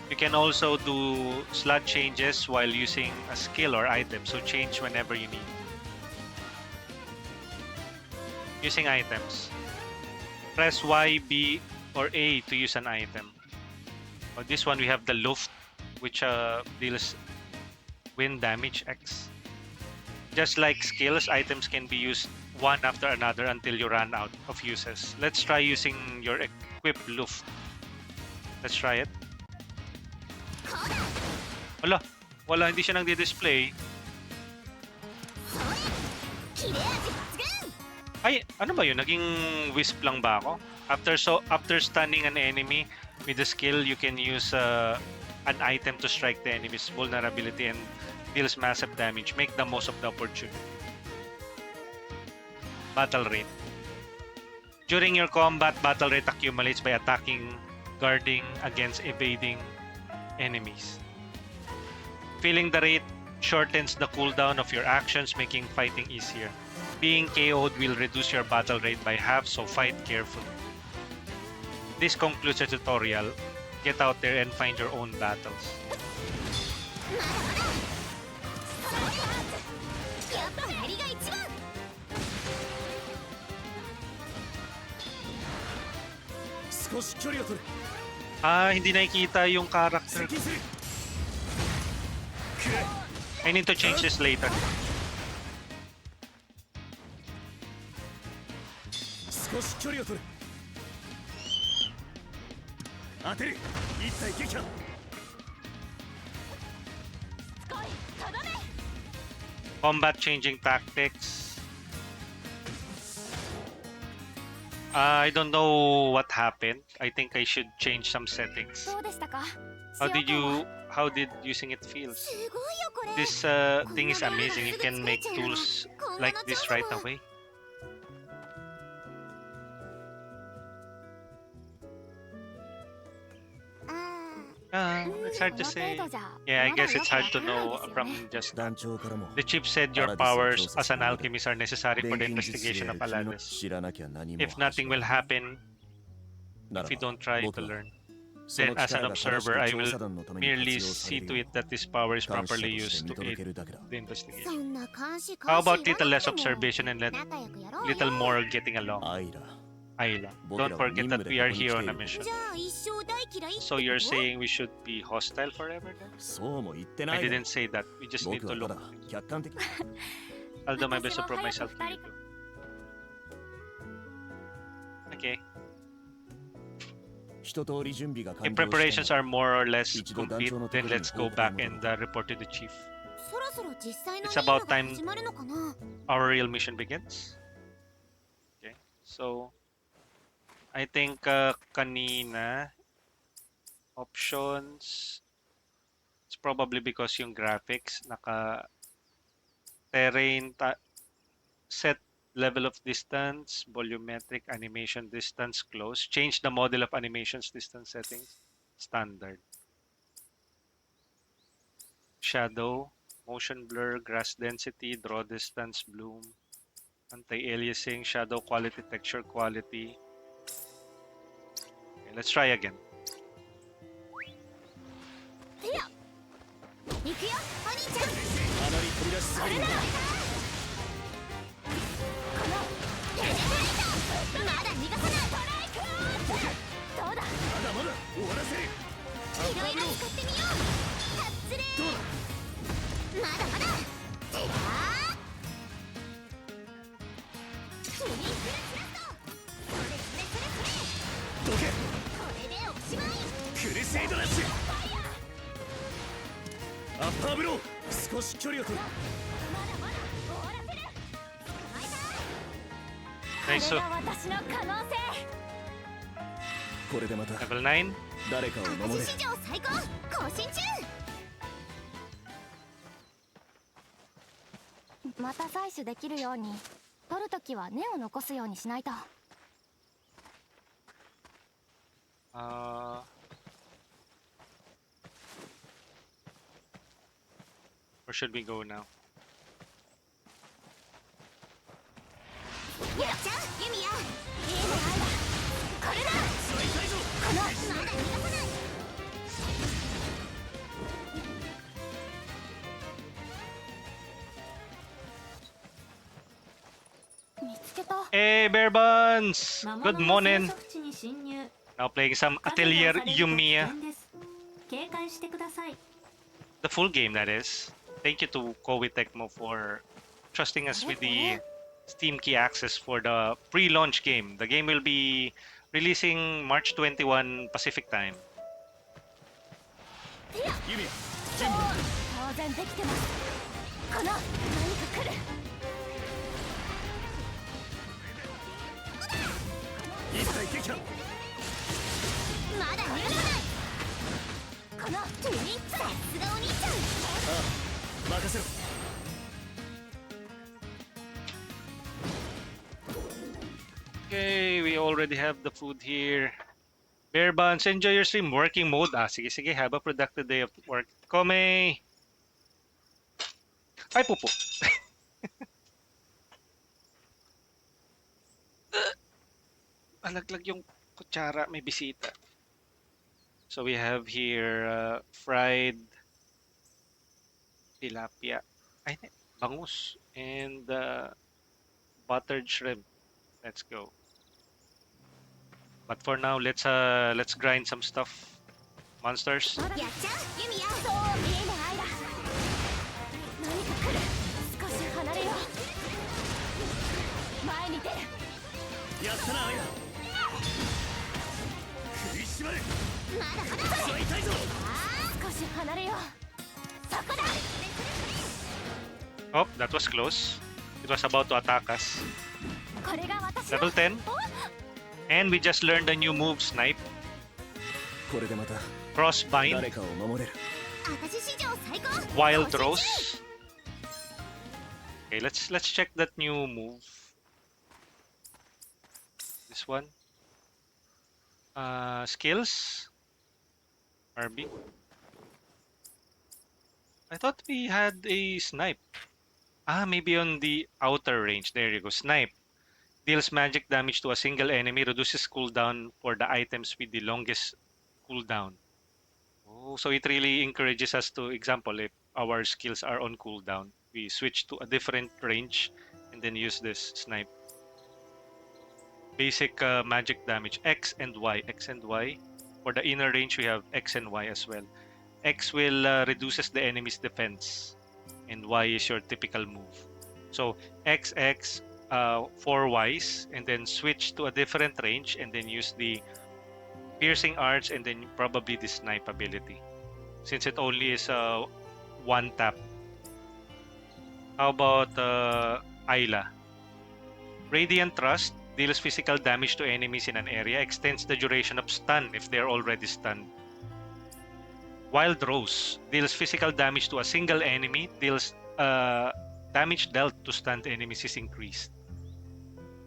You can also do slot changes while using a skill or item, so change whenever you need. Using items. Press Y, B, or A to use an item. For this one, we have the Luft, which deals wind damage X. Just like skills, items can be used one after another until you run out of uses. Let's try using your equip Luft. Let's try it. Wala, wala, hindi siya nagdi-display. 切れ味抜群 Ay, ano ba yun? Naging wisp lang ba ako? After stunning an enemy with the skill, you can use an item to strike the enemy's vulnerability and deals massive damage. Make the most of the opportunity. Battle rate. During your combat, battle rate accumulates by attacking, guarding against evading enemies. Feeling the rate shortens the cooldown of your actions, making fighting easier. Being KO'd will reduce your battle rate by half, so fight carefully. This concludes the tutorial. Get out there and find your own battles. やっぱやりが一番 少し距離を取る。 Ah, hindi nakikita yung character. 接近する。くらえ。 I need to change this later. 少し距離を取る。当てる。一体撃破。 Combat changing tactics. I don't know what happened. I think I should change some settings. どうでしたか How did using it feels? すごいよこれ This thing is amazing. You can make tools like this right away. It's hard to この say. 程度じゃ Yeah, I まだ guess よ it's くわ hard か to んない know ですよ from ね。 just. 団長からも The chip said your アラディスを powers 調査 as して an もらう。 alchemist are necessary for 錬 the 金術師で investigation あ of る君の Aladdis. 知らなきゃ何も If nothing will 始まらない happen な if ら we ば don't try 僕 to は learn. その Then, as 力 an が正し observer, く I 調 will 査団のために活 merely 用され see る to よ it that this power is 監視者 properly として used 見 to 届 aid けるだけだ the そ investigation. んな監視 How 監 about 視 little 言わな less くても observation and 仲良くやろう little よ。 more getting along? アイラ Ayla, 僕 don't らは forget 任 that 務で we こ are こに来 here て on い a る mission. じゃあ一生大嫌いって So こ you're と？ saying we should be hostile forever then? そうも言って I ないだろ didn't say that. We just need 僕 to はた look. だ客観的 I'll do my best to 私も prove 早く myself to 二 you 人 too. Okay. 一通り準備が If 完了した preparations ら are more or less 一度 complete, 団長のと then ころに let's go 報告 back に戻ろう and report to the chief. そろそろ実際の It's 任務 about が time 始まるのかな？ our real mission begins. Okay. So, I think kanina options. It's probably because yung graphics naka terrain set level of distance, volumetric animation distance close. Change the model of animations distance settings. Standard. Shadow, motion blur, grass density, draw distance, bloom, anti-aliasing, shadow quality, texture quality. Okay, let's try again. 行くよお兄ちゃん。あまり飛び出しすぎるんだまだ逃がさない。どうだ？まだまだ終わらせるいろいろ使ってみよう。タッツレどうだまだまだ。てやー。フリークルスラスト。それそれそれそれ。どけこれでおしまい。クルセイドラッシュアッパーブロー少し距離を取るまだまだ終わらせる。捕まえた。 Nice. これ So, が私の可能性。これでまた level 9. 誰かを守れる私史上最高更新中。また採取できるように取るときは根を残すようにしないと。 Where should we go now? やっちゃうユミヤ。いいねアイラ。これだ。このまだ逃がさない。見つけた。 Hey, Bear Buns! 魔物 Good の生 morning. 息地に侵入 Now playing some 数で Atelier 押されると危 Yumia. 険です警戒してください The full game, that is. Thank you to KOEI Tecmo for trusting us with the Steam key access for the pre-launch game. The game will be releasing March 21 Pacific time. ユミヤ当然できてます。この何か来る。一切撃破まだ逃がさない。このトゥインさすがお兄ちゃん。任せろ Okay, we already have the food here. Bear Buns, enjoy your stream. Working mode. Sige, sige. Have a productive day of work. Kome! Ay, pupo. Alaglag yung kutsara. May bisita. So we have here fried tilapia. Ay, hindi. Bangus. And buttered shrimp. Let's go. But for now, let's grind some stuff. Monsters. やっちゃうユミヤ。そういいねアイラ。何か来る。少し離れよう。前に出る。やったなアイラ食いしばれまだまだ。使いたいぞ少し離れよう。そこだ。 Oh, that was close. It was about to attack us. これが私の Level 10. And we just learned a new move, Snipe. これでまた Crossbind. 誰かを守れる私史上最高 Wild 更新中。 Rose. Okay, let's check that new move. This one. Skills. RB. I thought we had a snipe. Ah, maybe on the outer range. There you go. Snipe. Deals magic damage to a single enemy, reduces cooldown for the items with the longest cooldown. Oh, so it really encourages us to, example, if our skills are on cooldown, we switch to a different range and then use this snipe. Basic magic damage, X and Y. X and Y. For the inner range, we have X and Y as well. X will reduces the enemy's defense, and Y is your typical move. So X X 4 Ys, and then switch to a different range, and then use the piercing arts, and then probably the snipe ability, since it only is one tap. How about Ayla? Radiant Thrust deals physical damage to enemies in an area, extends the duration of stun if they're already stunned. Wild Rose deals physical damage to a single enemy, deals damage dealt to stunned enemies is increased.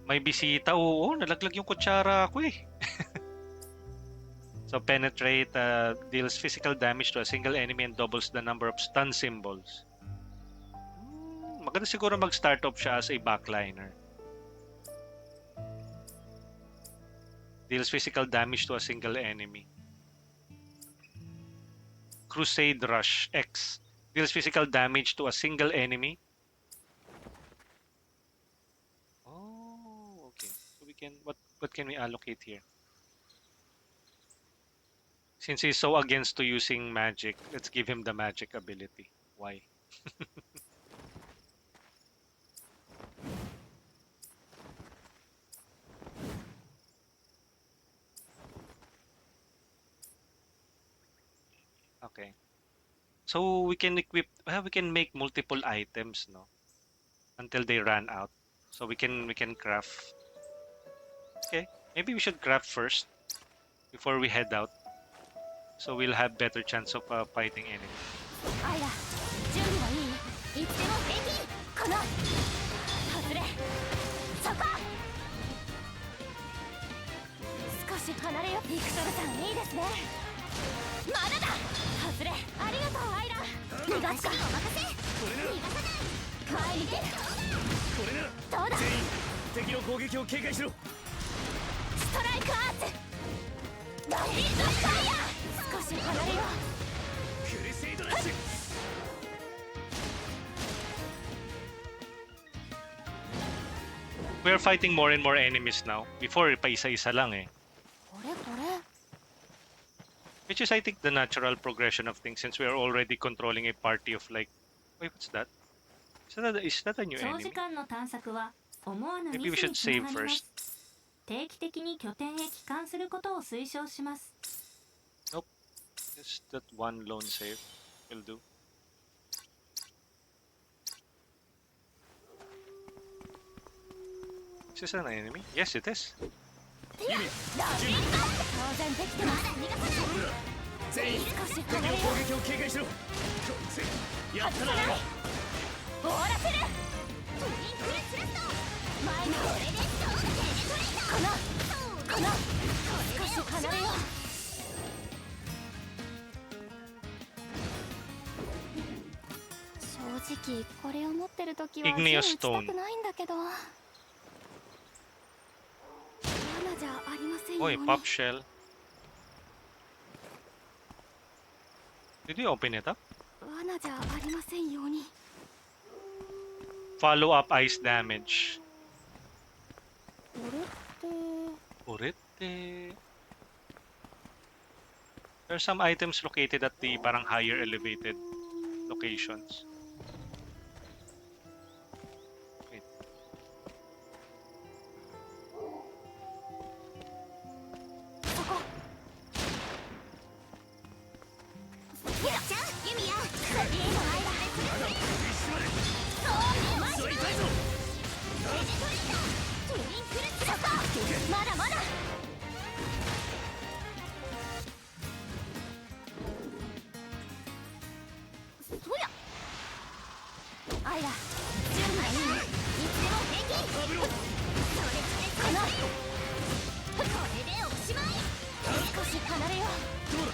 May bisita, oo, nalaglag yung kutsara ko eh. So Penetrate deals physical damage to a single enemy and doubles the number of stun symbols. Maganda siguro mag-start off siya as a backliner. Deals physical damage to a single enemy. Crusade Rush X deals physical damage to a single enemy. Oh, okay. So we can what can we allocate here? Since he's so against to using magic, let's give him the magic ability. Why? Okay. So we can equip, we can make multiple items, no? Until they run out. So we can craft. Okay, maybe we should craft first before we head out. So we'll have better chance of fighting enemies. アイラ準備はいい？いつでも平気。この外れそこ。少し離れよ。ビクトルさんいいですね。まだだ。外れありがとうアイラ。逃がすか。お任せ。逃がさない。前に出る。これならどうだ。全員敵の攻撃を警戒しろ。ストライクアーツ。ラピッドファイヤー。少し離れよ。クルセイドラッシュ。 We're fighting more and more enemies now. Before, pa isa-isa lang eh. これこれ。 Which is, I think, the natural progression of things since we are already controlling a party of like... Wait, what's that? Is that a new 長時 enemy? 間の探索は思わぬ Maybe ミ we ス should につな save がりま first. す。定期的に拠点へ帰還することを推奨します。 Just that one lone save will do. Is this an enemy? Yes, it is. ユミ当然できてます。逃がさない。全員少し敵離れよ。の攻撃を警戒しろ。こいつやったな。終わらせる。トリンクルスラスト。前のこれでそうだ。ペネトレーター。この少し離れよ。正直これを持ってる時は銃 Igneous 撃ちた Stone くないんだけど。罠じゃありませんよう Oy, に。 pop shell. Did we open it up? 罠じゃありませんように。 Follow up ice damage. これって Urete. There are some items located at the parang higher elevated locations. Wait. そこ。やっちゃうユミヤ。クリームアイラ。まだ一緒まで。そうマジそれ痛いぞ。ペジトリーター。トリンクルスラスト。まだまだ。そや。アイラ準備はいい？いつでも平気。危ろ。このこれでおしまい。少し離れよう。どうだ。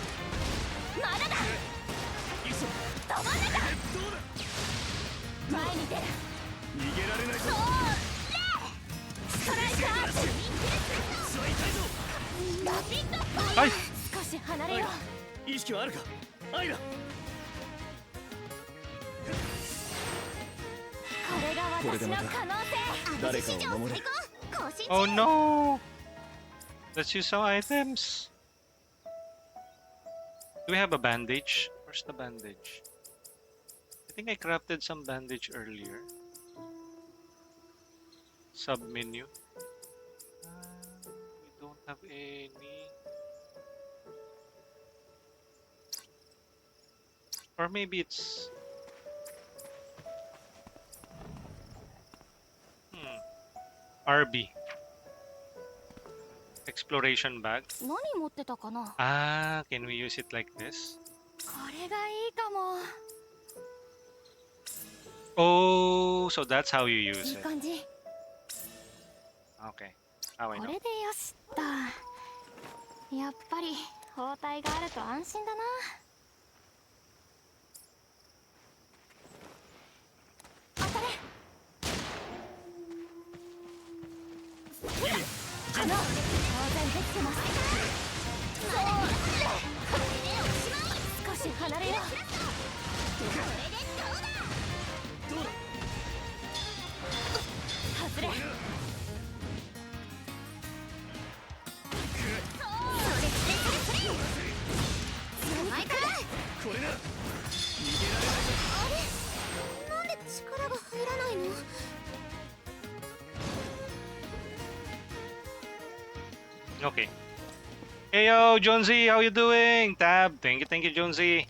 Ay! 少し離れよう。意識はあるかアイラ。これが私の可能性。誰かを守れ。 Oh no! Let's use some items. Do we have a bandage? Where's the bandage? I think I crafted some bandage earlier. Submenu. We don't have any. Or maybe it's... RB. Exploration bag. 何持ってたかな。 Ah, can we use it like this? これがいいかも。 Oh, so that's how you い use い it. 感じ。 Okay. Now I こ know. れでよしっと。やっぱり包帯があると安心だな。当たれ。当然できてます。少し離れよう。どうだ。外れ。これならなんで力が入らないの。 Okay. Hey yo, Jonesy, how you doing? Tab, thank you, Jonesy.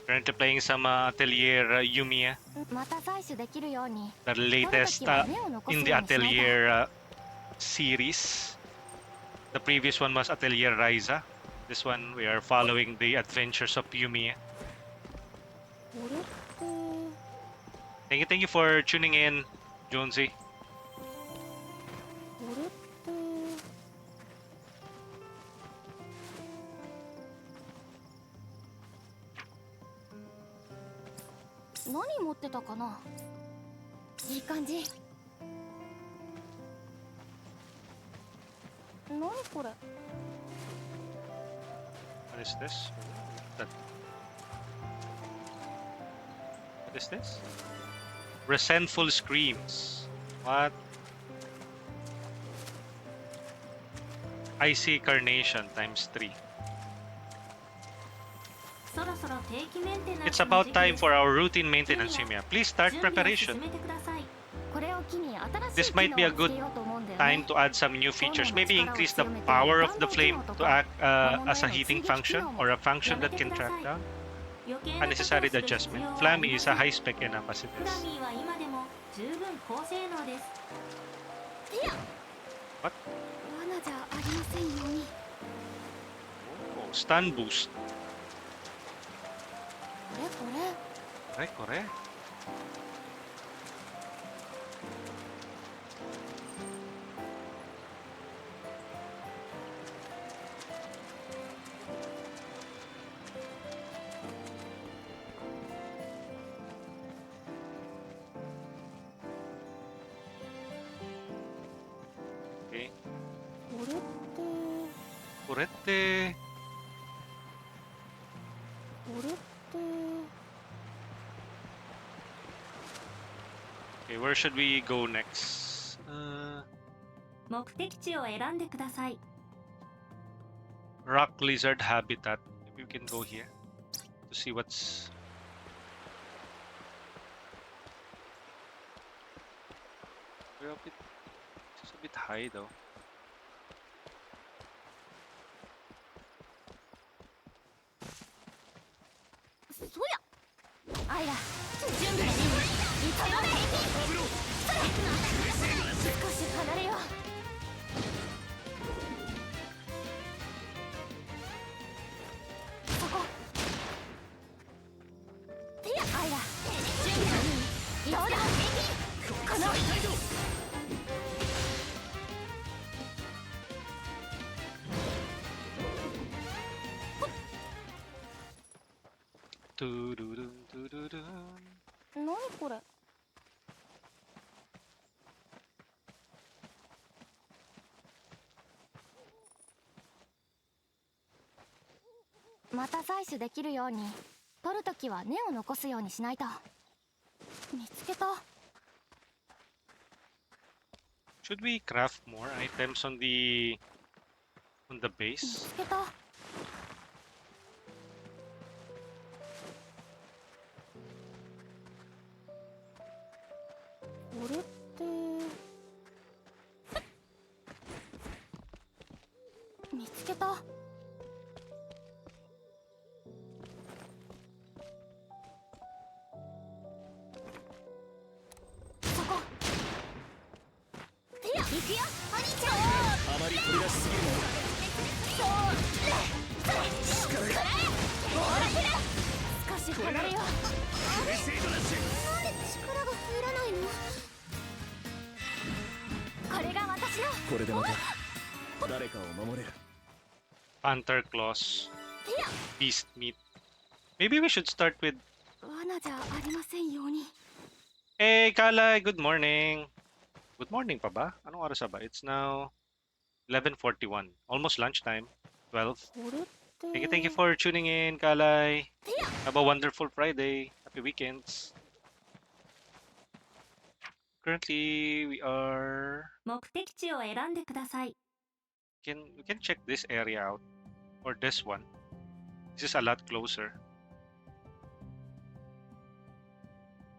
Currently playing some Atelier Yumia, また採取できるように。 the latest in the Atelier series. The previous one was Atelier Ryza. This one we are following the adventures of Yumia. これって。 Thank you for tuning in, Jonesy. これって。 何持ってたかな。いい感じ。何これ。 What is this? What is this? Resentful screams. What? Icy carnation times 3. そろそろ定期メンテナン It's スの about 時期 time です。 for our routine maintenance, Yumia. Please start 準備を preparation. 進めてください。これを機に新しい This might be a 機能を good つけようと思うんだよ Time ね。 to add some new features. Maybe increase the power of the flame to act as a heating function or a function that can track down 余計なことをす unnecessary る必 adjustment. 要はあ Flammy りま is せ a ん。 high spec enough as it フラ is. ミーは今でも十分高性能です。 What? 罠じゃありませんように。 Oh, stun boost. これ。 Correct. Okay. これって。これってこれって。 Okay, where should we go next? 目的地を選んでください。 Rock lizard habitat. Maybe we can go here to see what's. We're a bit. It's a bit high though. そうや。アイラ、準備はいい。急いで。それ。少し離れよう。そこ。いや、アイラ、準備はいい。どうだ。この。トゥルルントゥルルン。何これ。また採取できるように取るときは根を残すようにしないと。見つけた。 Should we craft more items on the 見 base? つけた。これって見つけた。そこ。いや、行くよ、お兄ちゃん。あまり取り出しすぎるな。少し離れよう。プレセイドラッシュ。なんで力が入らないの。これが私の。これでまた誰かを守れる。 Panther claws, beast meat. Maybe we should start with. 罠じゃありませんように。 Hey, Kalay, good morning. Good morning pa ba? Anong oras na ba? It's now 11:41. Almost lunchtime. 12. これって Thank you for tuning in, Kalay. Have a wonderful Friday. Happy weekends. Currently, we are. 目的地を選んでください。 We can check this area out, or this one. This is a lot closer.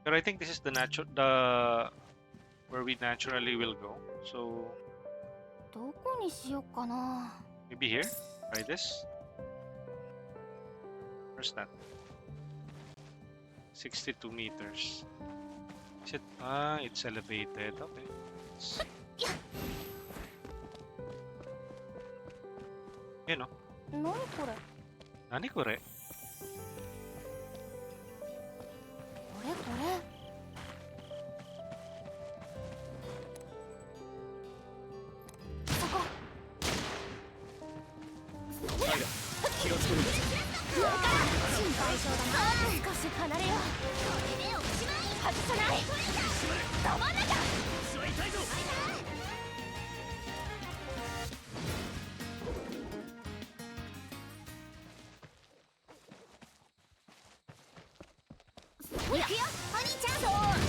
But I think this is the where we naturally will go. So どこにしよっかな。 maybe here. Try this. Where's that? 62 meters. Is it? Ah, it's elevated. Okay. You know. 何これ。 Nani kore? これこれ。そこ。アイラ、気がつくんだ。上から心配性だな。少し離れよう。外さない。ど真ん中。腰は痛いぞ。行くよ、お兄ちゃん。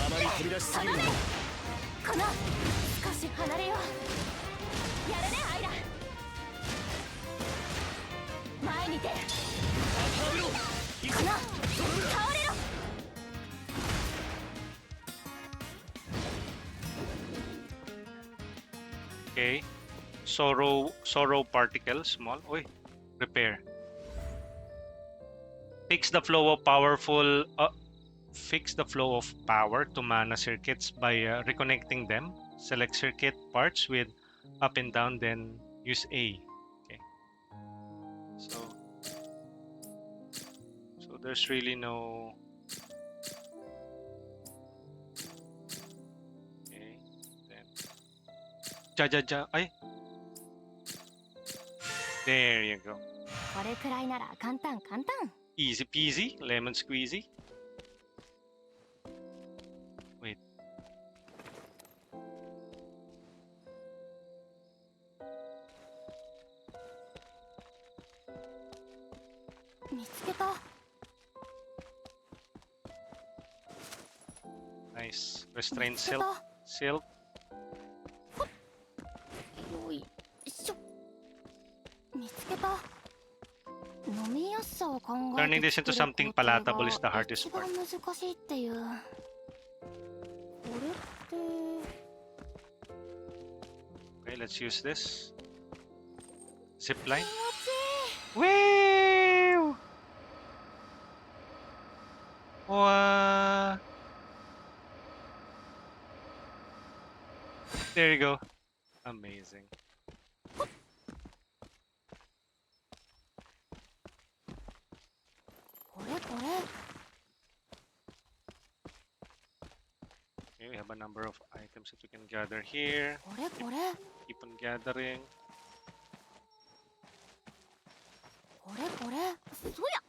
あまり取り出しすぎるな。この少し離れよう。やるね、アイラ。前に出る。この倒れろ。 Okay. Sorrow particle, small. Oi. Repair. Fix the flow of power to mana circuits by reconnecting them. Select circuit parts with up and down, then use A. Okay. So there's really no. Okay. Then. Ay. There you go. これくらいなら簡単。 Easy peasy, lemon squeezy. Wait. 見つけた。 Nice. Restrained 見つけ silk. た。 Silk. よいしょ。見つけた。飲みやすさを考え Turning て this into 作る something 工程が palatable is the hardest 一番 part. 難しいっていう。これって Okay, let's use this. Zip line. 気持ちいい。 Woo! Wow. There you go. Amazing. Okay, we have a number of items that we can gather here. これこれ Keep on gathering. これこれ。そや。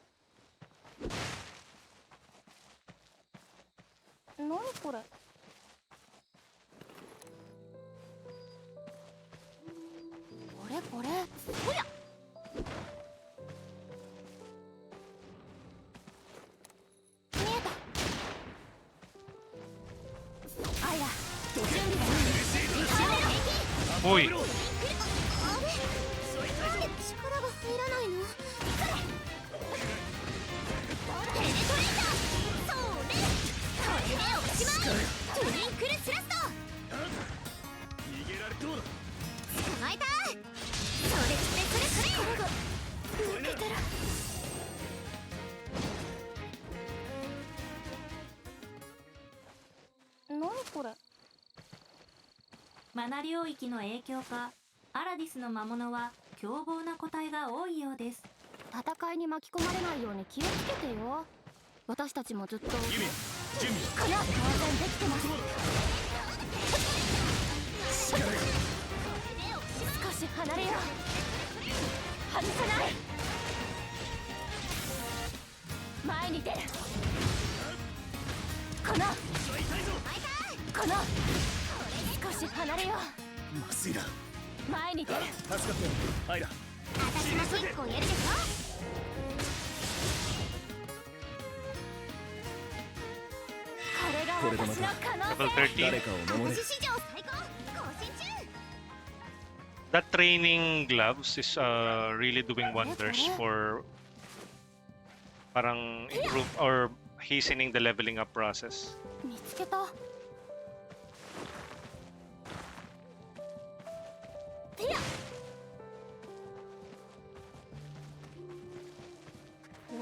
何これ。これこれ。そや。Uy, あれなんで力が入らないの？ペネトレーター、そうね、これでおしまい。トゥリンクルスラスト、逃げられどうだ。捕まえた。それそれそれそれ、力が抜けたら何これ？マナ領域の影響か、アラディスの魔物は凶暴な個体が多いようです。戦いに巻き込まれないように気をつけてよ。私たちもずっとユミ準備これは当然できてます。少し離れよう。外さない。前に出る。この少し離れよ麻酔だ。う。前に出る。助かったよアイラ。私も結構やるでしょ。これが私の可能 level 性。 13. 誰かを守れ。私史上最高更新中。 That training gloves is really doing wonders for parang improve or hastening the leveling up process. 見つけた。てや、こ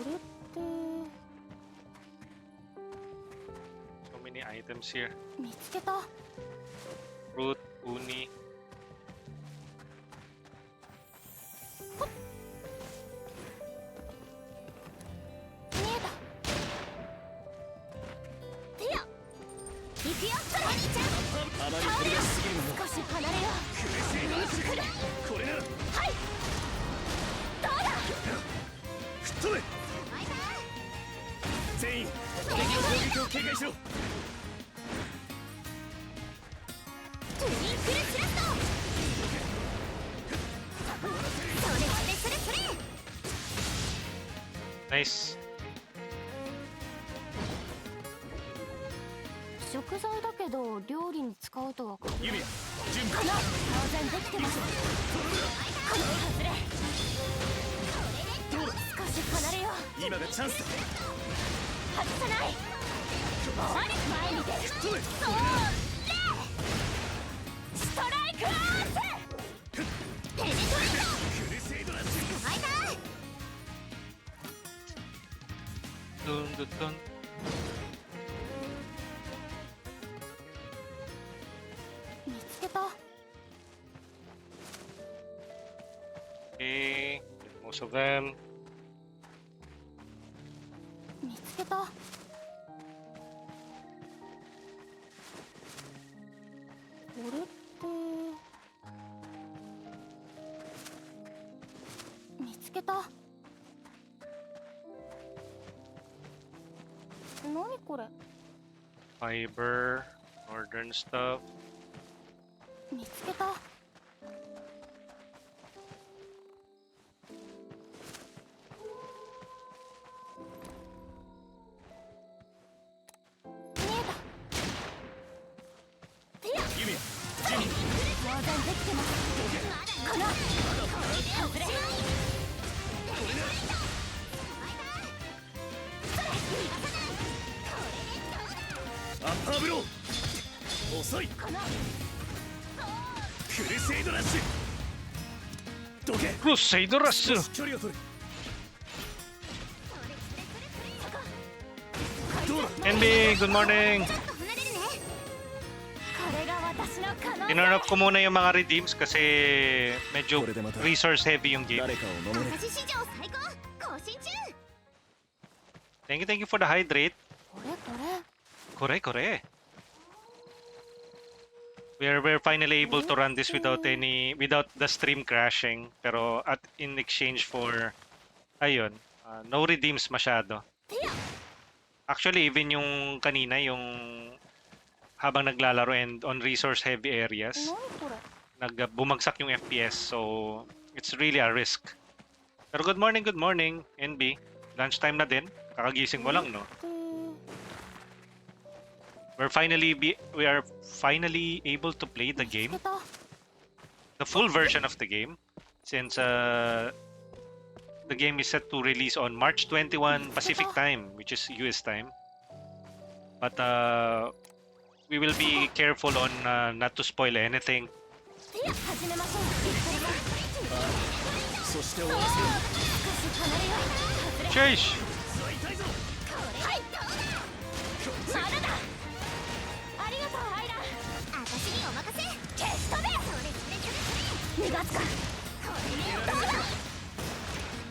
れって So many items here. 見つけた。 Fruit, uni. 見えた。てや、行くよトレニーちゃん。あまり飛び出しすぎるのも少し離れよ苦しいな。う。来る。これならはい、どうだ。吹っ飛べ。全員敵の攻撃を警戒しろ。トゥリンクルスラスト、それそれそれそれ。 Nice. 食材だけど料理に使うとは限らない。ユミヤ準備。この当然できてます。この外れ。どうだ。少し離れよう。今がチャンスだ。外さない。前に出る。吹っ飛べ。それ。ストライクアーツ。ペネトレーター。クルセイドラッシュ。捕まえた。 Dun, dun, dun. 見つけた。 Okay, most of them. 見つけた。これって見つけた。何これ？ Fiber, northern stuff. 見つけた。見えた。てや、ユミヤ当然できてます。この外れ。アッパーブロー。遅い。このクルセイドラッシュ。どけ。 Crusader Rush! 距離を取る。どうだ。 NB, good morning! ちょっと離れるね。これが私の可能性。 Tinurn ko muna yung mga redeems kasi medyo resource heavy yung game. 誰かを守れ。私史上最高更新中。 Thank you for the hydrate. これこれ。 Kore. We're finally able to run this without the stream crashing. Pero in exchange for ayun, no redeems masyado. Actually, even yung kanina, yung habang naglalaro and on resource heavy areas, 何これ？ bumagsak yung FPS. So, it's really a risk. Pero good morning, NB. Lunchtime na din. Kakagising mo lang, no? We are finally able to play the 見つ game. けた。the full version of the game, since the game is set to release on March 21 Pacific time, which is US time. But we will be careful on not to spoil anything. 始めましょう。そして終わらせよう。少し離れよう。 Sheesh! 痛いぞ。はい、まだだ。ありがとうアイラ。私にお任せ。消し飛べ。逃がすか。どうだ。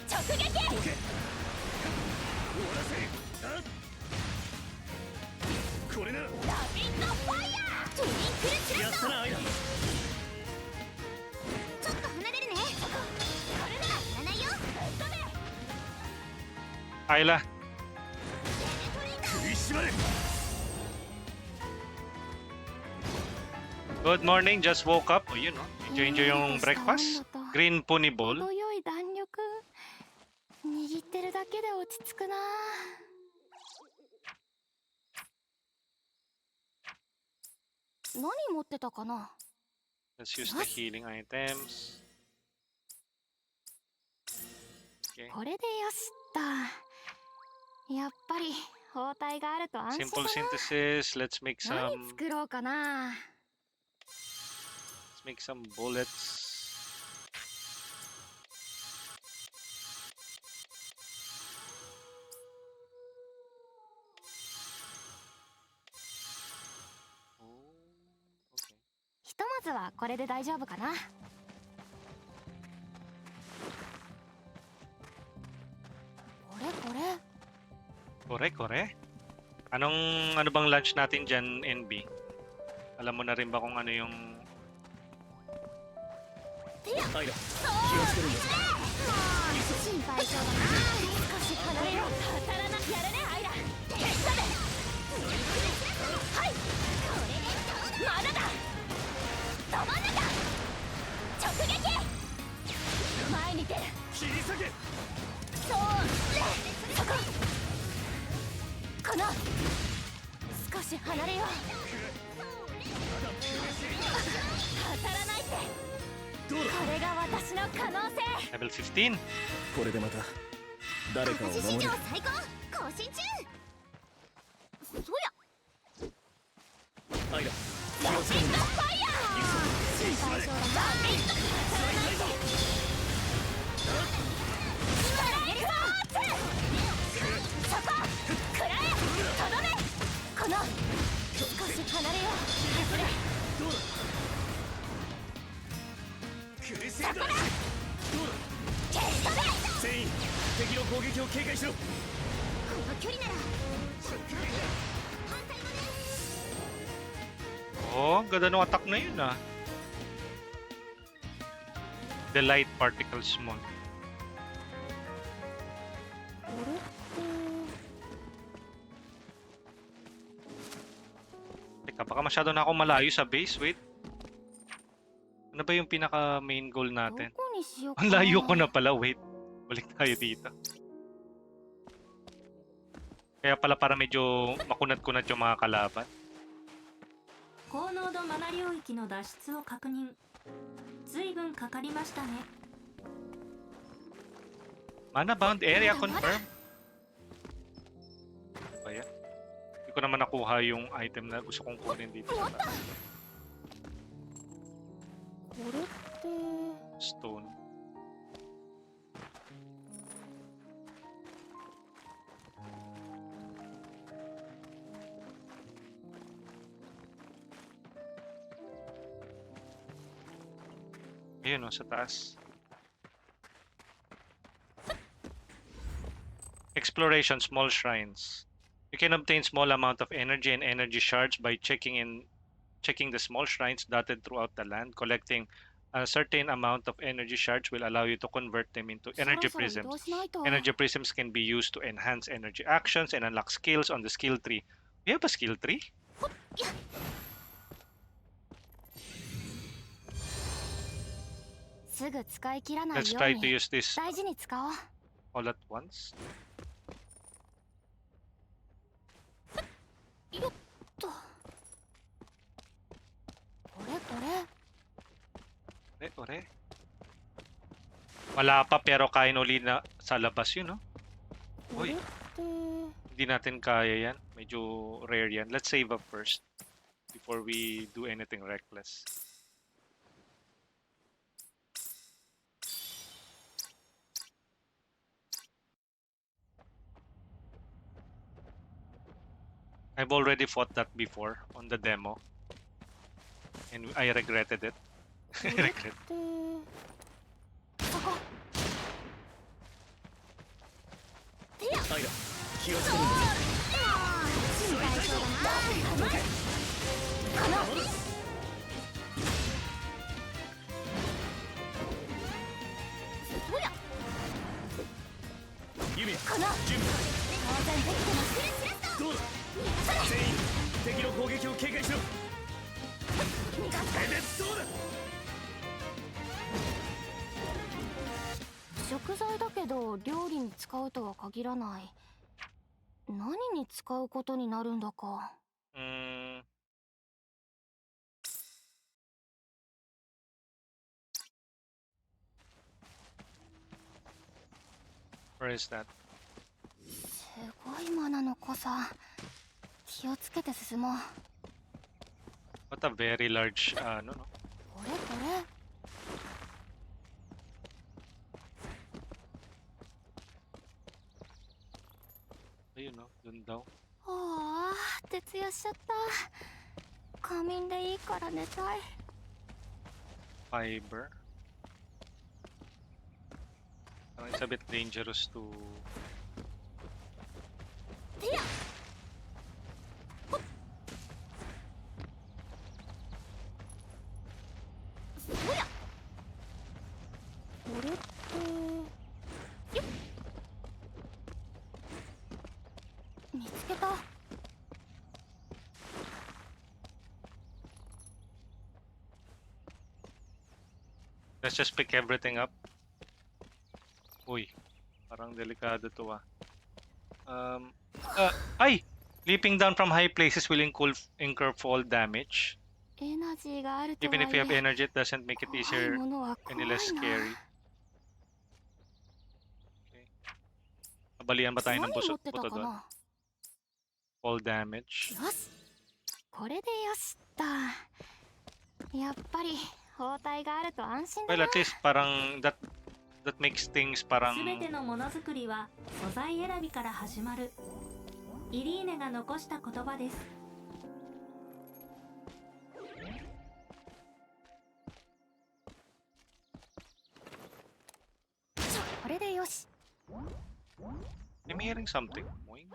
直撃。終わらせ。あこれな。ラビットファイヤー。トゥリンクルチラット。やったなアイラ。ちょっと離れるね。これならやらないよ。飛べ。 Ayla, 食いしばれ。 good morning. Just woke up. Oh, you know, enjoy yung breakfast. Green pony bowl. 程よい弾力。握ってるだけで落ち着くな。何持ってたかな。 Let's use the healing items. Okay. これでよしっと。やっぱり包帯があると安心 Simple だな。 synthesis. Let's make 何 some. 作ろうかな。 Let's make some bullets. Oh, okay. ひとまずはこれで大丈夫かな。これこれ。 Kore. Ano bang lunch natin dyan, NB? Alam mo na rin ba kung ano yung... アイラ気をつけるんだ。心配性だな。少し離れよう。当たらなやるねアイラ。消し飛べ。はい。まだだ。ど真ん中。直撃。前に出る。切り裂け。そうそこ。この少し離れよう。当たらないって。どうだ。これが私の可能性。 Level 15? これでまた誰かを守れる。最高更新中。そうや。アイラ気ラビをつけるんだ。ットファイヤー。心配性だな。ラビット当たらないって。ストライクアーツ。そこ食らえ。とどめ。この少し離れよう。外れ。どうだ。クリセイド。どうだ。消し飛べ。全員敵の攻撃を警戒しろ。この距離なら。反対まで。 Oh, ganda ng attack na yun ah. The light particles mo. これって。 Teka, baka masyado na ako malayo sa base. Wait. Ano ba yung pinaka main goal ど natin? こにしようか Ang な。 layo ko na pala. Wait. Balik tayo dito. Kaya pala para medyo makunat-kunat yung mga kalaban. 高濃度マナ領域の脱出を確認。随分かかりましたね。 Mana bound area confirm. Ba yan? Hindi ko naman nakuha yung item na gusto kong kunin dito sa taas. これって。 Stone. Ayun o, sa taas. Exploration, small shrines. You can obtain small amount of energy and energy shards by checking the small shrines dotted throughout the land. Collecting a certain amount of energy shards will allow you to convert them into energy そろそろ移動 prisms. しないと。 Energy prisms can be used to enhance energy actions and unlock skills on the skill tree. We have a skill tree? すぐ使い切らないよ Let's う try to に use this 大事に使おう。 all at once. よっと。これこれ。え Ore. Wala pa pero kain uli na sa labas yun, no? これ Uy, って hindi natin kaya yan. Medyo rare yan. Let's save up first before we do anything reckless. I've already fought that before on the demo. And I regretted it. こ I れっ regret. てそこてやアイラ気をつけるんだぞ心配性だなこのそりゃユミヤこの準備当然できてますどうだそれ全員敵の攻撃を警戒しろ逃がすえでそうだ食材だけど料理に使うとは限らない。何に使うことになるんだか。 Mm, where is that? すごい間なのこさ。気をつけて進もう。 What a very large, no. これこれ。 Ayun, no? Dun daw. ああ、徹夜しちゃった。仮眠でいいから寝たい。 Fiber. Parang it's a bit dangerous to... てや。ほっ。そりゃ。これって。よっ。見つけた。 Let's just pick everything up. Uy, parang delikado to ah. Ay! Leaping down from high places will incur fall damage. エナジーがあるとは Even if you have いえ energy, it doesn't make it 怖い easier ものは怖 any い less な。 scary. Okay. Nabalian ba tayo ng 何持 buto ってた doon? かな。 Fall damage. よし、これでよしっと。やっぱり包帯があると安心だ Well, な。 at least parang that makes things parang すべてのものづくりは素材選びから始まる。イリーネが残した言葉です。これでよし。 I'm hearing something. Moing.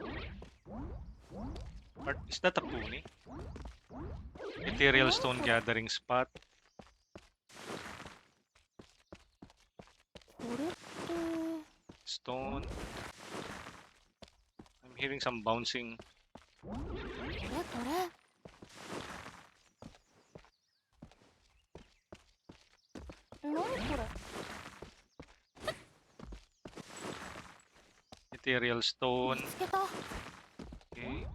Is that a pony? Ethereal stone gathering spot. これって Stone. I'm hearing some bouncing. これこれ。 何これ。 Ethereal stone. 見つけた。 Okay.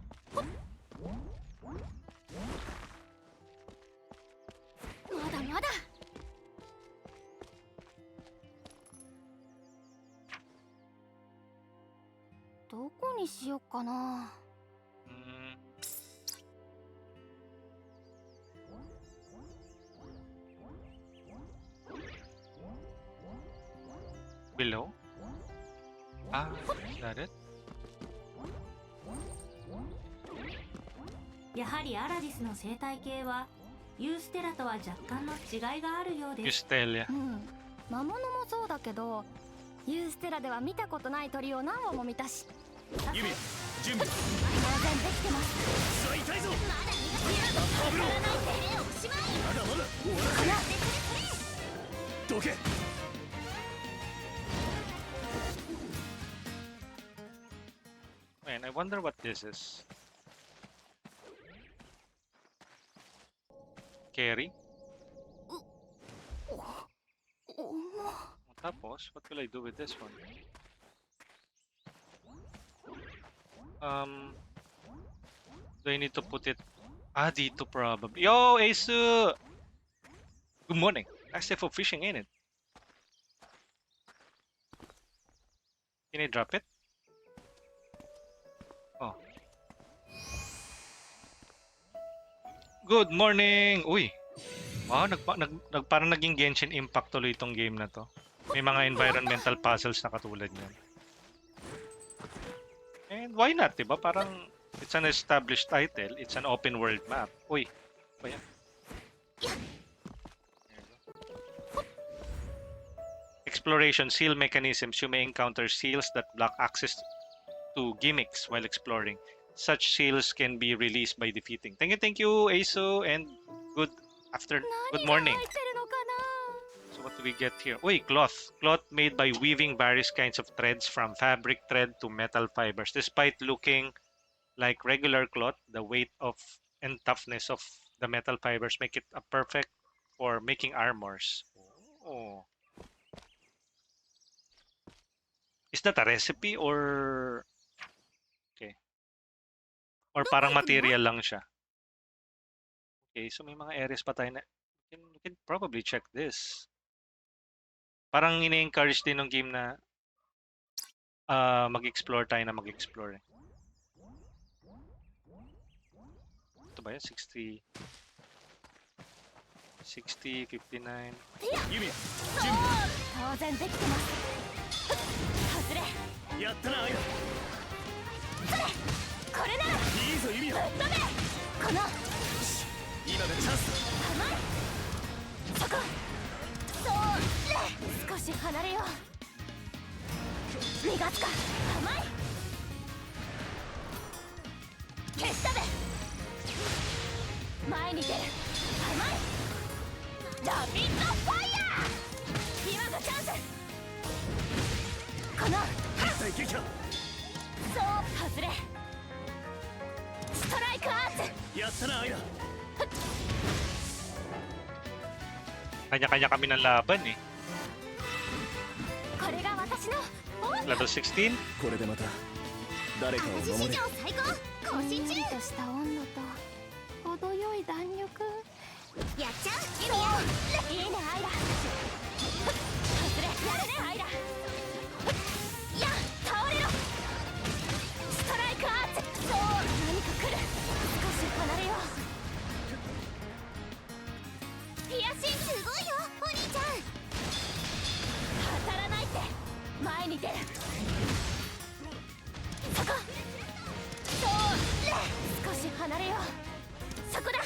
まだまだ。 どこにしよっかな。 Mm, below? Ah, is that it? やはりアラディスの生態系はユーステラとは若干の違いがあるようです Yustelia. うん、魔物もそうだけどユーステラでは見たことない鳥を何羽も見たしユミヤ準備当然できてます。さあ痛いぞまだまだ終わらせどけ Man, I wonder what this is. Carry? 重っ。 Tapos, what will I do with this one? Do I need to put it... Ah, dito probably. Yo, Asu! Good morning. Nice day for fishing, ain't it? Can I drop it? Oh. Good morning! Uy! Wow, parang naging Genshin Impact tuloy itong game na to. May mga environmental puzzles na katulad niyan. And why not, diba? Parang it's an established title. It's an open world map. Uy! Ba yan? Exploration seal mechanisms. You may encounter seals that block access to gimmicks while exploring. Such seals can be released by defeating. Thank you, Aso, and good morning. 何が入ってるのか So what do we get here? Uy, cloth. Cloth made by weaving various kinds of threads from fabric thread to metal fibers. Despite looking like regular cloth, the weight of and toughness of the metal fibers make it a perfect for making armors. Oh. Is that a recipe or okay? Or parang material lang siya? Okay, so may mga areas pa tayo na we can probably check this. Parang ine-encourage din ng game na mag-explore tayo na mag-explore. Ito ba yan? 60, 59. Yumia, 当然できてます外れやったなアイラ。これならいいぞユミヤ。ぶっ飛べこの今がチャンス甘いそこそう少し離れよう逃がすか甘い消し飛べ前に出る甘いラピッドファイヤー今がチャンスこの一体撃破。そう外れストライクアーツやったなアイラ。 Kanya-kanya kami ng laban eh. これが私の Level 16? これでまた誰かを私史守れ上最高更新中とした温度と程よい弾力やっちゃうユミヤいいねアイラ外れやるねアイラや倒れろストライクアーツそう何か来る少し離れようピアシンすごいよお兄ちゃん当たらないって前に出るそこそう少し離れようそこだ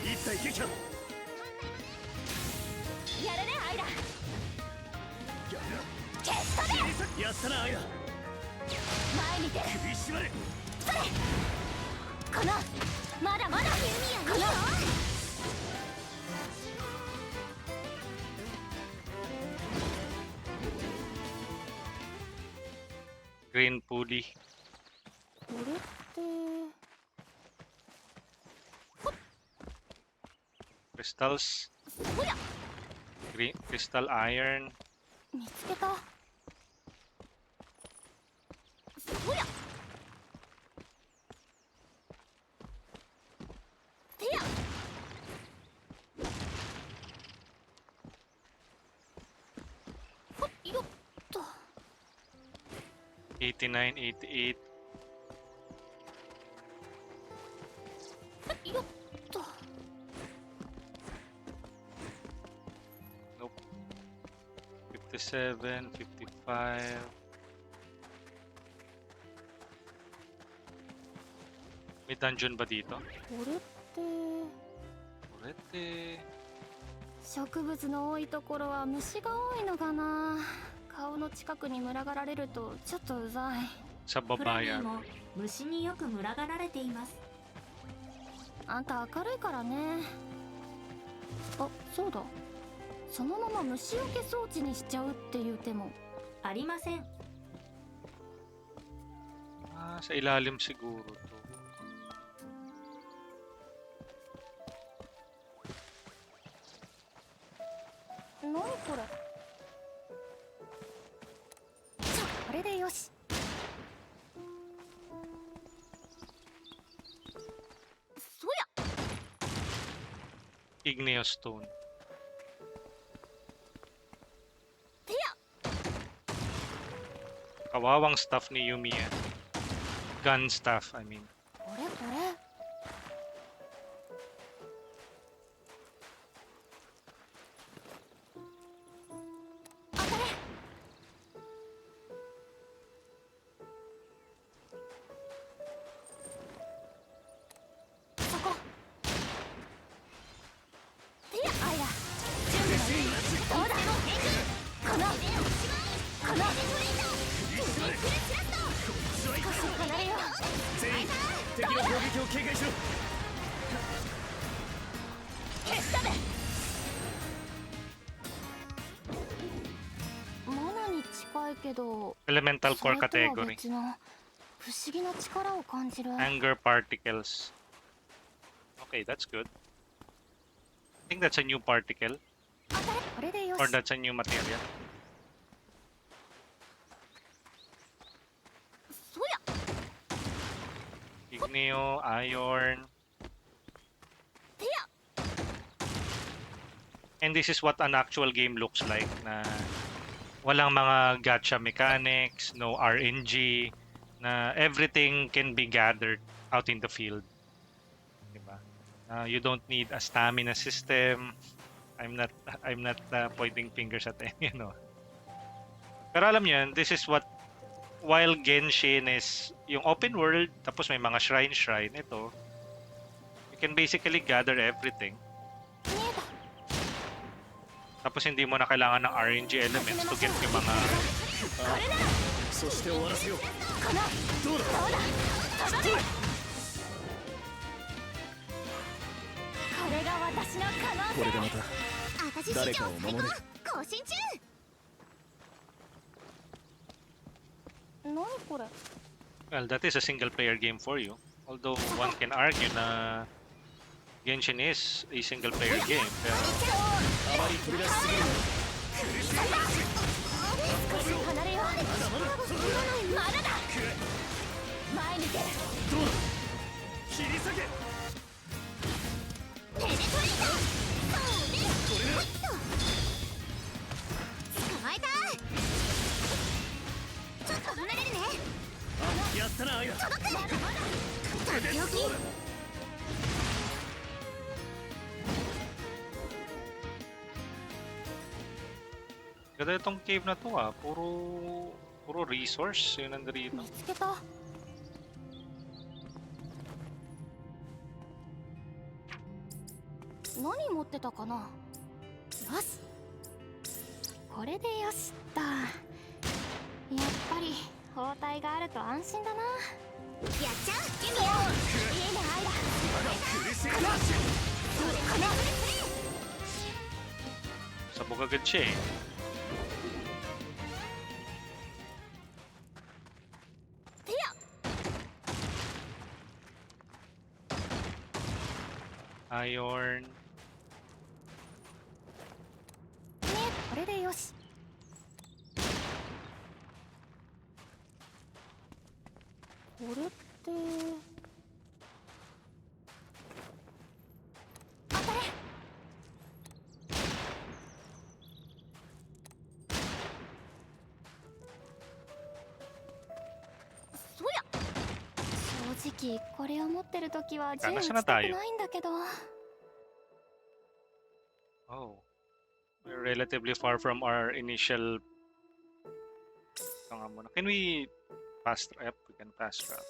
一体撃破。やるねアイラ消し飛べやったなアイラ。前に出る首絞まれ。それこのまだまだユミヤこの Green pulley. これって Crystals. ほや Green crystal iron. 見つけたほやてやほっよっと 89, 88. ほっよっと Nope. 57, 55. May dungeon ba dito? これって Urete. 植物の多いところは虫が多いのかな顔の近くに群がられるとちょっとうざい Sa フラ baba ミー yan. も虫によく群がられています。あんた明るいからねあそうだそのまま虫除け装置にしちゃうっていう手もありません。 Ah, sa ilalim siguro to. 何これじゃあこれでよしそや Igneous stone. Kawawang stuff ni Yumiya. Gun stuff, I mean. これこれ。当たれ。そこ。てやあいら。準備はいい。どうだ。この。少し離れよう。全員敵の攻撃を警戒しろ。消し止め。マナに近いけど、 Elemental それ core とは category. 別の不思議な力を感じる。 Anger particles. Okay, that's good. I think that's a new particle. 当たれ。これでよし。 Or that's a new material. そうや。 Igneo, iron. てや。 And this is what an actual game looks like. Na walang mga gacha mechanics, no RNG, na everything can be gathered out in the field. Diba? You don't need a stamina system. I'm not pointing fingers at any, Pero alam niyo, this is what, while Genshin is yung open world, tapos may mga shrine, ito, you can basically gather everything. 見えた。 Tapos hindi mo na kailangan ng RNG elements to get yung mga これなら。そして終わらせよう。この。どうだ。そうだ。飛ばね。これが私の可能性。これでまた私誰かを守れる。更新中。何これ。 well, that is a single player game for you. Although one can argue na Genshin is a single player game. Pero あまり飛び出しすぎるな。少し離れよう。まだだ。前に出る。どうだ。切り裂け。ペネトレーター。これなら。捕まえた。ちょっと離れるね。あ、やったなアイラ。届く。とっておき。 ganda itong cave na to ah. Puro resource yun nandito. 見つけた。何持ってたかな。よし。これでよしっと。やっぱり包帯があると安心だな。やっちゃう。準備よ。いいねアイラ。苦しい。この。 Sabog agad siya eh. Iron. ね、これでよし。これって。当たれ。そうや。正直これを持ってるときは銃撃ちたくないんだけど。 Oh. We're relatively far from our initial. Ito nga muna. Can we fast travel? We can fast travel.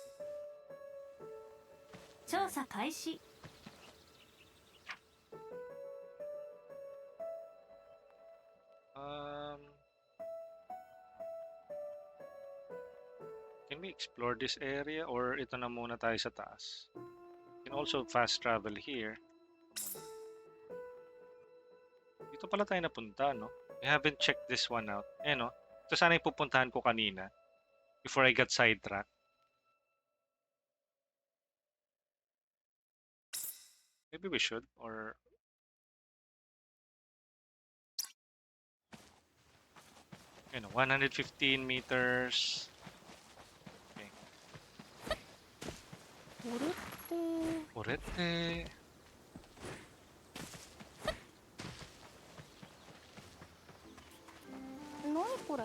調査開始。 Can we explore this area or ito na muna tayo sa taas? We can also fast travel here. Dito pala tayo napunta, no? We haven't checked this one out. No? Ito sana yung pupuntahan ko kanina before I got sidetracked. Maybe we should, or... You know, 115 meters. Okay. これって。 Orete. 何これ。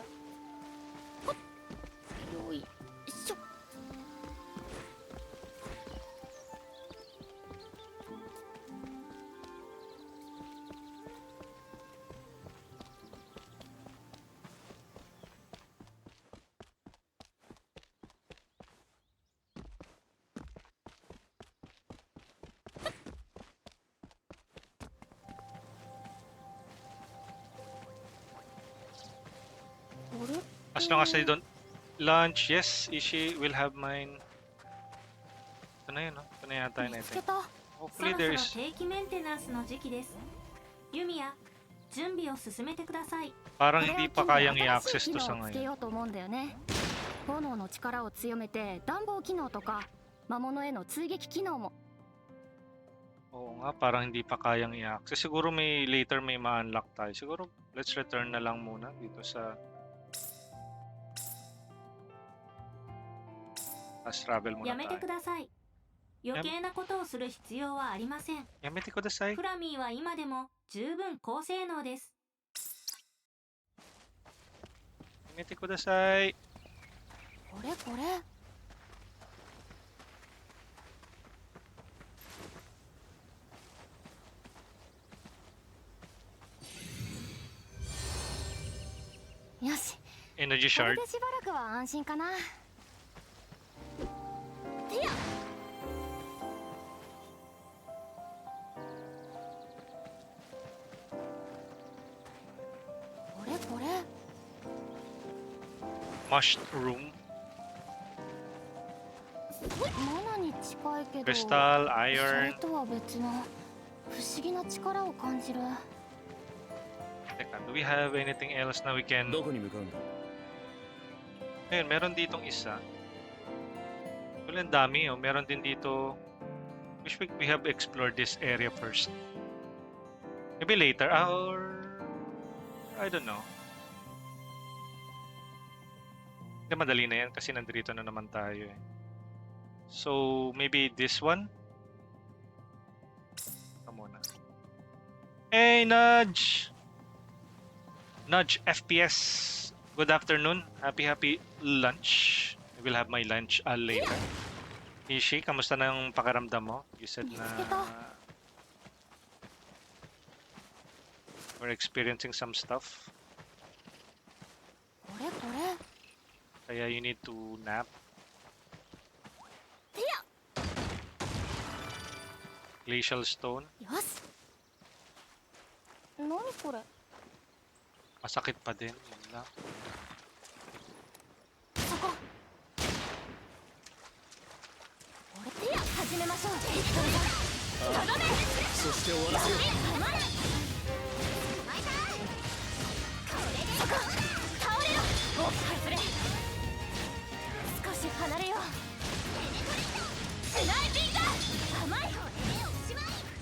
As long as I don't launch, yes, Ishi will have mine. Ito na yun, no? Ito na yata yun, I 見つけ think. た。そ Hopefully ろ there そ is... ろ定期メンテナンスの時期です。ユミヤ、準備を進めてください。 Parang これを hindi 機 pa に kayang 新しい i-access 機 to 能 sa をつけ ngayon. ようと思うんだよね。炎の力を強めて暖房機能とか魔物への追撃機能も。 Oo nga, parang hindi pa kayang i-access. Siguro later may ma-unlock tayo. Siguro let's return na lang muna dito sa fast travel や muna めて tayo. ください。余計なことをする必要はありません。 Yamete kudasai. フラミーは今でも十分高性能です。 Yamete kudasai. これこれ。よし。 Energy これ shard. でしばらくは安心かな。てや。これこれ。 Mushroom. マナに近いけど。 Crystal. それ Iron. とは別の不思議な力を感じる。 Teka, do we have anything else na we can... どこに向かうんだ？ Ayun, meron ditong isa. Well, ang dami, oh. Meron din dito... Wish we have explored this area first. Maybe later, or... I don't know. Hindi, madali na yan kasi nandito na naman tayo eh. So, maybe this one? Ito muna. Hey, Nudge! Nudge FPS. Good afternoon. Happy lunch. I will have my lunch later. Ishi, kamusta na yung pakiramdam mo? You said na we're experiencing some stuff. これこれ。 Kaya you need to nap. てや。 Glacial stone. よし。何これ。 Masakit pa din. Yun lang. そこ。これてや。始めましょう。頼め。そして終わらせよう。そこ。倒れろ。お、外れ。少し離れよう。スナイピング。甘い。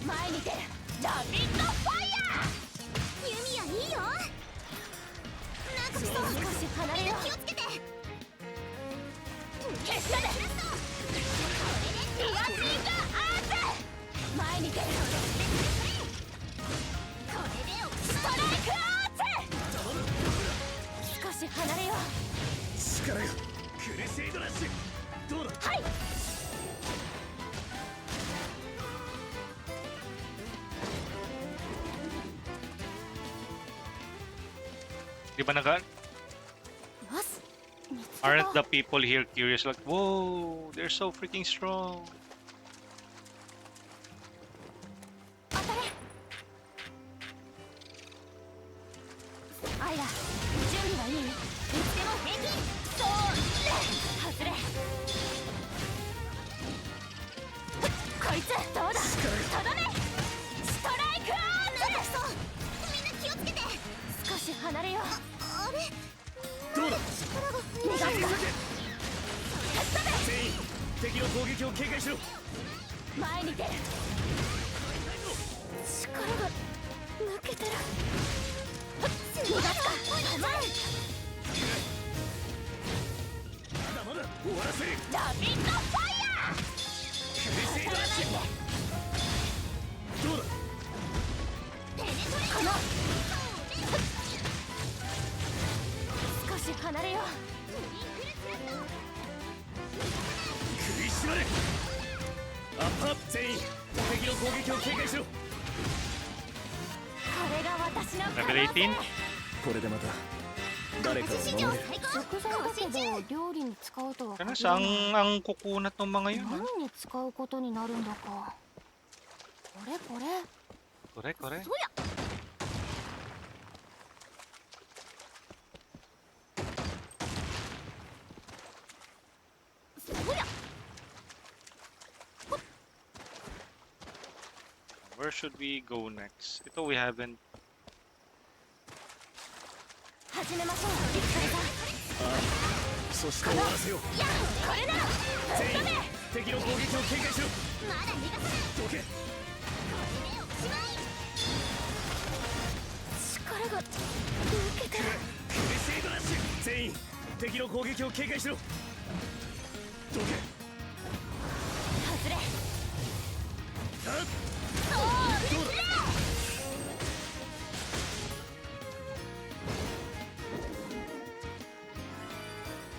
前に出る。ラビットファイヤー。弓矢いいよ。なんか少し離れよう。気をつけて。消したで。ピアシングアーツ。前に出る。ストライクアーツ。少し離れよう。力がクレセイドラッシュ。どうだ？はい。 Di ba naga... よし。見つけた。 Aren't the people here curious? Like, whoa, they're so freaking strong. 当たれ。アイラ、準備はいい？いつでも平気。そう外れ。こいつどうだ。とどめ。ストライクアーツ。みんな気をつけて。少し離れよう。あれ。どうだ？逃がすか。全員敵の攻撃を警戒しろ。前に出る。力が抜けてる。逃がすか。甘い。まだまだ終わらせる。ラビットファイヤー。クレセイドラッシュ。どうだ？この少し離れよう。食いしばれ。アッパー全員敵の攻撃を警戒しろ。これが私の可能 Level 性。 18? これでまた誰かを守れる。食材だけど料理に使うとは Ano 限 sa らない ang kukunat ng mga yun? 何に使うことになるんだか。これこれ。 Kore, kore. そうや。where should we go next? Ito, we haven't. 始めましょうリクトルさん。そして終わらせよう。いやこれなら全員敵の攻撃を警戒しろ。まだ逃がさない。どけ。おしまい。力が抜けてる。クレセイドラッシュ。全員敵の攻撃を警戒しろ。どけ。外れ。あっ、おおどうだ。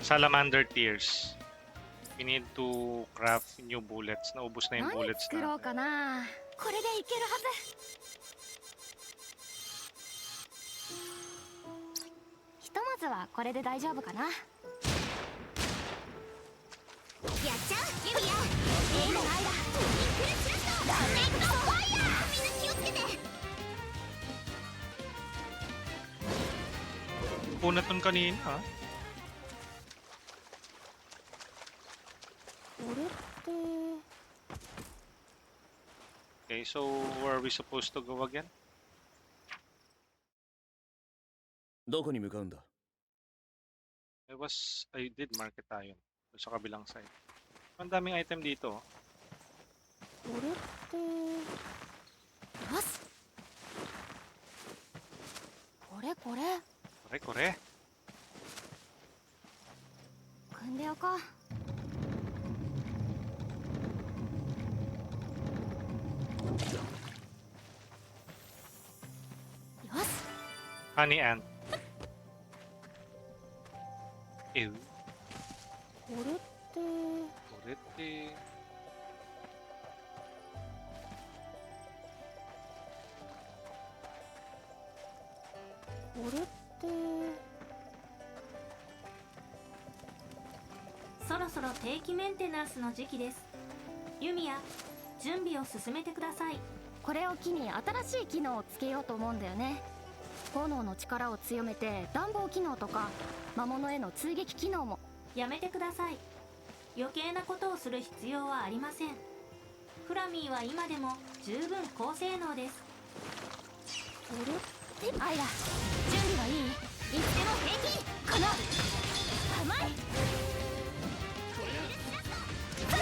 Salamander tears. We need to craft new bullets. Naubos na yung 何 bullets 作ろう natin. かな。これでいけるはず。ひとまずはこれで大丈夫かな。やっちゃうユミヤ。いいのないだ。クルシラット。ダメージのファイヤー。みんな気をつけて。 Punat nun kanina, ha? これって Okay, so where are we supposed to go again? どこに向かうんだ？ I did market tayo. Sa kabilang side. Ang daming item dito. これってよしこれこれ Kore-kore. 組んでおこう。よし Honey ant. Ew. これって Korete. これってそろそろ定期メンテナンスの時期です。ユミヤ、準備を進めてください。これを機に新しい機能をつけようと思うんだよね。炎の力を強めて暖房機能とか魔物への追撃機能も。やめてください。余計なことをする必要はありません。フラミーは今でも十分高性能です。これってアイラ準備はいい？いつでも平気かな。甘いそれ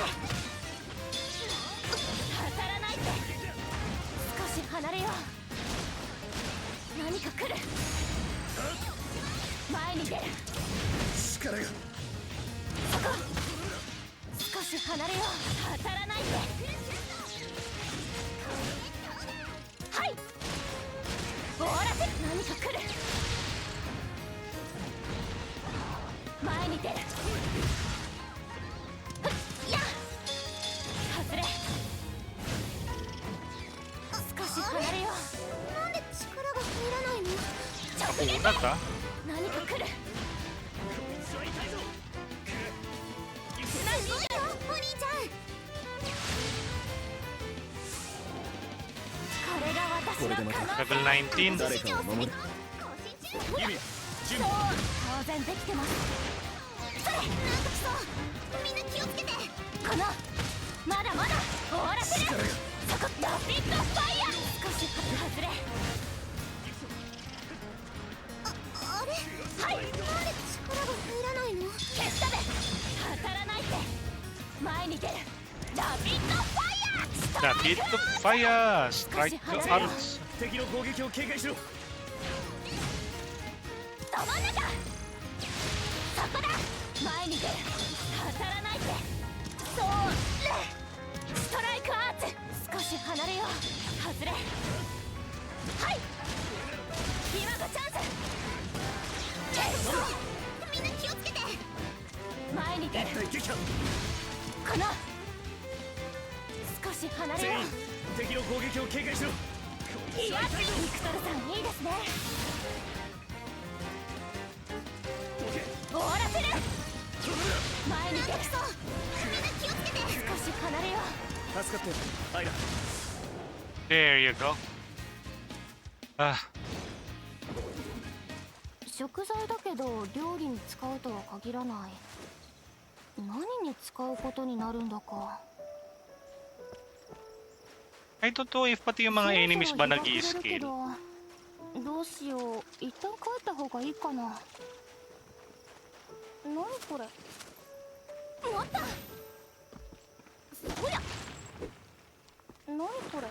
当たらないって。少し離れよう。何か来る。前に出る。力が。そこ少し離れよう。当たらないって。はい終わらせる。何か来る。前に出る。ふっや外れ。少し離れよう。なんで力が入らないの。直撃。 Punat, ha? 何か来る。一緒に退場。すごいよお兄ちゃん。これが私の可能性。 Level 19. 誰かを守る。ユミヤ、準そう備。当然できてます。それなんか来そう。みんな気をつけて。このまだまだ終わらせる。力が。そこラピッドファイヤー。少し外れ。あれはい。なんで力が入らないの。消したで。当たらないって。前に出る。ラピッドファイヤー。 Rapid fire! Strike the arms. 敵の攻撃を警戒しろ。ど真ん中そこだ。前に出る。当たらないって。それストライクアーツ。少し離れよう。外れ。はい今がチャンス。決勝みんな気をつけて。前に出る。一体撃破。この少し離れよ全員敵の攻撃を警戒しろ。う。いやビクトルさんいいですね。終わらせる。前に出る。みんな気をつけて。少し離れよう。助かってる。アイラ。 There you go. Ah, 食材だけど料理に使うとは限らない。何に使うことになるんだか。I don't know if pati yung mga enemies ba そろそろ日が暮れるけ nag-i-scale. どどうしよう、一旦帰った方がいいかな。何これ。もったそりゃ何これ。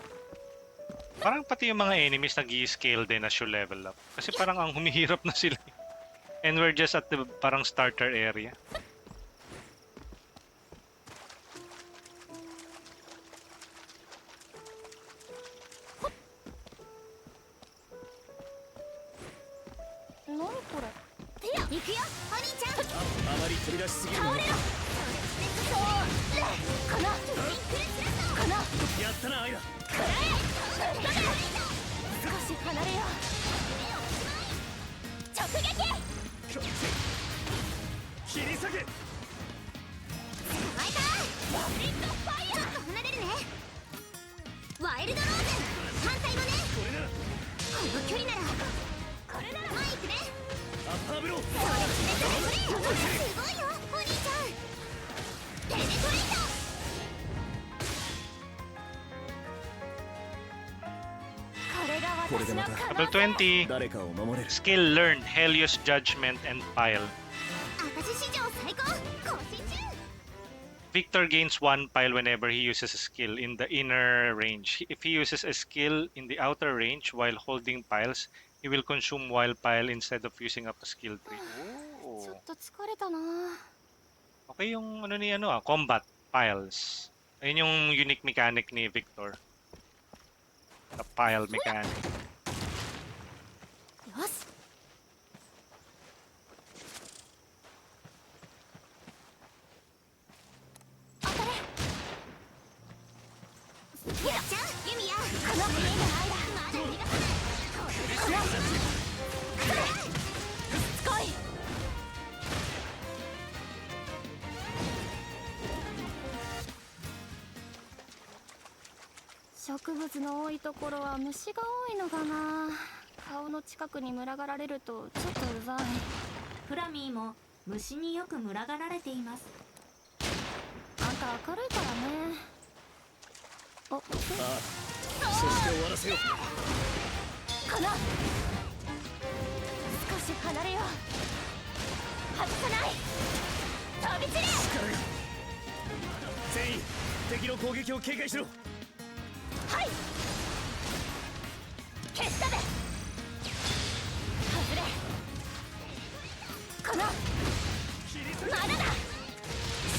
Parang pati yung mga enemies nag-i-scale din as you level up. Kasi parang ang humihirap na sila. And we're just at the parang starter area. Level 20. 誰かを守れる。 Skill learned. Helios Judgment and Pile. 私史上最高更新中。 Victor gains 1 pile whenever he uses a skill in the inner range. If he uses a skill in the outer range while holding piles, he will consume wild pile instead of using up a skill tree. ちょっと疲れたな。 Okay yung ano ni ano combat piles. Ayun yung unique mechanic ni Victor. The pile mechanic. よし。当たれ。やっちゃうユミヤ。この目がないだ。まだ逃がさない。この来い。植物の多いところは虫が多いのかな。顔の近くに群がられるとちょっとうざい。フラミーも虫によく群がられています。あんた明るいからね。あ、ああ、そして終わらせよう。かな。少し離れよう。外さない。飛び散れ。力が。全員、敵の攻撃を警戒しろ。はい。消したべ。外れ。このまだだ。ス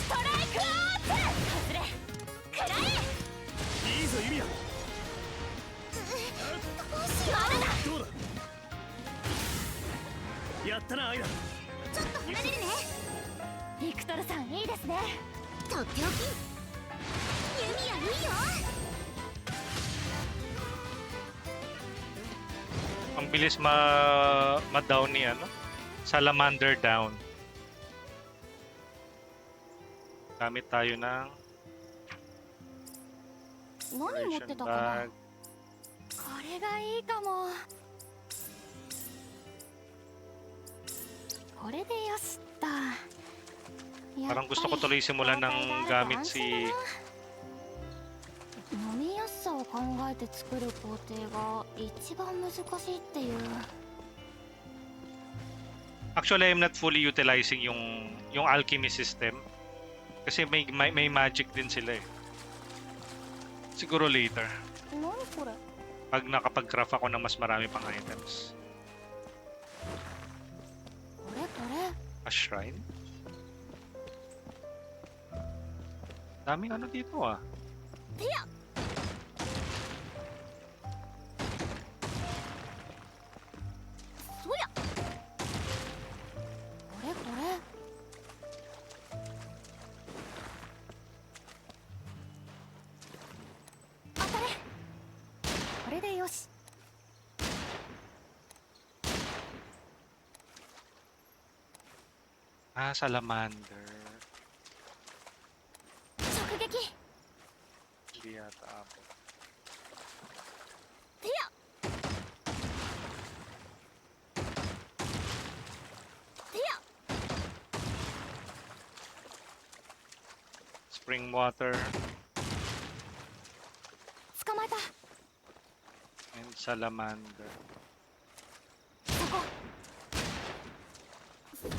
トライクアーツ。外れ。食らえ。いいぞユミヤ。まだだ。どうだ。やったなアイラ。ちょっと離れるね。ビクトルさんいいですね。とっておき。ユミヤいいよ。 Ang bilis ma-down ni ano? Salamander down. Gamit tayo ng 何持って version たかな。 bag. これがいいかも。これでよしっと。 Parang gusto ko tuloy simulan ng gamit si 飲みやすさを考えて作る工程が一番難しいっていう。 Actually, I'm not fully utilizing yung alchemy system. Kasi may magic din sila eh. Siguro later. 何これ。 Pag nakapag-craft ako ng mas marami pang items. これこれ。 A shrine? Daming ano dito ah. てや。そや。これこれ。当たれ。これでよし。 Ah, salamander. 直撃。 Hindi yata ako. てや。てや。 Spring water. 捕まえた。Salamander.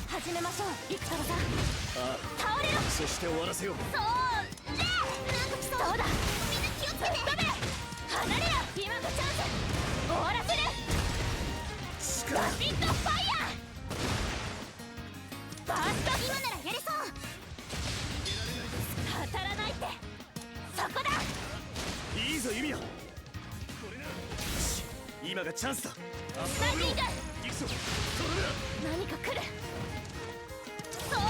始めましょうビクトルさん。あ倒れろ。あそして終わらせよう。そうね。そうだ。みんな気をつけて。ダメ。離れろ。今がチャンス。終わらせる。ラピッドファイヤー。バースト。今ならやれそう。当たらないって。そこだ。いいぞユミヤ。これならよし今がチャンスだ。スナイピング。行くぞ。とどめだ。何か来る。それ。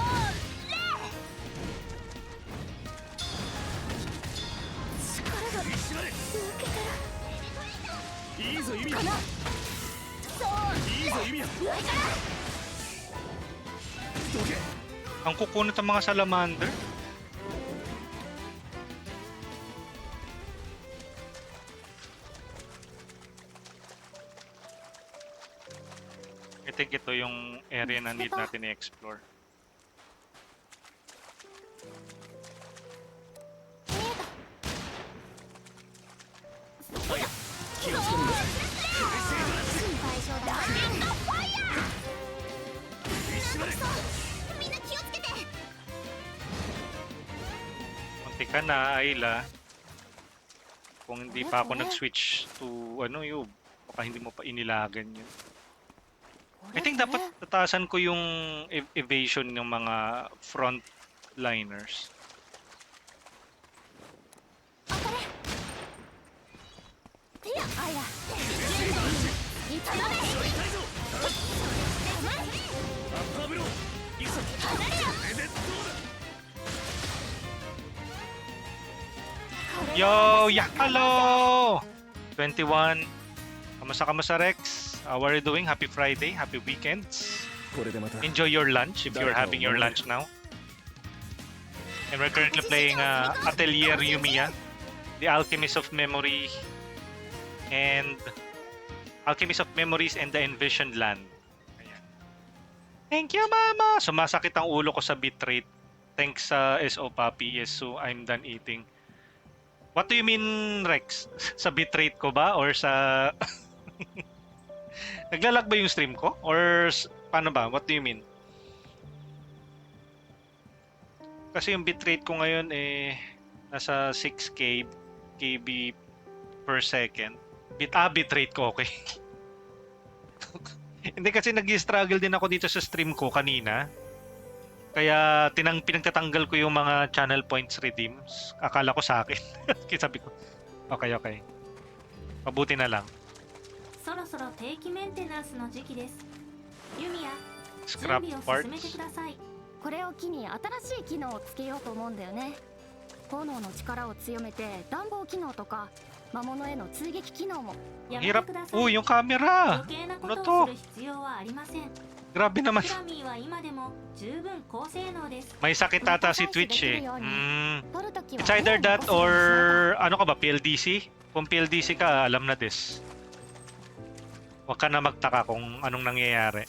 力が縛れ。抜けたらいいぞユミヤ。かな。そういいぞユミヤ。上から。どけ。 Ang kukunot ng mga salamander. I think ito yung area na need natin i-explore. 見えた。気をつけるんだ。心配性だ。ラピッドファイヤ縛れ。ー。みんな気をつけて。 Munti ka na, Ayla. Kung hindi pa ako nag-switch to ano yun, baka hindi mo pa inilagan yun. I think dapat tatasan ko yung evasion ng mga frontliners. 当たれ。いや、アイラ。いただめ。痛いぞ。アッパーブロー。行くぞ。離れろ。これでどうだ。 Yo! Yeah! Hello! 21. Kamusta Rex? How are you doing? Happy Friday, happy weekends. これでまた Enjoy your lunch if you're having your lunch now. And we're currently playing Atelier Yumia, the Alchemist of Memory, and Alchemist of Memories and the Envisioned Land. Ayan. Thank you, Mama! Sumasakit ang ulo ko sa bitrate. Thanks sa SO Papi. Yes, so I'm done eating. What do you mean, Rex? Sa bitrate ko ba? Or sa... Naglalag ba yung stream ko? Or paano ba? What do you mean? Kasi yung bitrate ko ngayon eh nasa 6K KB per second. Bitrate ko, okay. Hindi kasi nag-struggle din ako dito sa stream ko kanina. Kaya pinagtatanggal ko yung mga channel points redeems. Akala ko sa akin. Kaya sabi ko, okay. Mabuti na lang. そろそろ定期メンテナンスの時期です。ユミヤ、準 Scrap 備を進めて parts. ください。これを機に新しい機能をつけようと思うんだよね。炎の力を強めて暖房機能とか魔物への追撃機能も。やめ Hirap. てください。 Uy, yung camera! 余計なこ Ano とを to? する必要はありません。 Grabe naman. フラミーは今でも十分高性能です。 May sakit ata si Twitch eh. 取るときは It's either that or ano ka ba, PLDC? Kung PLDC ka, alam na this. Huwag ka na magtaka kung anong nangyayari.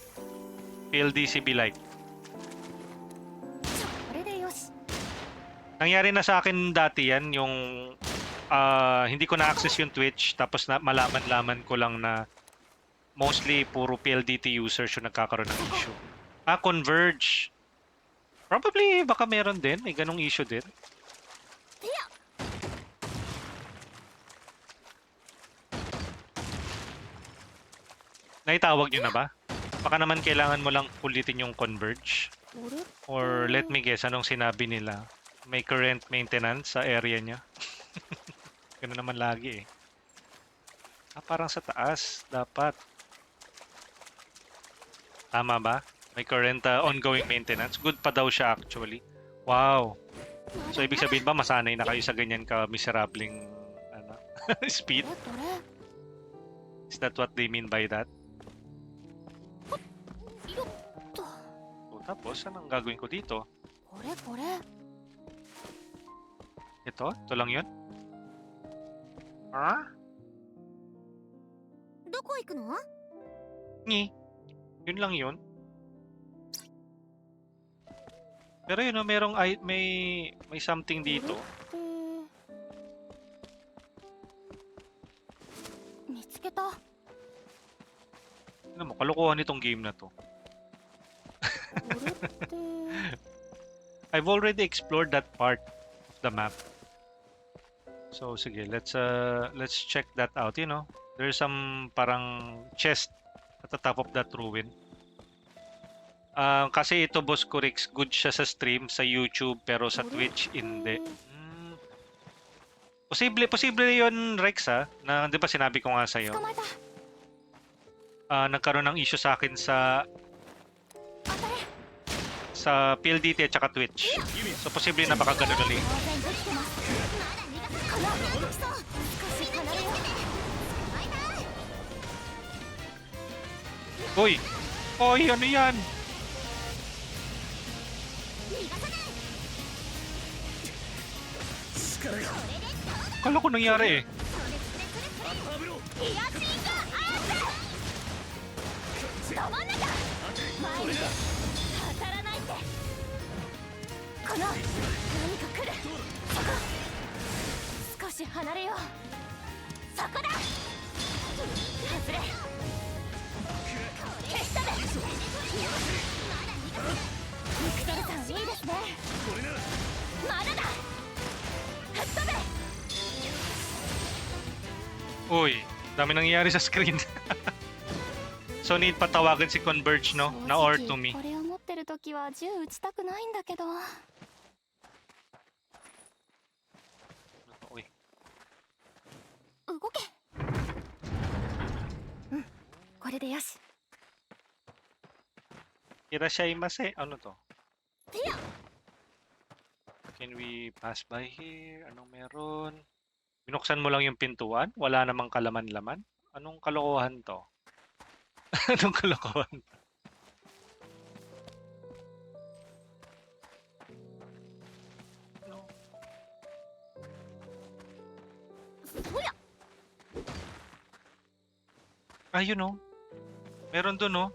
PLDC be like. これでよし。 Nangyari na sa akin dati yan, yung hindi ko na-access yung Twitch, tapos malaman-laman ko lang na mostly puro PLDT users yung nagkakaroon ng issue. Converge. Probably baka meron din, may ganong issue din. Naitawag nyo na ba? Baka naman kailangan mo lang ulitin yung converge. Or let me guess, anong sinabi nila? May current maintenance sa area niya. Ganun naman lagi eh. Parang sa taas, dapat. Tama ba? May current ongoing maintenance. Good pa daw siya actually. Wow. So ibig sabihin ba masanay na kayo sa ganyan ka miserableng speed? Is that what they mean by that? Tapos, anong gagawin ko dito? Ito? Ito lang yun? Ha? どこ行くの？ Yun lang yun. Pero yun, merong may something dito. 見つけた。kalokohan itong game na to. これって I've already explored that part of the map. So sige, let's check that out, you know. There's some parang chest at the top of that ruin. Kasi ito Boss Kurix, good siya sa stream sa YouTube pero sa Twitch hindi. Posible 'yon Rex ha. Na 'di ba sinabi ko nga sa iyo. 捕まえた Nagkaroon ng issue sa akin sa 当たれ PLDT at saka Twitch. So posible na baka ganun ulit. 当然できてますまだ逃がさないこの動きそう少し離れよう捕まえた Uy! Oy, ano yan? 逃がさない 力が Kala ko nangyari eh. パブロヒヤシンガアーツど真ん中前に出当たらないってこの何か来るそこ少し離れようそこだ外れ消したでビクトルさんいいですねこれならまだだ吹っ飛べ Uy, dami nangyayari sa screen. So need patawagan si Converge no? Na or to me. これを持ってる時は銃撃ちたくないんだけど Uy. 動けうんこれでよし Irashaimase. Ano to? てや Can we pass by here? Anong meron? Binuksan mo lang yung pintuan? Wala namang kalaman-laman? Anong kalokohan to? Anong kalokohan? No. そりゃ Ayun oh. Meron dun oh.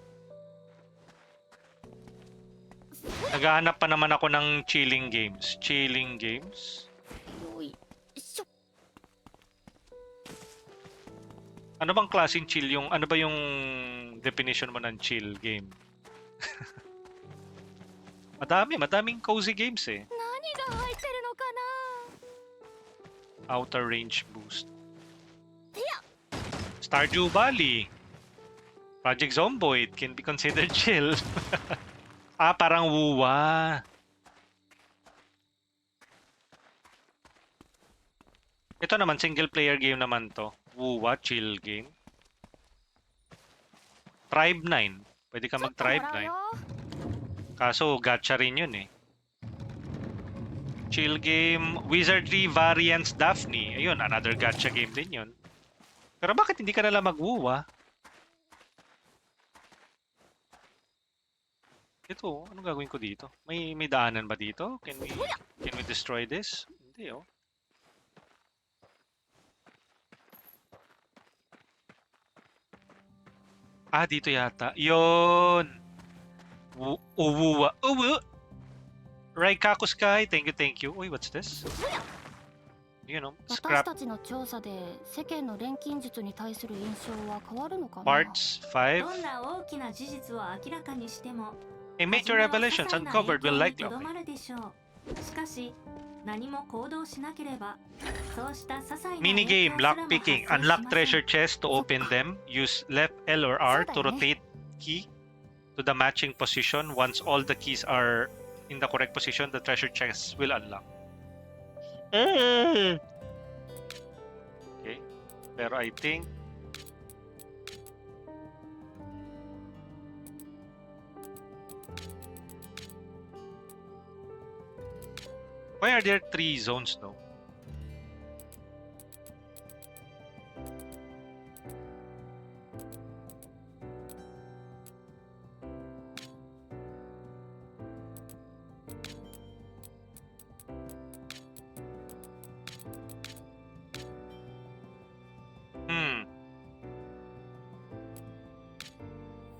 Naghahanap pa naman ako ng chilling games. Chilling games? よいしょ Ano bang klaseng chill yung... Ano ba yung definition mo ng chill game? Madaming cozy games eh. 何が入ってるのか Outer range boost. なてや Stardew Valley. Project Zomboid can be considered chill. Parang wuwa. Ito naman, single player game naman to. Wuwa, chill game. Tribe 9. Pwede ka ちょっとも mag-Tribe らうよ 9. Kaso, gacha rin yun eh. Chill game, Wizardry Variants Daphne. Ayun, another gacha game din yun. Pero bakit hindi ka nalang mag-wuwa? Ito, anong gagawin ko dito? May daanan ba dito? Can we destroy this? Hindi oh. Dito yata. Yon. Uwuwa. Uwu. Raikaku Sky. Thank you. Uy, what's this? You know, 私 scrap たちの調査で世間の錬金術に対する印象は変わるのかな parts 5. どんな大きな事実を明らかにしても A major revelations uncovered will likely とどまるでしょう。しかし何も行動しなければそうした些細な Mini game, 影響すらも lockpicking. 発生しません Unlock treasure chests to open them. Use left L or R to そうだよね。 rotate key to the matching position. Once all the keys are in the correct position, the treasure chests will unlock. Okay. Pero I think why are there 3 zones though?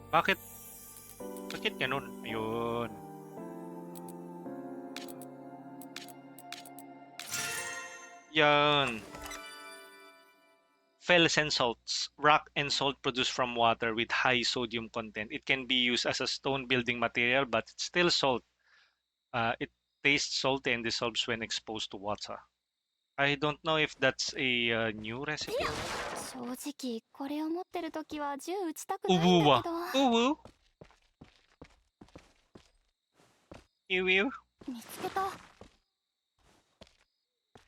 Bakit? Bakit ganun? Ayun. Yan. Felsen salts, rock and salt produced from water with high sodium content. It can be used as a stone building material, but it's still salt. It tastes salty and dissolves when exposed to water. I don't know if that's a new recipe. 正直これを持ってる時は銃撃ちたくないんだ Uwu. けど Uwu. Ew. 見つけた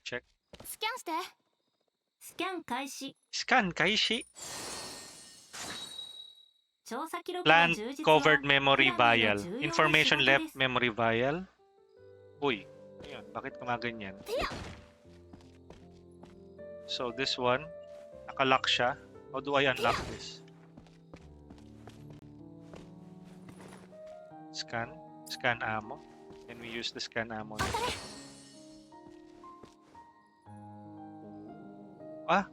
Check. スキャンしてスキャン開始。 Scan kaishi. 調査記録の Plant 充実は covered memory フラミー vial. の重要な Information 仕事 left です。 memory vial. Uy. Ayun, bakit gumaganyan? So this one, nakalock siya. How do I unlock this? Scan. Scan ammo. Can we use the scan ammo? Ah!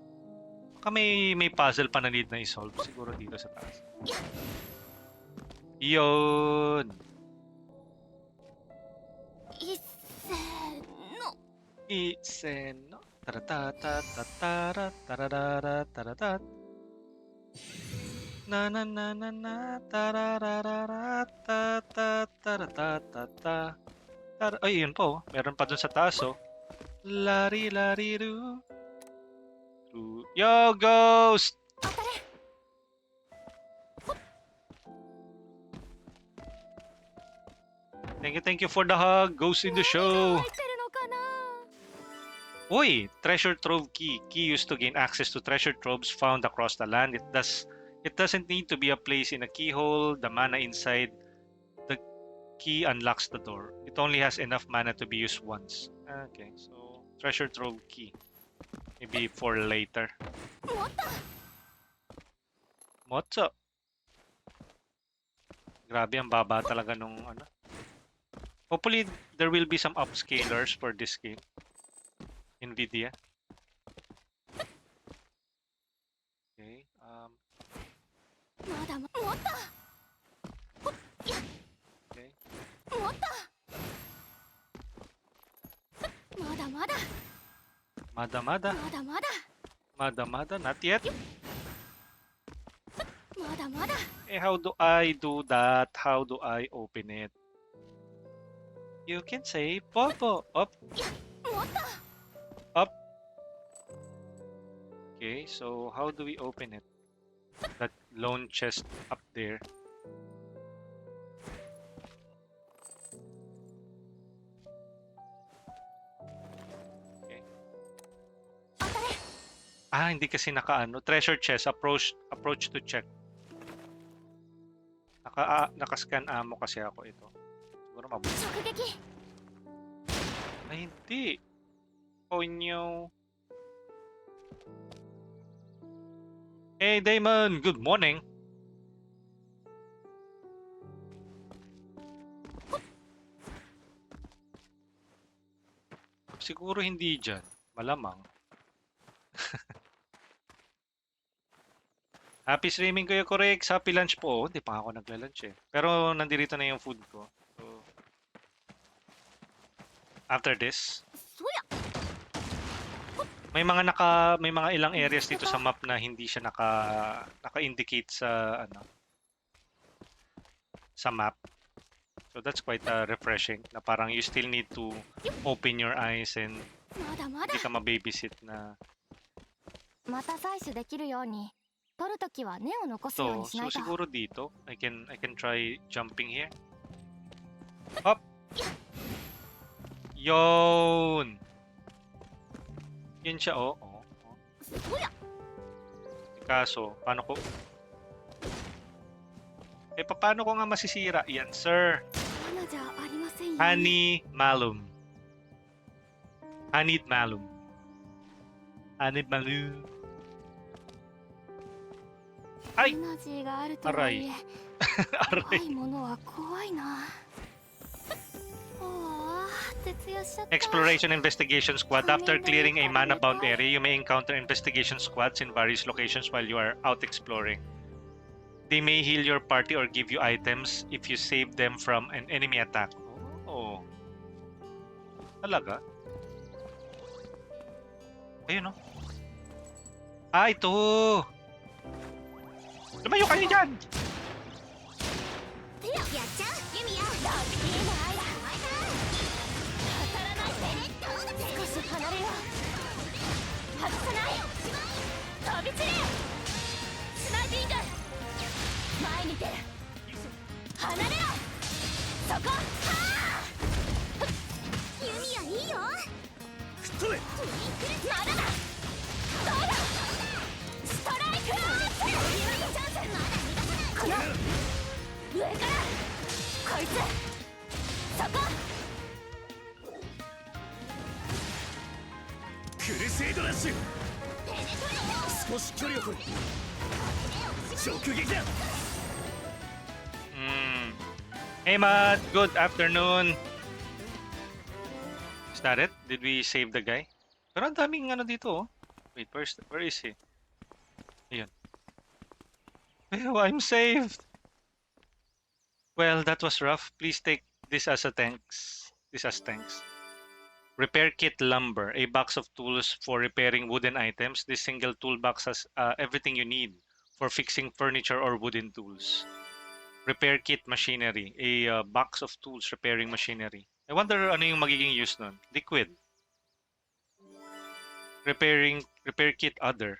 Baka may puzzle pa na need na i-solve siguro dito sa taas. Yun! いっせーの Iseno. Taratata tarara tarata. Na na na na na tararara ta ta taratata. Ay, yun po. Meron pa dun sa taas, oh. Lari lari ru. Yo, ghost! Thank you for the hug. Ghost in the show. 入ってるのかな Uy, treasure trove key. Key used to gain access to treasure troves found across the land. It doesn't need to be a place in a keyhole. The mana inside the key unlocks the door. It only has enough mana to be used once. Okay, so treasure trove key. Maybe for later. 持った Motso. Grabe, ang baba talaga nung ano. Hopefully, there will be some upscalers for this game. Nvidia. Okay. まだ持った Okay. 持ったまだまだ Mada. まだまだ Mada. Not yet. まだまだ Eh, how do I do that? How do I open it? You can say Popo. Up. 持った Up. Okay, so how do we open it? That lone chest up there. Okay. Ah, hindi kasi nakaano. Treasure chest. Approach to check. Naka-scan ammo kasi ako ito. Siguro mabuti. 直撃 Ay, hindi. Oh, no. Hey, Damon. Good morning. Siguro hindi dyan. Malamang. Happy streaming Kuya Correct. Happy lunch po. Hindi pa ako nagla-lunch eh. Pero nandito na yung food ko. So, after this, そりゃ may mga ilang areas dito sa map na hindi siya naka-indicate sa sa map. So that's quite refreshing na parang you still need to open your eyes and まだまだ hindi ka ma-babysit na また採取できるように取るときは根を残すように so しないと siguro dito I can try jumping here. Hop. Yon. Yan siya oh. そりゃ Kaso, paano ko paano ko nga masisira? Yan, sir. 罠じゃありませんよ Honey Malum. Honey Malum. Honey Malum. はいエナジーがあるとはいえ 怖 Aray. いものは怖いなああ徹夜しちゃった Exploration Investigation Squad. After clearing a mana-bound area, you may encounter investigation squads in various locations while you are out exploring. They may heal your party or give you items if you save them from an enemy attack. Oh. Talaga? Ayun oh. Ah, ito! Lumayo kayo dyan! やっちゃうユミヤラッキーナイ当たらないで少し離れよう外さない飛び散れスナイピング前に出る離れろそこはあユミヤいいよ吹っ飛べまだだどうだストライクチャンスこの上からこいつそこクルセイドラッシュ少し距離を取る直撃だ Hey Matt, good afternoon. Is that it? Did we save the guy? Pero ang daming ano dito, oh. Wait, where is he? Ayun. Ew, I'm saved. Well, that was rough. Please take this as a thanks. This as thanks. Repair kit lumber, a box of tools for repairing wooden items. This single toolbox has everything you need for fixing furniture or wooden tools. Repair kit machinery, a box of tools repairing machinery. I wonder ano yung magiging use nun. Liquid. Repair kit other.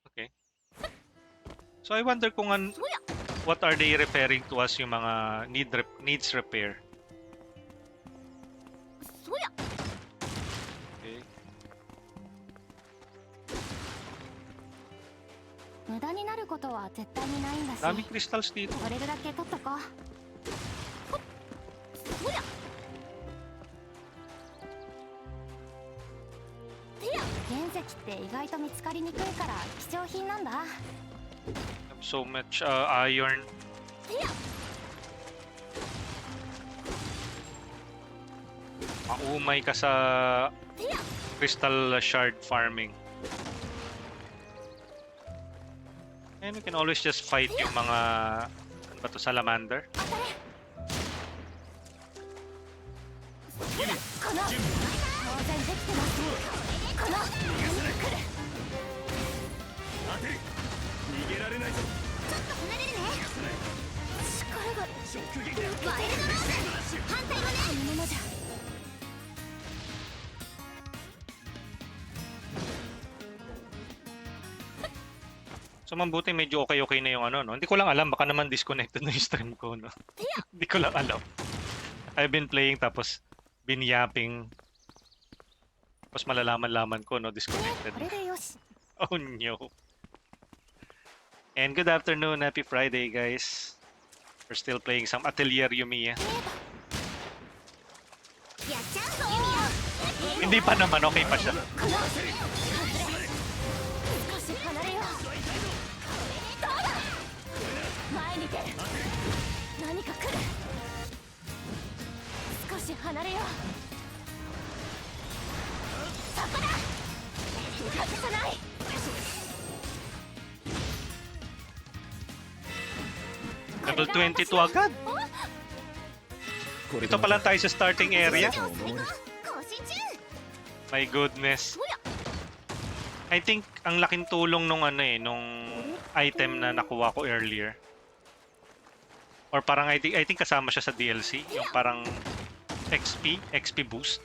Okay. So I wonder kung what are they repairing to us yung mga needs repair. そや Okay. 無駄になることは絶対にないんだし Daming crystals dito. これだけ取っとこうほっそやてや原石って意外と見つかりにくいから貴重品なんだ Have so much iron. てや Maumay ka sa てや crystal shard farming. And we can always just fight yung mga ano ba to, salamander. 当たれそやこの当然できてますこの来る当てる逃げられないぞちょっと離れるね力が直撃だワイルドロード反対もねいいものじゃ So mabuti medyo okay na yung ano, no? Hindi ko lang alam, baka naman disconnected na yung stream ko, no? Hindi ko lang alam. I've been playing tapos binyapping. Tapos malalaman-laman ko, no? Disconnected. これでよし Oh no. And good afternoon, happy Friday, guys. We're still playing some Atelier Yumia. やっちゃうぞユミヤ Hindi pa naman, okay pa siya. この少し離れようどうだ前に出る何か来る少し離れようそこだ外さない Level 22 agad. これ Ito pa lang tayo sa starting area. 更新中 My goodness. そや I think ang laking tulong nung ano eh, nung item na nakuha ko earlier. Or parang I think kasama siya sa DLC, yung parang XP boost.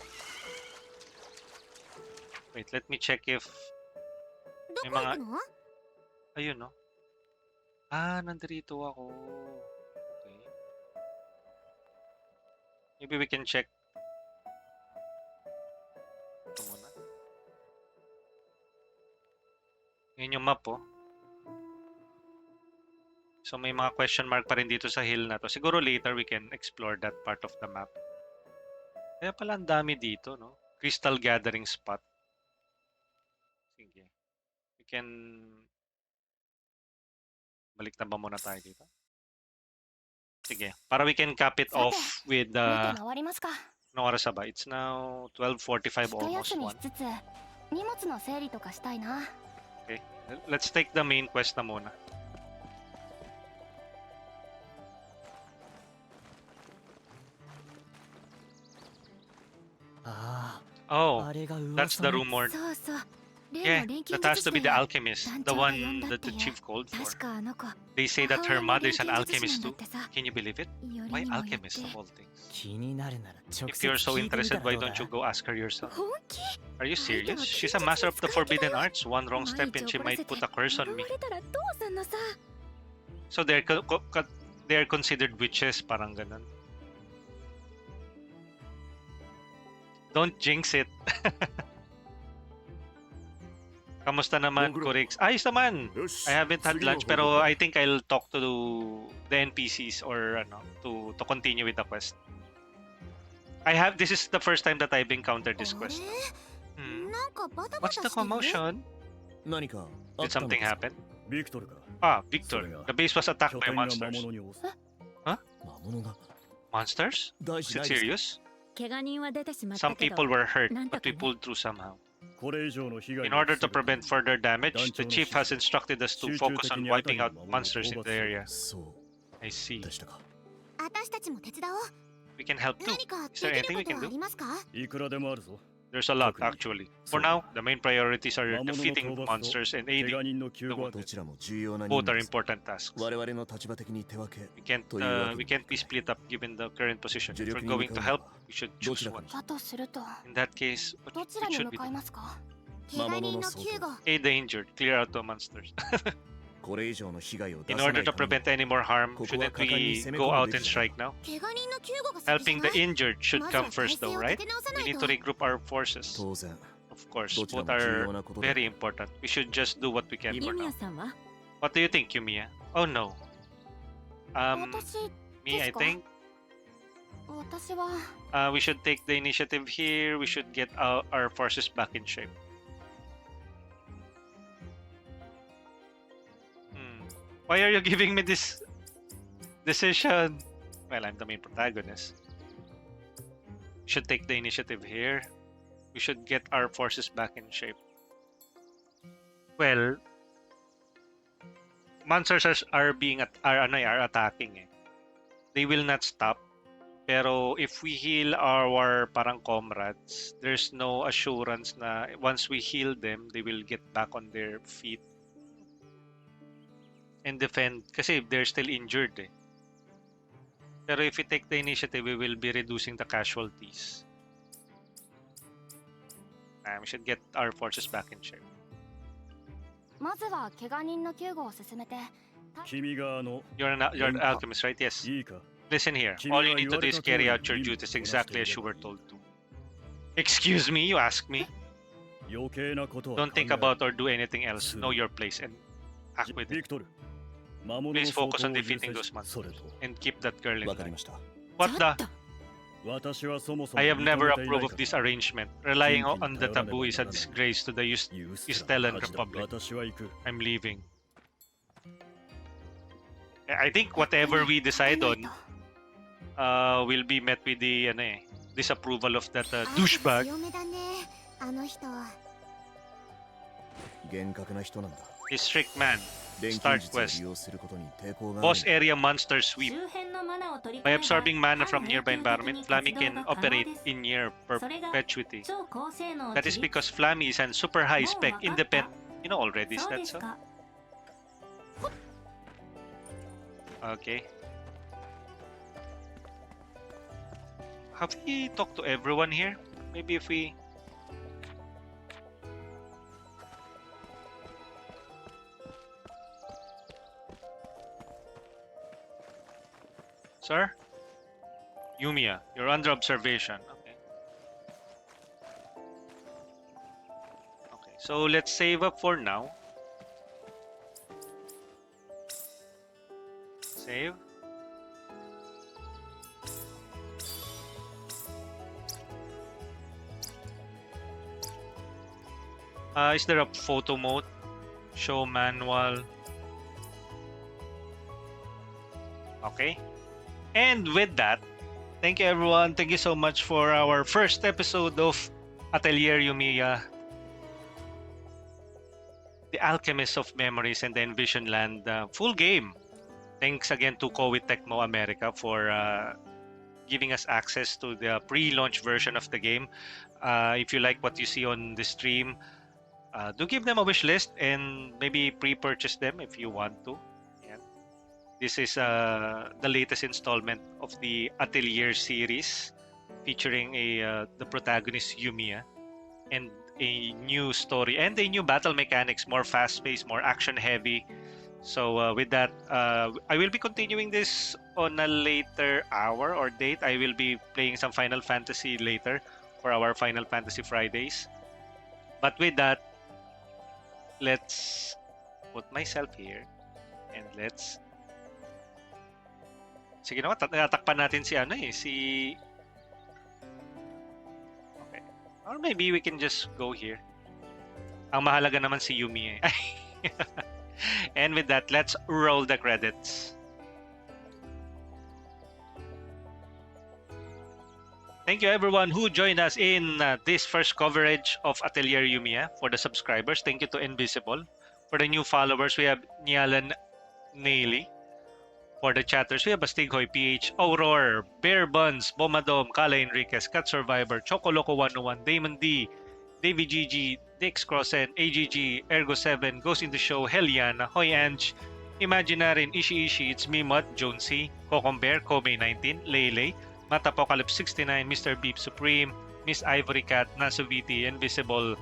Wait, let me check if ど may こ行 mga くの ayun no. Ah, nandito ako. Okay. Maybe we can check. Ito muna. Yun yung map, oh. So may mga question mark pa rin dito sa hill na to. Siguro later we can explore that part of the map. Kaya pala ang dami dito, no? Crystal gathering spot. Sige. We can... Balik na ba muna tayo dito? Sige. Para we can cap it off with 見て回りますか no oras na ba? It's now 12:45, 一 almost 休み 1. しつつ荷物の整理とかしたいな Okay. Let's take the main quest na muna. Oh, あれが噂の that's the rumored. そうそう Yeah, that has to be the alchemist, the one that the chief called for. They say that her mother is an alchemist too. Can you believe it? Why alchemist of all things? 気になるなら直 If 接 you're so 聞いてみた interested, ら why どうだ don't you go ask her yourself? 本気 Are you serious? She's a master of the forbidden arts. One wrong step and she might put a curse on me. 呪われたらどうすんのさ So they're considered witches, parang ganun. Don't jinx it. Kamusta naman, Kurix? Ayos naman. I haven't had lunch, pero I think I'll talk to the NPCs or to continue with the quest. This is the first time that I've encountered this quest. なんかバタバ What's タ the してる commotion? 何かあ Did ったの something か happen? ビクトルか Ah, Victor. The base was attacked 拠 by 点が魔 monsters. 物に押す魔物が Monsters? 大 Is 事 it ないです serious? 怪我人は出てしまった Some けど people were hurt, なんと but か we ね pulled through somehow. これ以上の被害 In を order to 防ぐ prevent further damage, the chief has instructed us to focus on wiping out monsters in the area. そ I see. うでしたか私たちも手伝おう We can help too. 何か Is there でき anything る we こと can はあ do? りますか いくらでもあるぞ There's a lot, actually. For now, the main priorities are 魔物の defeating 討伐 monsters と and 怪我 aiding. 人の救護は the どちらも重要な任 Both 務 are です important tasks. 我々の立場的に手分け We can't, というわけ we にも can't be split up given the current position. If we're 助力に going 向 to かう help, のは we should ど choose ちらか one. にだとすると In that case, ど what ちら should に we 向 do? かいますか魔怪我人の物の相救護 Aid the injured, clear out the monsters. これ以上の被害を出 In さな order い to ために prevent any more harm, ここは shouldn't 果敢に we 攻め go 込む out べ and きじゃない strike now? 怪我人の救護が先じゃ Helping な the い injured should まずは come first 体 though, 勢を right? 立て直さな We い need と to regroup our forces. 当然 Of course, どちら both も重 are 要なことだ very important. We should just do what we can ユ for ミ now. ヤさんは What do you think, Yumiya? Oh no. 私 Me, I ですか think 私は we should take the initiative here. We should get our forces back in shape. Why are you giving me this decision? Well, I'm the main protagonist. We should take the initiative here. We should get our forces back in shape. Well, monsters are attacking eh. They will not stop. Pero if we heal our parang comrades, there's no assurance na once we heal them, they will get back on their feet and defend kasi they're still injured eh. Pero if we take the initiative, we will be reducing the casualties. We should get our forces back in shape. まずは怪我人の救護を進めて 君がYou're an alchemist, right? Yes. いいか Listen here. All you need to do is carry out your duties exactly as you were told to. Excuse me, you ask me? 余計なことは Don't think about or do anything else. Know your place and act with ビ it. クトル魔物の Please focus on 走行を defeating 優 those 先しそれ monsters と and keep that girl in わかり line. ました What ちょっ the? と私はそもそも I have 認め never ていない approved か of ら this arrangement. Relying 元気に on the 頼らねば taboo is a ならない disgrace to the ユース Yustelan ラの恥だ Republic. 私は行く I'm leaving. I think whatever we decide on will be met with the disapproval of that 相手 douchebag. 強めだねあの人厳格な人なんだ A strict man. 錬 Start 金術を quest. 利用することに抵抗があ Boss る area monster sweep. 周辺のマナを取り込 By めば absorbing mana from 半 nearby 永久的 environment, に Flammy 活動 can が可能 operate です in near それが perpetuity. 超高性能 That is 自立 because Flammy is an super high もう spec 分かった independent. You know already, is そう that です so? か Okay. Have we talked to everyone here? Maybe if we... Sir? Yumia, you're under observation. Okay. Okay, so let's save up for now. Save. Is there a photo mode? Show manual. Okay. And with that, thank you everyone. Thank you so much for our first episode of Atelier Yumia, The Alchemist of Memories and the Envision Land full game. Thanks again to KOEI Tecmo America for giving us access to the pre-launch version of the game. If you like what you see on the stream, do give them a wish list and maybe pre-purchase them if you want to. Yan. This is the latest installment of the Atelier series featuring the protagonist Yumia and a new story and a new battle mechanics, more fast-paced, more action-heavy. So with that, I will be continuing this on a later hour or date. I will be playing some Final Fantasy later for our Final Fantasy Fridays. But with that, let's put myself here and let's... Sige naman, tatakpan natin si ano eh, si... Okay. Or maybe we can just go here. Ang mahalaga naman si Yumi eh. And with that, let's roll the credits. Thank you everyone who joined us in this first coverage of Atelier Yumia. For the subscribers, thank you to Invisible. For the new followers, we have Nialan Naily. For the chatters, we have Bastighoy, PH, Aurora, Bear Buns, Bomadom, Kala Enriquez, Cat Survivor, Chocoloco 101, Damon D, Davy GG, Dix Crossen, AGG, Ergo 7, Ghost in the Show, Heliana, Hoy Ange, Imaginarin, Ishi, It's Me Mud, Jonesy, Cocombear, Kobe 19, Lele, Matapocalypse 69, Mr. Beep Supreme, Miss Ivory Cat, Nasoviti, Invisible,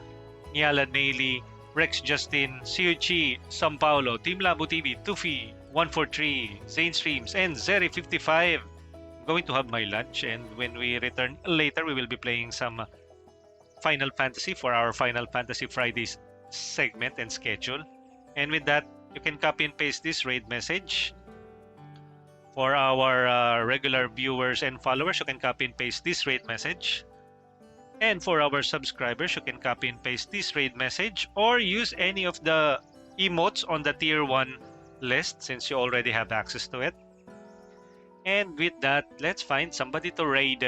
Niala Naily, Rex Justin, Siuchi, Sao Paulo, Team Labo TV, Tufi, 143, Zane Streams, and Zeri55. I'm going to have my lunch, and when we return later, we will be playing some Final Fantasy for our Final Fantasy Fridays segment and schedule. And with that, you can copy and paste this raid message. For our regular viewers and followers, you can copy and paste this raid message. And for our subscribers, you can copy and paste this raid message or use any of the emotes on the tier 1 list since you already have access to it. And with that, let's find somebody to raid.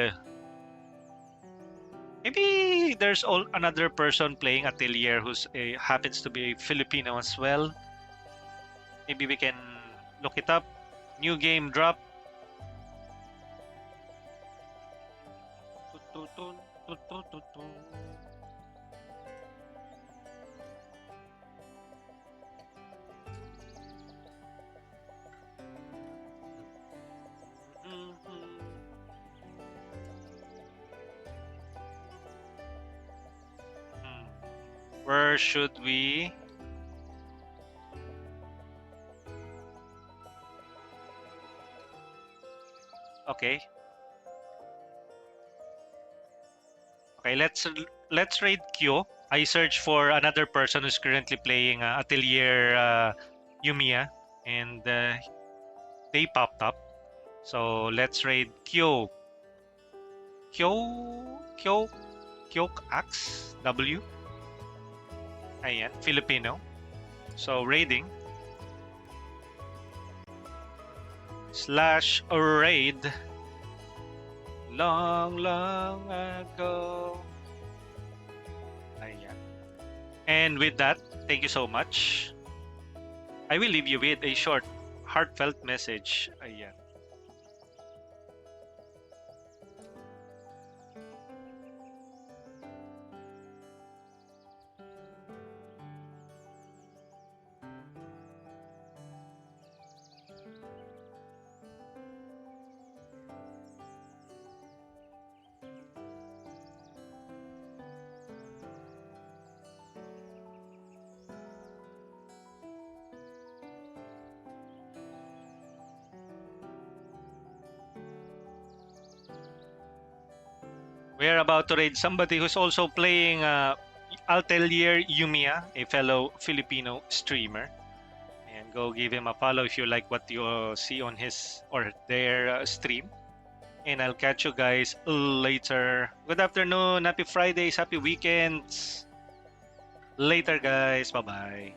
Maybe there's another person playing Atelier who's happens to be a Filipino as well. Maybe we can look it up. New game drop. Where should we? Okay. Okay, let's raid Q. I searched for another person who's currently playing Atelier Yumia, and they popped up. So let's raid Q. Kyok Axe W. Ayan, Filipino. So raiding /raid long ago. Ayan. And with that, thank you so much. I will leave you with a short, heartfelt message. Ayan. We're about to raid somebody who's also playing Atelier Yumia, a fellow Filipino streamer. And go give him a follow if you like what you see on his or their stream. And I'll catch you guys later. Good afternoon, happy Fridays, happy weekends. Later guys, bye-bye.